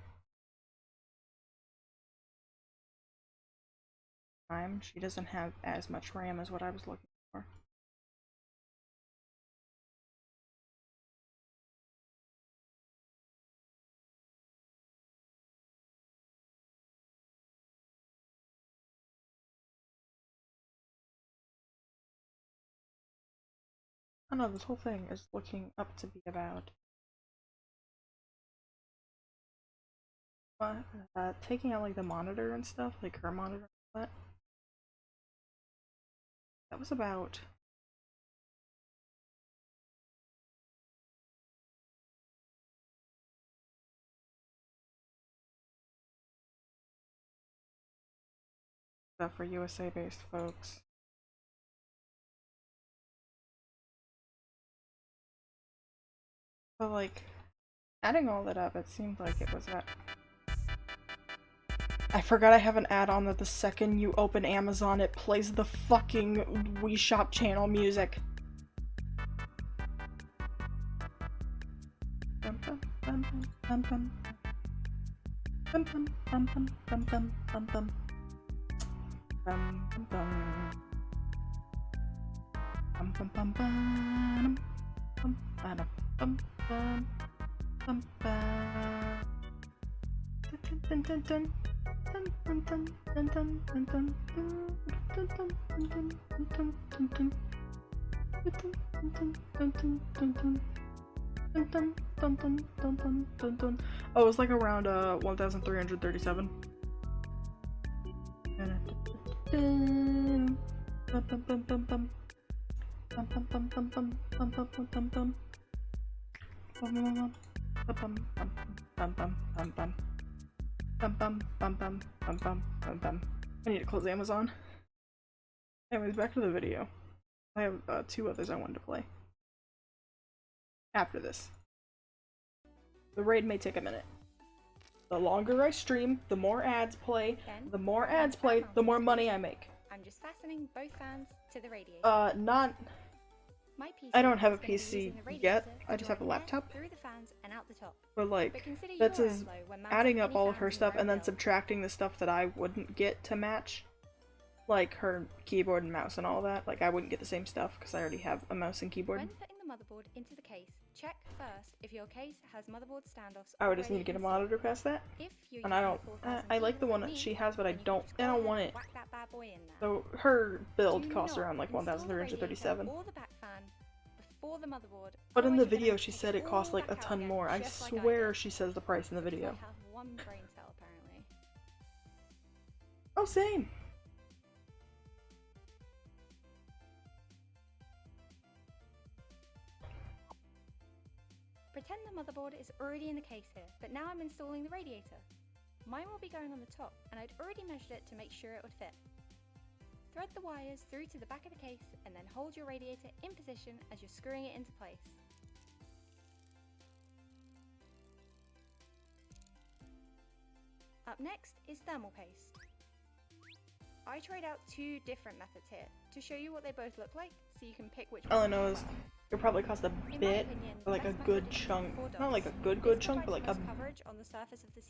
She doesn't have as much RAM as what I was looking for. I don't know, this whole thing is looking up to be about taking out like the monitor and stuff, like her monitor and all that was about stuff for USA based folks. But like adding all that up, it seemed like it was at I forgot I have an add-on that the second you open Amazon, it plays the fucking Wii Shop channel music. Bum, bum, bum, bum, bum. Bum, bum, bum, bum, bum, bum, bum, bum. Bum, bum, bum. Bum, bum, bum, bum. Bum, bum, bum, bum. Bum, bum. Dun, dun, dun, dun. Dun, dun, dun, dun, dun, dun, dun, dun, dun, dun, dun, dun, dun. Oh, it was like around 1,337. I need to close Amazon. Anyways, back to the video. I have 2 others I wanted to play. After this. The raid may take a minute. The longer I stream, the more ads play. The more ads play, the more money I make. I'm just fastening both fans to the radiator. I don't have a PC yet. I just have a laptop. Through the fans and out the top. But like, that's as adding up all of her stuff and then subtracting the stuff that I wouldn't get to match. Like her keyboard and mouse and all that. Like I wouldn't get the same stuff because I already have a mouse and keyboard. When putting the motherboard into the case, check first if your case has motherboard standoffs. I would just need to get a monitor past that. And I don't. I like the one that she has, but I don't want it. So her build costs around like 1,337. But in the video she said it cost like a ton more. I swear she says the price in the video. Oh, same. Pretend the motherboard is already in the case here, but now I'm installing the radiator. Mine will be going on the top, and I'd already measured it to make sure it would fit. Thread the wires through to the back of the case and then hold your radiator in position as you're screwing it into place. Up next is thermal paste. I tried out two different methods here to show you what they both look like so you can pick which one. All I know is it probably cost a bit, or like a good chunk. Not like a good chunk, but like a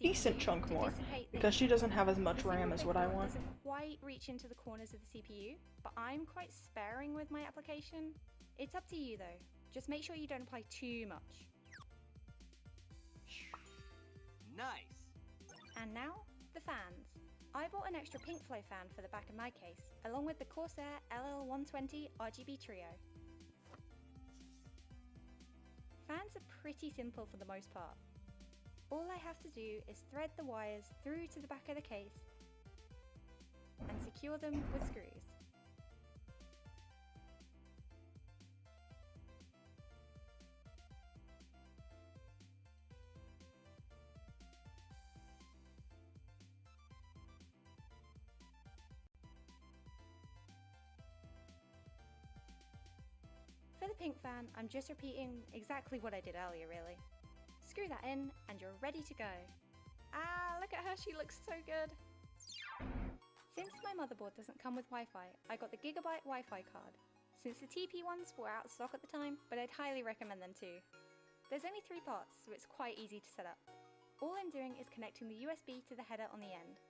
decent chunk more. Because she doesn't have as much RAM as what I want. Doesn't quite reach into the corners of the CPU, but I'm quite sparing with my application. It's up to you though. Just make sure you don't apply too much. Nice. And now, the fans. I bought an extra pink flow fan for the back of my case, along with the Corsair LL120 RGB Trio. Fans are pretty simple for the most part. All I have to do is thread the wires through to the back of the case and secure them with screws. For the pink fan, I'm just repeating exactly what I did earlier really. Screw that in and you're ready to go. Ah, look at her, she looks so good. Since my motherboard doesn't come with Wi-Fi, I got the Gigabyte Wi-Fi card. Since the TP ones were out of stock at the time, but I'd highly recommend them too. There's only 3 parts, so it's quite easy to set up. All I'm doing is connecting the USB to the header on the end.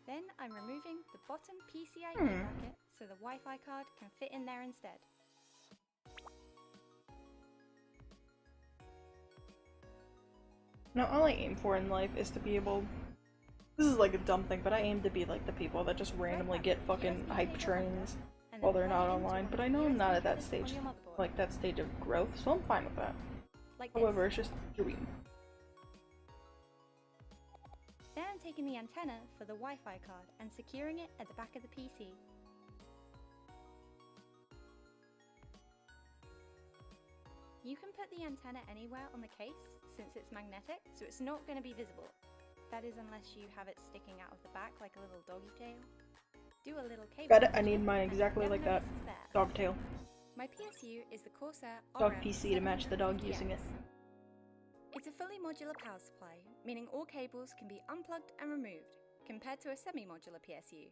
Then I'm removing the bottom PCIe bracket so the Wi-Fi card can fit in there instead. Now, all I aim for in life is to be able... This is like a dumb thing, but I aim to be like the people that just randomly get fucking hype trains while they're not online, but I know I'm not at that stage, like that stage of growth, so I'm fine with that. However, it's just a dream. Then I'm taking the antenna for the Wi-Fi card and securing it at the back of the PC. You can put the antenna anywhere on the case since it's magnetic, so it's not going to be visible. That is unless you have it sticking out of the back like a little doggy tail. Do a little cable. Got it, I need mine exactly like that. Dog tail. My PSU is the Corsair Dog PC to match the dog using it. It's a fully modular power supply, meaning all cables can be unplugged and removed, compared to a semi-modular PSU.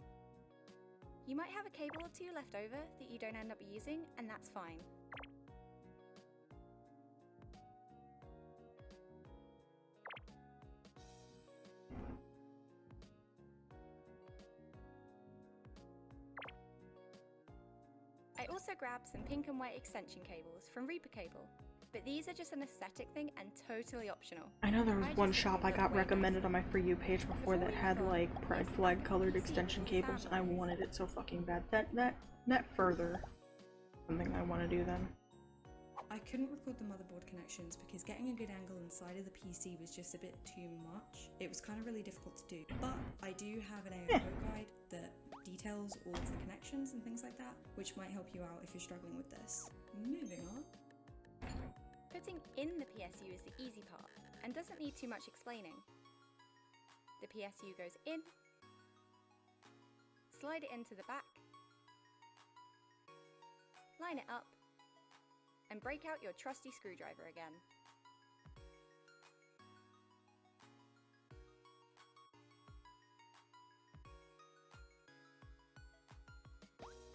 You might have a cable or two left over that you don't end up using, and that's fine. I also grabbed some pink and white extension cables from Reaper Cable, but these are just an aesthetic thing and totally optional. I know there was one shop I got recommended on my For You page before that had like pride flag colored extension cables, and I wanted it so fucking bad. That further something I want to do then. I couldn't record the motherboard connections because getting a good angle inside of the PC was just a bit too much. It was kind of really difficult to do, but I do have an AO guide that details all of the connections and things like that, which might help you out if you're struggling with this. Moving on. Putting in the PSU is the easy part and doesn't need too much explaining. The PSU goes in, slide it into the back, line it up, and break out your trusty screwdriver again.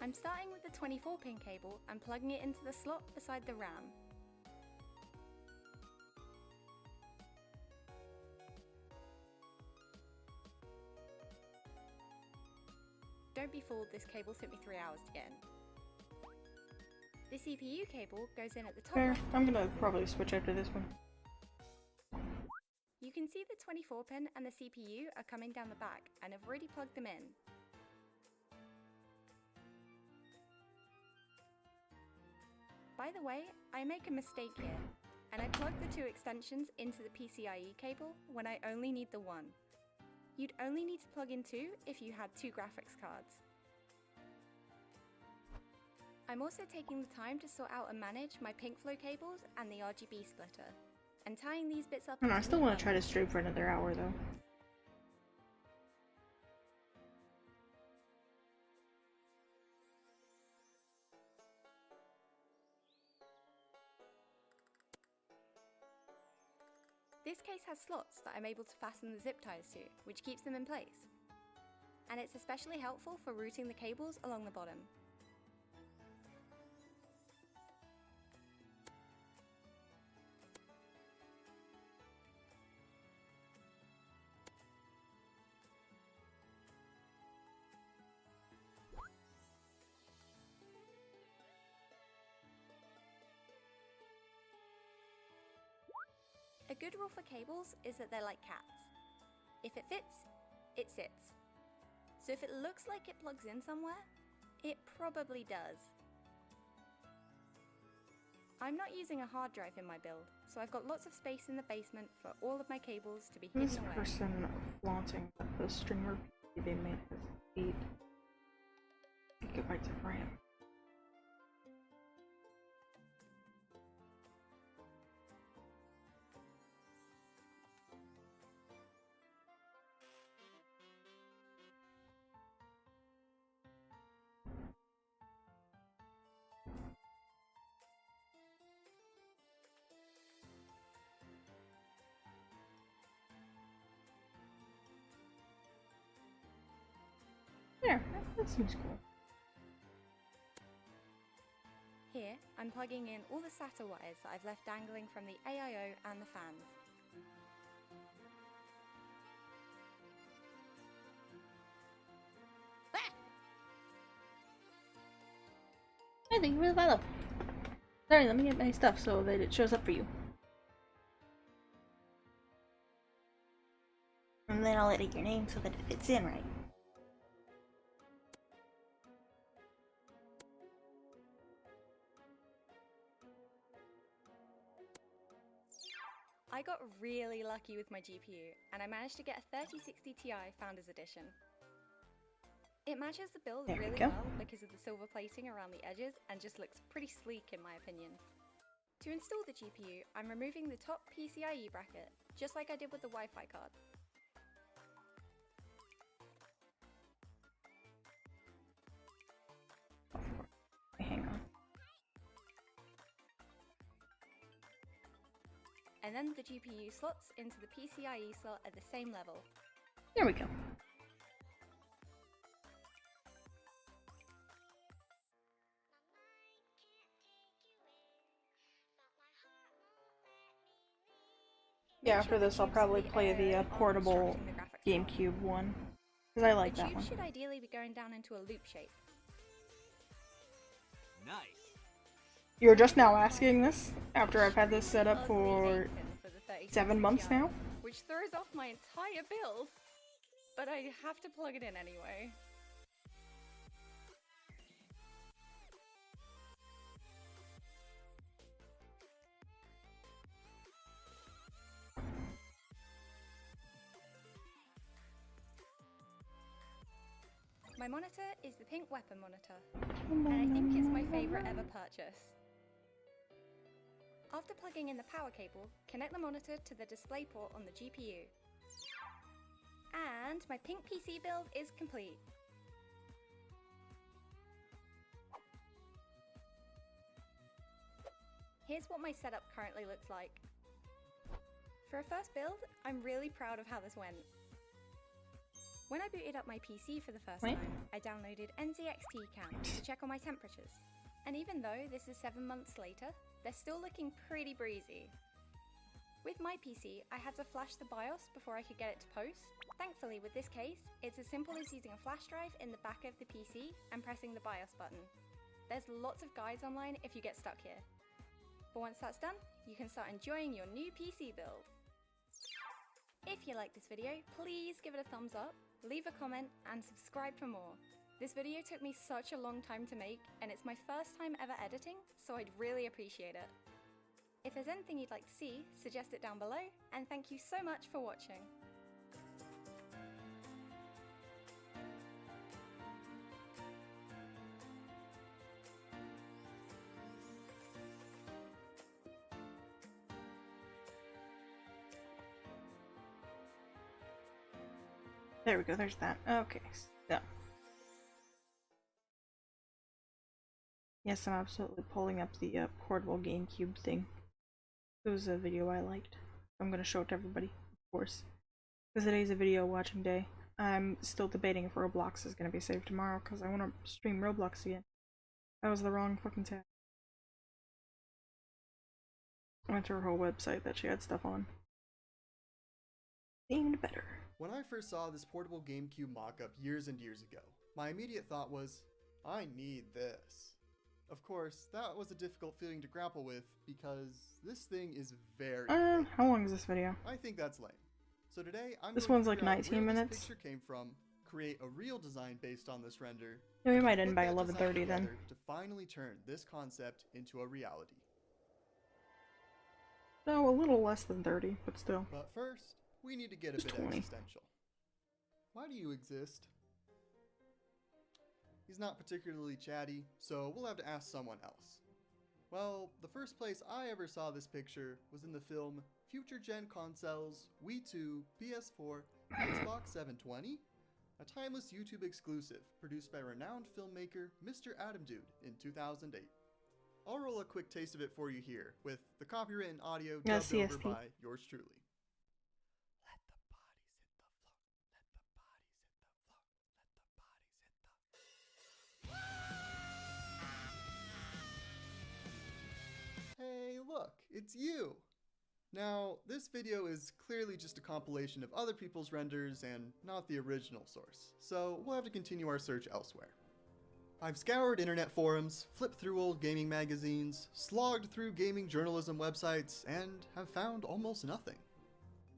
I'm starting with the 24-pin cable and plugging it into the slot beside the RAM. Don't be fooled, this cable took me 3 hours to get in. The CPU cable goes in at the top. Fair. I'm gonna probably switch after this one. You can see the 24-pin and the CPU are coming down the back, and I've already plugged them in. By the way, I make a mistake here, and I plug the 2 extensions into the PCIe cable when I only need the 1. You'd only need to plug in 2 if you had 2 graphics cards. I'm also taking the time to sort out and manage my pink flow cables and the RGB splitter, and tying these bits up. I still want to try to stream for another hour though. This case has slots that I'm able to fasten the zip ties to, which keeps them in place. And it's especially helpful for routing the cables along the bottom. A good rule for cables is that they're like cats. If it fits, it sits. So if it looks like it plugs in somewhere, it probably does. I'm not using a hard drive in my build, so I've got lots of space in the basement for all of my cables to be hidden This away. person flaunting that the streamer they made has 8 gigabytes of RAM. There, that seems cool. Here, I'm plugging in all the SATA wires that I've left dangling from the AIO and the fans. I think you really light up. Sorry, let me get my stuff so that it shows up for you. And then I'll edit your name so that it fits in right. I got really lucky with my GPU, and I managed to get a 3060 Ti Founders Edition. It matches the build There we really go. well because of the silver plating around the edges and just looks pretty sleek in my opinion. To install the GPU, I'm removing the top PCIe bracket, just like I did with the Wi-Fi card. Hang on. And then the GPU slots into the PCIe slot at the same level. There we go. Yeah, after this I'll probably play the portable GameCube one, because I like The that tube one. should ideally be going down into a loop shape. Nice. You're just now asking this, after I've had this set up for 7 months now? Which throws off my entire build, but I have to plug it in anyway. My monitor is the pink weapon monitor, and I think it's my favourite ever purchase. After plugging in the power cable, connect the monitor to the display port on the GPU. And my pink PC build is complete. Here's what my setup currently looks like. For a first build, I'm really proud of how this went. When I booted up my PC for the first time, I downloaded NZXT Cam to check on my temperatures. And even though this is 7 months later, they're still looking pretty breezy. With my PC, I had to flash the BIOS before I could get it to post. Thankfully, with this case, it's as simple as using a flash drive in the back of the PC and pressing the BIOS button. There's lots of guides online if you get stuck here. But once that's done, you can start enjoying your new PC build. If you like this video, please give it a thumbs up, leave a comment, and subscribe for more. This video took me such a long time to make, and it's my first time ever editing, so I'd really appreciate it. If there's anything you'd like to see, suggest it down below, and thank you so much for watching. There we go, there's that. Okay, so. Yes, I'm absolutely pulling up the portable GameCube thing. It was a video I liked. I'm gonna show it to everybody, of course. Because today's a video watching day. I'm still debating if Roblox is gonna be saved tomorrow because I want to stream Roblox again. That was the wrong fucking tab. I went to her whole website that she had stuff on. Seemed better. When I first saw this portable GameCube mock-up years and years ago, my immediate thought was, I need this. Of course, that was a difficult feeling to grapple with because this thing is very how long is this video? I think that's lame. So today, This going one's to like figure out 19 where minutes. This picture came from, create a real design based on this render. Yeah, we and might put end by that 11:30 design then. together to finally turn this concept into a reality. No, a little less than 30, but still. But first, we need to get a Just bit 20. existential. Why do you exist? He's not particularly chatty, so we'll have to ask someone else. Well, the first place I ever saw this picture was in the film Future Gen Consoles, Wii 2, PS4, Xbox 720, a timeless YouTube exclusive produced by renowned filmmaker Mr. Adam Dude in 2008. I'll roll a quick taste of it for you here, with the copywritten audio Yeah, dubbed over CST. by yours truly. Hey, look, it's you! Now, this video is clearly just a compilation of other people's renders and not the original source, so we'll have to continue our search elsewhere. I've scoured internet forums, flipped through old gaming magazines, slogged through gaming journalism websites, and have found almost nothing.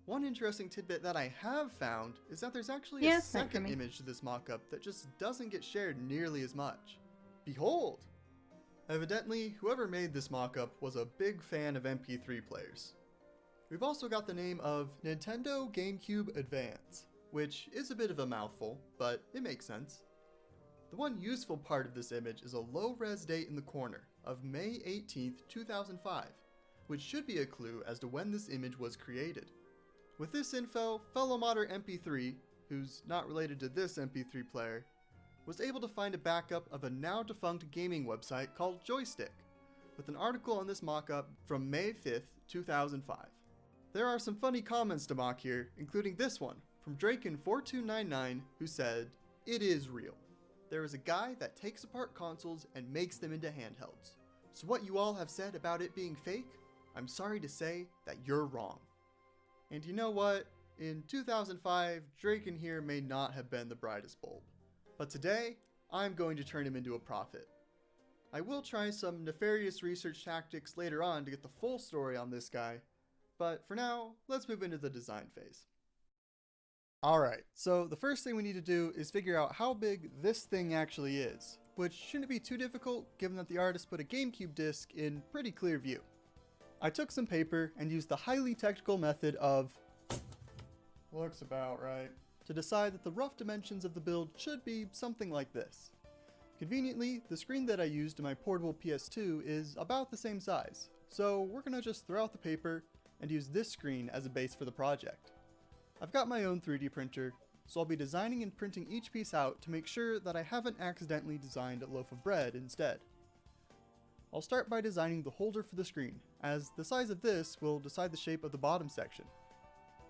One interesting tidbit that I have found is that there's actually a second image to this mockup that just doesn't get shared nearly as much. Behold! Evidently, whoever made this mockup was a big fan of MP3 players. We've also got the name of Nintendo GameCube Advance, which is a bit of a mouthful, but it makes sense. The one useful part of this image is a low-res date in the corner of May 18th, 2005, which should be a clue as to when this image was created. With this info, fellow modder MP3, who's not related to this MP3 player, was able to find a backup of a now defunct gaming website called Joystick, with an article on this mockup from May 5th, 2005. There are some funny comments to mock here, including this one from Draken4299, who said, "It is real. There is a guy that takes apart consoles and makes them into handhelds. So what you all have said about it being fake, I'm sorry to say that you're wrong." And you know what? In 2005, Draken here may not have been the brightest bulb. But today, I'm going to turn him into a prophet. I will try some nefarious research tactics later on to get the full story on this guy, but for now, let's move into the design phase. Alright, so the first thing we need to do is figure out how big this thing actually is, which shouldn't be too difficult given that the artist put a GameCube disc in pretty clear view. I took some paper and used the highly technical method of looks about right to decide that the rough dimensions of the build should be something like this. Conveniently, the screen that I used in my portable PS2 is about the same size, so we're gonna just throw out the paper and use this screen as a base for the project. I've got my own 3D printer, so I'll be designing and printing each piece out to make sure that I haven't accidentally designed a loaf of bread instead. I'll start by designing the holder for the screen, as the size of this will decide the shape of the bottom section.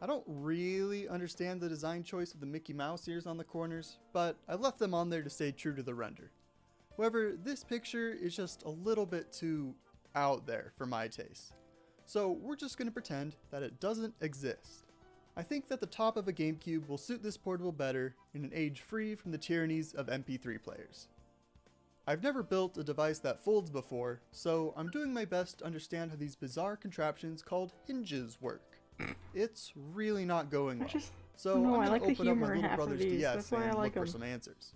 I don't really understand the design choice of the Mickey Mouse ears on the corners, but I left them on there to stay true to the render. However, this picture is just a little bit too out there for my taste, so we're just going to pretend that it doesn't exist. I think that the top of a GameCube will suit this portable better in an age free from the tyrannies of MP3 players. I've never built a device that folds before, so I'm doing my best to understand how these bizarre contraptions called hinges work. It's really not going well, so I'm going to open up my little brother's DS and look for some answers.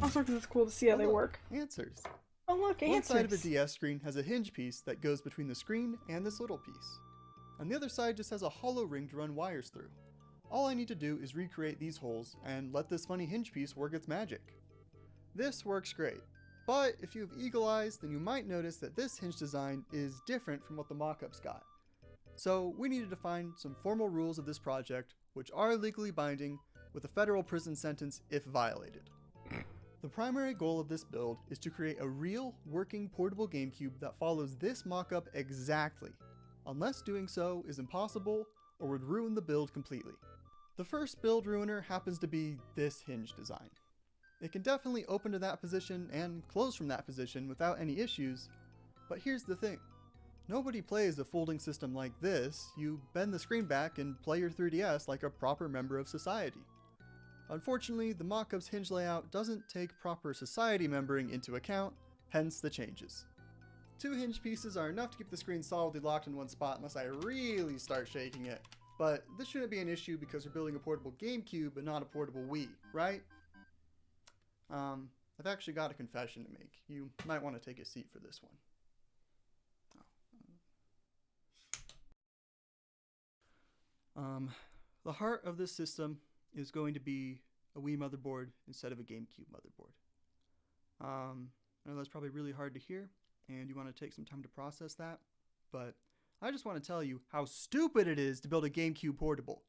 Also, because it's cool to see how they work. Answers. Oh look, One answers. side of a DS screen has a hinge piece that goes between the screen and this little piece. And the other side just has a hollow ring to run wires through. All I need to do is recreate these holes and let this funny hinge piece work its magic. This works great, but if you have eagle eyes, then you might notice that this hinge design is different from what the mock-ups got. So we need to define some formal rules of this project, which are legally binding, with a federal prison sentence if violated. The primary goal of this build is to create a real, working portable GameCube that follows this mock-up exactly, unless doing so is impossible or would ruin the build completely. The first build ruiner happens to be this hinge design. It can definitely open to that position and close from that position without any issues, but here's the thing. Nobody plays a folding system like this. You bend the screen back and play your 3DS like a proper member of society. Unfortunately, the mock-up's hinge layout doesn't take proper society membering into account, hence the changes. 2 hinge pieces are enough to keep the screen solidly locked in one spot unless I really start shaking it, but this shouldn't be an issue because we're building a portable GameCube but not a portable Wii, right? I've actually got a confession to make. You might want to take a seat for this one. The heart of this system is going to be a Wii motherboard instead of a GameCube motherboard. I know that's probably really hard to hear, and you want to take some time to process that, but I just want to tell you how stupid it is to build a GameCube portable.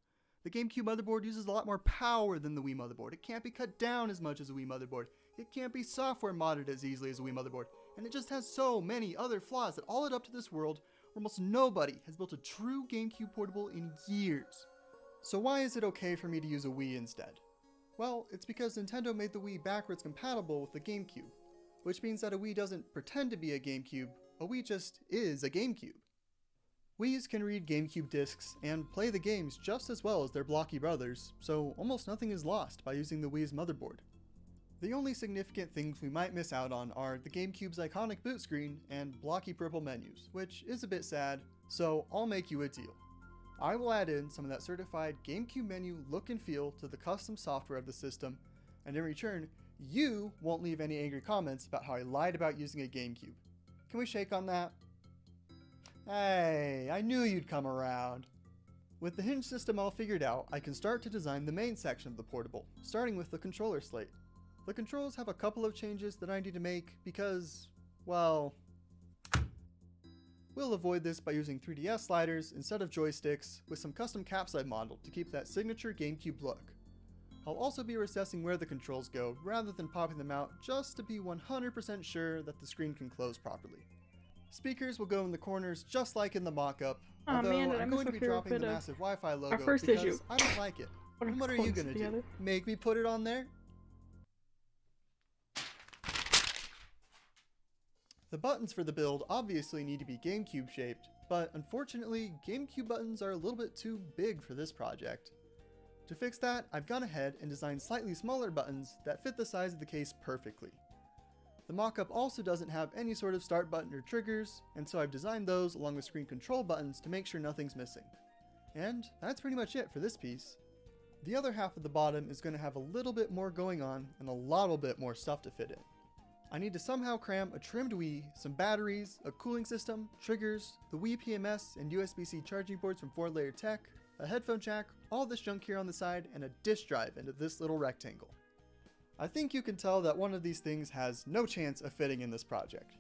The GameCube motherboard uses a lot more power than the Wii motherboard. It can't be cut down as much as a Wii motherboard. It can't be software modded as easily as a Wii motherboard. And it just has so many other flaws that all add up to this world where almost nobody has built a true GameCube portable in years. So why is it okay for me to use a Wii instead? Well, it's because Nintendo made the Wii backwards compatible with the GameCube, which means that a Wii doesn't pretend to be a GameCube, a Wii just is a GameCube. Wiis can read GameCube discs and play the games just as well as their blocky brothers, so almost nothing is lost by using the Wii's motherboard. The only significant things we might miss out on are the GameCube's iconic boot screen and blocky purple menus, which is a bit sad, so I'll make you a deal. I will add in some of that certified GameCube menu look and feel to the custom software of the system, and in return, you won't leave any angry comments about how I lied about using a GameCube. Can we shake on that? Hey, I knew you'd come around. With the hinge system all figured out, I can start to design the main section of the portable, starting with the controller slate. The controls have a couple of changes that I need to make because, well, we'll avoid this by using 3DS sliders instead of joysticks with some custom capside model to keep that signature GameCube look. I'll also be recessing where the controls go rather than popping them out just to be 100% sure that the screen can close properly. Speakers will go in the corners just like in the mock-up, although I'm going to be dropping the massive Wi-Fi logo because I don't like it. And what are you going to do? Make me put it on there? The buttons for the build obviously need to be GameCube shaped, but unfortunately GameCube buttons are a little bit too big for this project. To fix that, I've gone ahead and designed slightly smaller buttons that fit the size of the case perfectly. The mock-up also doesn't have any sort of start button or triggers, and so I've designed those along with screen control buttons to make sure nothing's missing. And that's pretty much it for this piece. The other half of the bottom is going to have a little bit more going on and a little bit more stuff to fit in. I need to somehow cram a trimmed Wii, some batteries, a cooling system, triggers, the Wii PMS and USB-C charging ports from 4-Layer Tech, a headphone jack, all this junk here on the side, and a disk drive into this little rectangle. I think you can tell that one of these things has no chance of fitting in this project.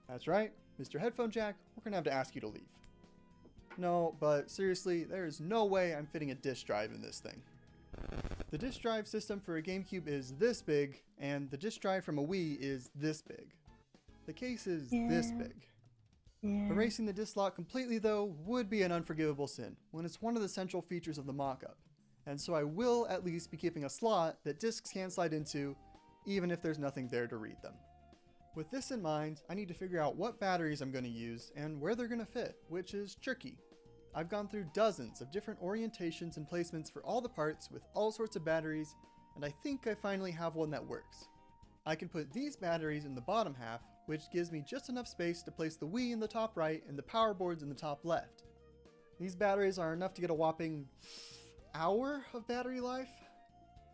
That's right, Mr. Headphone Jack, we're gonna have to ask you to leave. No, but seriously, there is no way I'm fitting a disk drive in this thing. The disk drive system for a GameCube is this big, and the disk drive from a Wii is this big. The case is this big. Erasing the disk slot completely though would be an unforgivable sin, when it's one of the central features of the mock-up. And so I will at least be keeping a slot that discs can slide into, even if there's nothing there to read them. With this in mind, I need to figure out what batteries I'm going to use and where they're going to fit, which is tricky. I've gone through dozens of different orientations and placements for all the parts with all sorts of batteries, and I think I finally have one that works. I can put these batteries in the bottom half, which gives me just enough space to place the Wii in the top right and the power boards in the top left. These batteries are enough to get a whopping hour of battery life?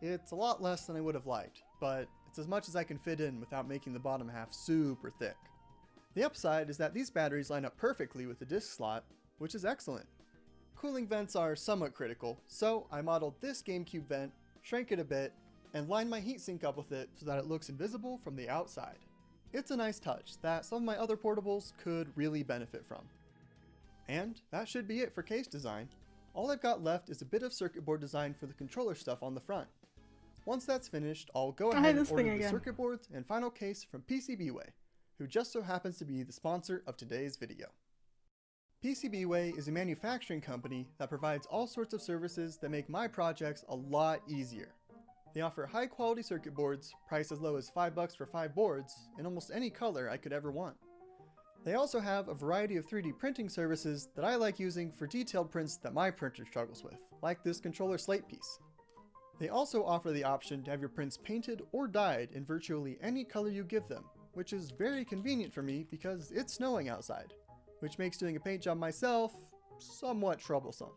It's a lot less than I would have liked, but it's as much as I can fit in without making the bottom half super thick. The upside is that these batteries line up perfectly with the disc slot, which is excellent. Cooling vents are somewhat critical, so I modeled this GameCube vent, shrank it a bit, and lined my heatsink up with it so that it looks invisible from the outside. It's a nice touch that some of my other portables could really benefit from. And that should be it for case design. All I've got left is a bit of circuit board design for the controller stuff on the front. Once that's finished, I'll go ahead and order the circuit boards and final case from PCBWay, who just so happens to be the sponsor of today's video. PCBWay is a manufacturing company that provides all sorts of services that make my projects a lot easier. They offer high quality circuit boards, priced as low as $5 for 5 boards, in almost any color I could ever want. They also have a variety of 3D printing services that I like using for detailed prints that my printer struggles with, like this controller slate piece. They also offer the option to have your prints painted or dyed in virtually any color you give them, which is very convenient for me because it's snowing outside, which makes doing a paint job myself somewhat troublesome.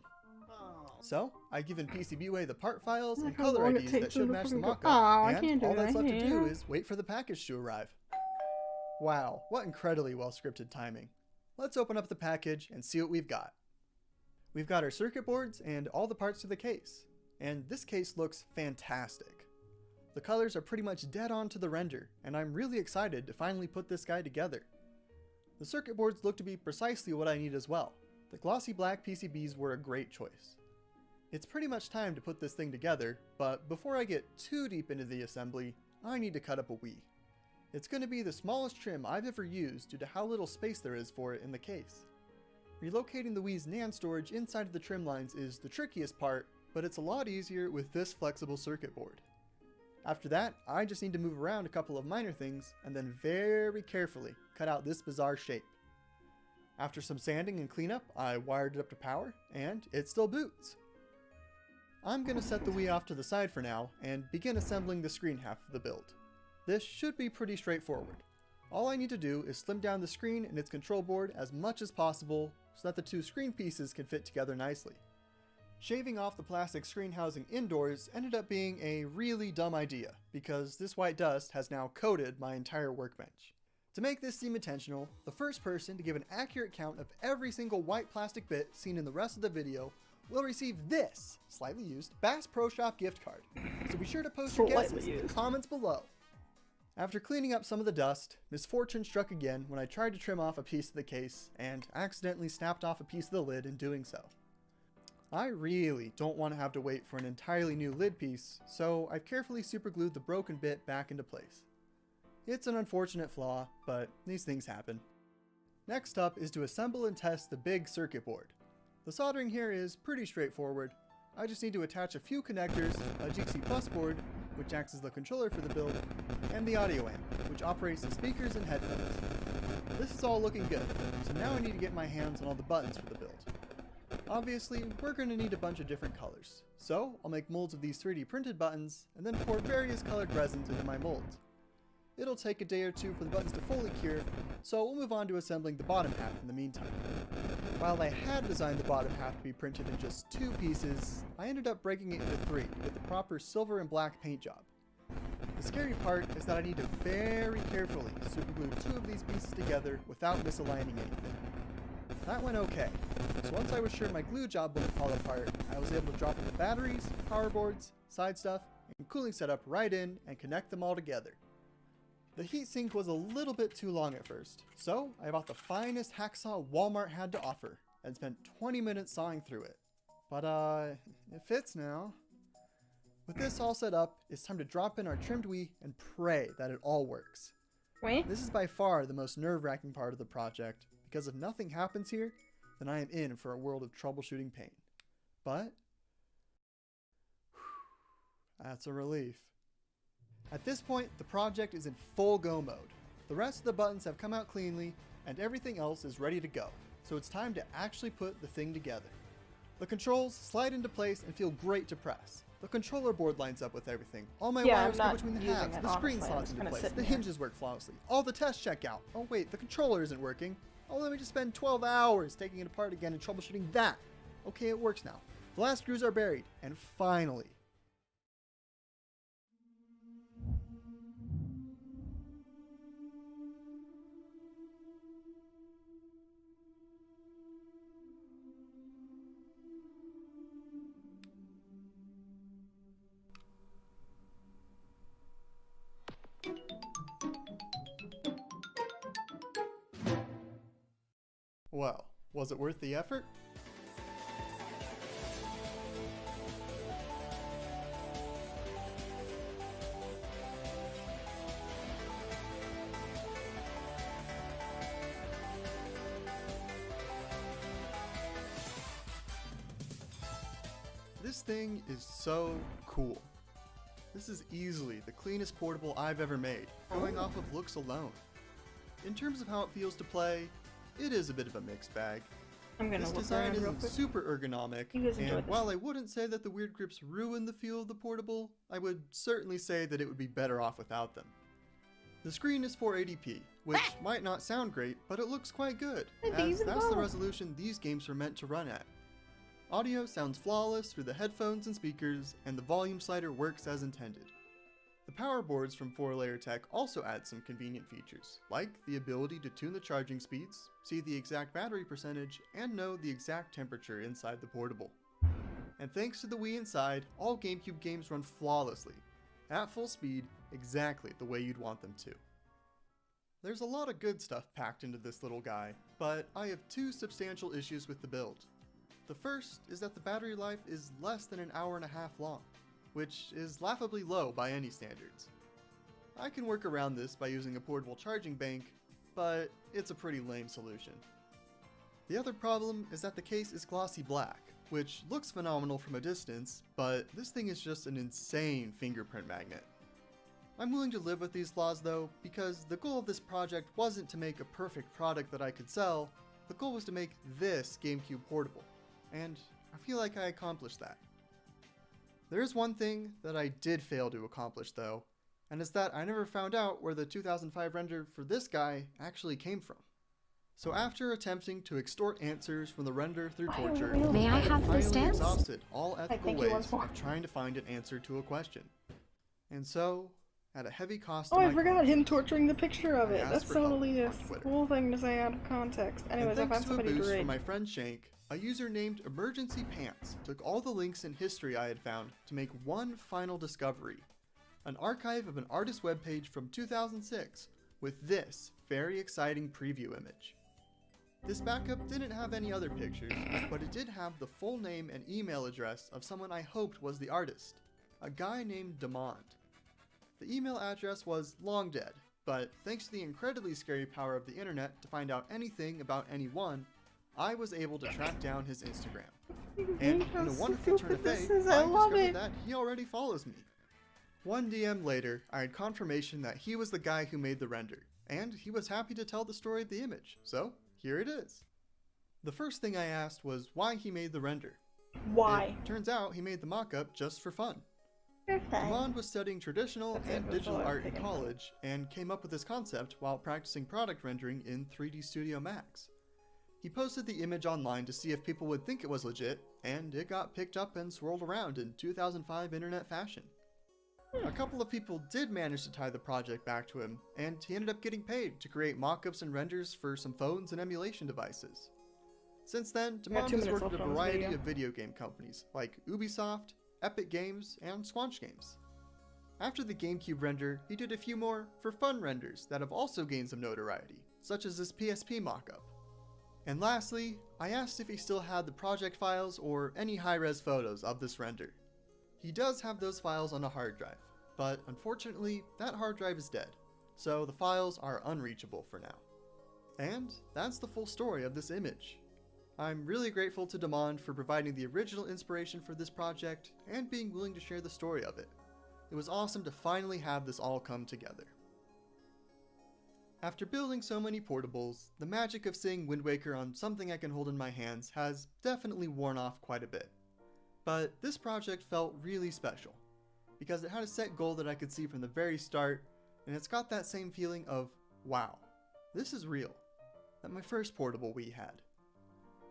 So, I've given PCBWay the part files and color IDs that should match the mock-up, and all that's left to do is wait for the package to arrive. Wow, what incredibly well scripted timing. Let's open up the package and see what we've got. We've got our circuit boards and all the parts to the case, and this case looks fantastic. The colors are pretty much dead on to the render, and I'm really excited to finally put this guy together. The circuit boards look to be precisely what I need as well. The glossy black PCBs were a great choice. It's pretty much time to put this thing together, but before I get too deep into the assembly, I need to cut up a Wii. It's going to be the smallest trim I've ever used due to how little space there is for it in the case. Relocating the Wii's NAND storage inside of the trim lines is the trickiest part, but it's a lot easier with this flexible circuit board. After that, I just need to move around a couple of minor things and then very carefully cut out this bizarre shape. After some sanding and cleanup, I wired it up to power, and it still boots. I'm going to set the Wii off to the side for now and begin assembling the screen half of the build. This should be pretty straightforward. All I need to do is slim down the screen and its control board as much as possible so that the two screen pieces can fit together nicely. Shaving off the plastic screen housing indoors ended up being a really dumb idea because this white dust has now coated my entire workbench. To make this seem intentional, the first person to give an accurate count of every single white plastic bit seen in the rest of the video will receive this, slightly used, Bass Pro Shop gift card. So be sure to post your guesses in the comments below. After cleaning up some of the dust, misfortune struck again when I tried to trim off a piece of the case and accidentally snapped off a piece of the lid in doing so. I really don't want to have to wait for an entirely new lid piece, so I've carefully superglued the broken bit back into place. It's an unfortunate flaw, but these things happen. Next up is to assemble and test the big circuit board. The soldering here is pretty straightforward. I just need to attach a few connectors, a GC Plus board, which acts as the controller for the build, and the audio amp, which operates the speakers and headphones. This is all looking good, so now I need to get my hands on all the buttons for the build. Obviously, we're going to need a bunch of different colors, so I'll make molds of these 3D printed buttons, and then pour various colored resins into my molds. It'll take a day or two for the buttons to fully cure, so we'll move on to assembling the bottom half in the meantime. While I had designed the bottom half to be printed in just 2 pieces, I ended up breaking it into 3 with the proper silver and black paint job. The scary part is that I need to very carefully superglue 2 of these pieces together without misaligning anything. That went okay, so once I was sure my glue job wouldn't fall apart, I was able to drop in the batteries, power boards, side stuff, and cooling setup right in and connect them all together. The heatsink was a little bit too long at first, so I bought the finest hacksaw Walmart had to offer and spent 20 minutes sawing through it. But it fits now. With this all set up, it's time to drop in our trimmed Wii and pray that it all works. Wait. This is by far the most nerve-wracking part of the project, because if nothing happens here, then I am in for a world of troubleshooting pain. But that's a relief. At this point, the project is in full go mode. The rest of the buttons have come out cleanly, and everything else is ready to go, so it's time to actually put the thing together. The controls slide into place and feel great to press. The controller board lines up with everything. All my wires go between the halves, the screen slots into place, the hinges work flawlessly, all the tests check out. Oh wait, the controller isn't working. Oh, let me just spend 12 hours taking it apart again and troubleshooting that. Okay, it works now. The last screws are buried, and finally, well, was it worth the effort? This thing is so cool. This is easily the cleanest portable I've ever made, going off of looks alone. In terms of how it feels to play, it is a bit of a mixed bag. I'm gonna This look design around real isn't quick. super ergonomic, You guys enjoyed and this. while I wouldn't say that the weird grips ruin the feel of the portable, I would certainly say that it would be better off without them. The screen is 480p, which might not sound great, but it looks quite good, as that's the resolution these games are meant to run at. Audio sounds flawless through the headphones and speakers, and the volume slider works as intended. The power boards from 4Layer Tech also add some convenient features, like the ability to tune the charging speeds, see the exact battery percentage, and know the exact temperature inside the portable. And thanks to the Wii inside, all GameCube games run flawlessly, at full speed, exactly the way you'd want them to. There's a lot of good stuff packed into this little guy, but I have two substantial issues with the build. The first is that the battery life is less than an hour and a half long, which is laughably low by any standards. I can work around this by using a portable charging bank, but it's a pretty lame solution. The other problem is that the case is glossy black, which looks phenomenal from a distance, but this thing is just an insane fingerprint magnet. I'm willing to live with these flaws though, because the goal of this project wasn't to make a perfect product that I could sell, the goal was to make this GameCube portable, and I feel like I accomplished that. There is one thing that I did fail to accomplish though, and it's that I never found out where the 2005 render for this guy actually came from. So after attempting to extort answers from the render through torture, May I have this finally dance? exhausted all ethical thank you ways once more. of trying to find an answer to a question. And so, at a heavy cost to Oh, I my forgot him torturing the picture of I it. asked That's for so help elitist. on Twitter. Cool thing to say out of context. Anyways, I and found thanks to a somebody to boost raid. from my friend Shank, a user named Emergency Pants took all the links in history I had found to make one final discovery. An archive of an artist's webpage from 2006 with this very exciting preview image. This backup didn't have any other pictures, but it did have the full name and email address of someone I hoped was the artist, a guy named Demond. The email address was long dead, but thanks to the incredibly scary power of the internet to find out anything about anyone, I was able to track down his Instagram. And in a wonderful turn of fate, I discovered that he already follows me. One DM later, I had confirmation that he was the guy who made the render, and he was happy to tell the story of the image, so here it is. The first thing I asked was why he made the render. Why? It turns out he made the mock-up just for fun. For fun. Demond was studying traditional and digital that's all I was art in thinking. college and came up with this concept while practicing product rendering in 3D Studio Max. He posted the image online to see if people would think it was legit, and it got picked up and swirled around in 2005 internet fashion. A couple of people did manage to tie the project back to him, and he ended up getting paid to create mock-ups and renders for some phones and emulation devices. Since then, I got Demond 2 has minutes worked at left a on this variety video. of video game companies like Ubisoft, Epic Games, and Squanch Games. After the GameCube render, he did a few more for fun renders that have also gained some notoriety, such as this PSP mockup. And lastly, I asked if he still had the project files or any high-res photos of this render. He does have those files on a hard drive, but unfortunately, that hard drive is dead, so the files are unreachable for now. And that's the full story of this image. I'm really grateful to Demond for providing the original inspiration for this project and being willing to share the story of it. It was awesome to finally have this all come together. After building so many portables, the magic of seeing Wind Waker on something I can hold in my hands has definitely worn off quite a bit. But this project felt really special, because it had a set goal that I could see from the very start, and it's got that same feeling of, wow, this is real, that my first portable Wii had.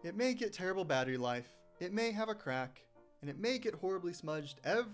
It may get terrible battery life, it may have a crack, and it may get horribly smudged every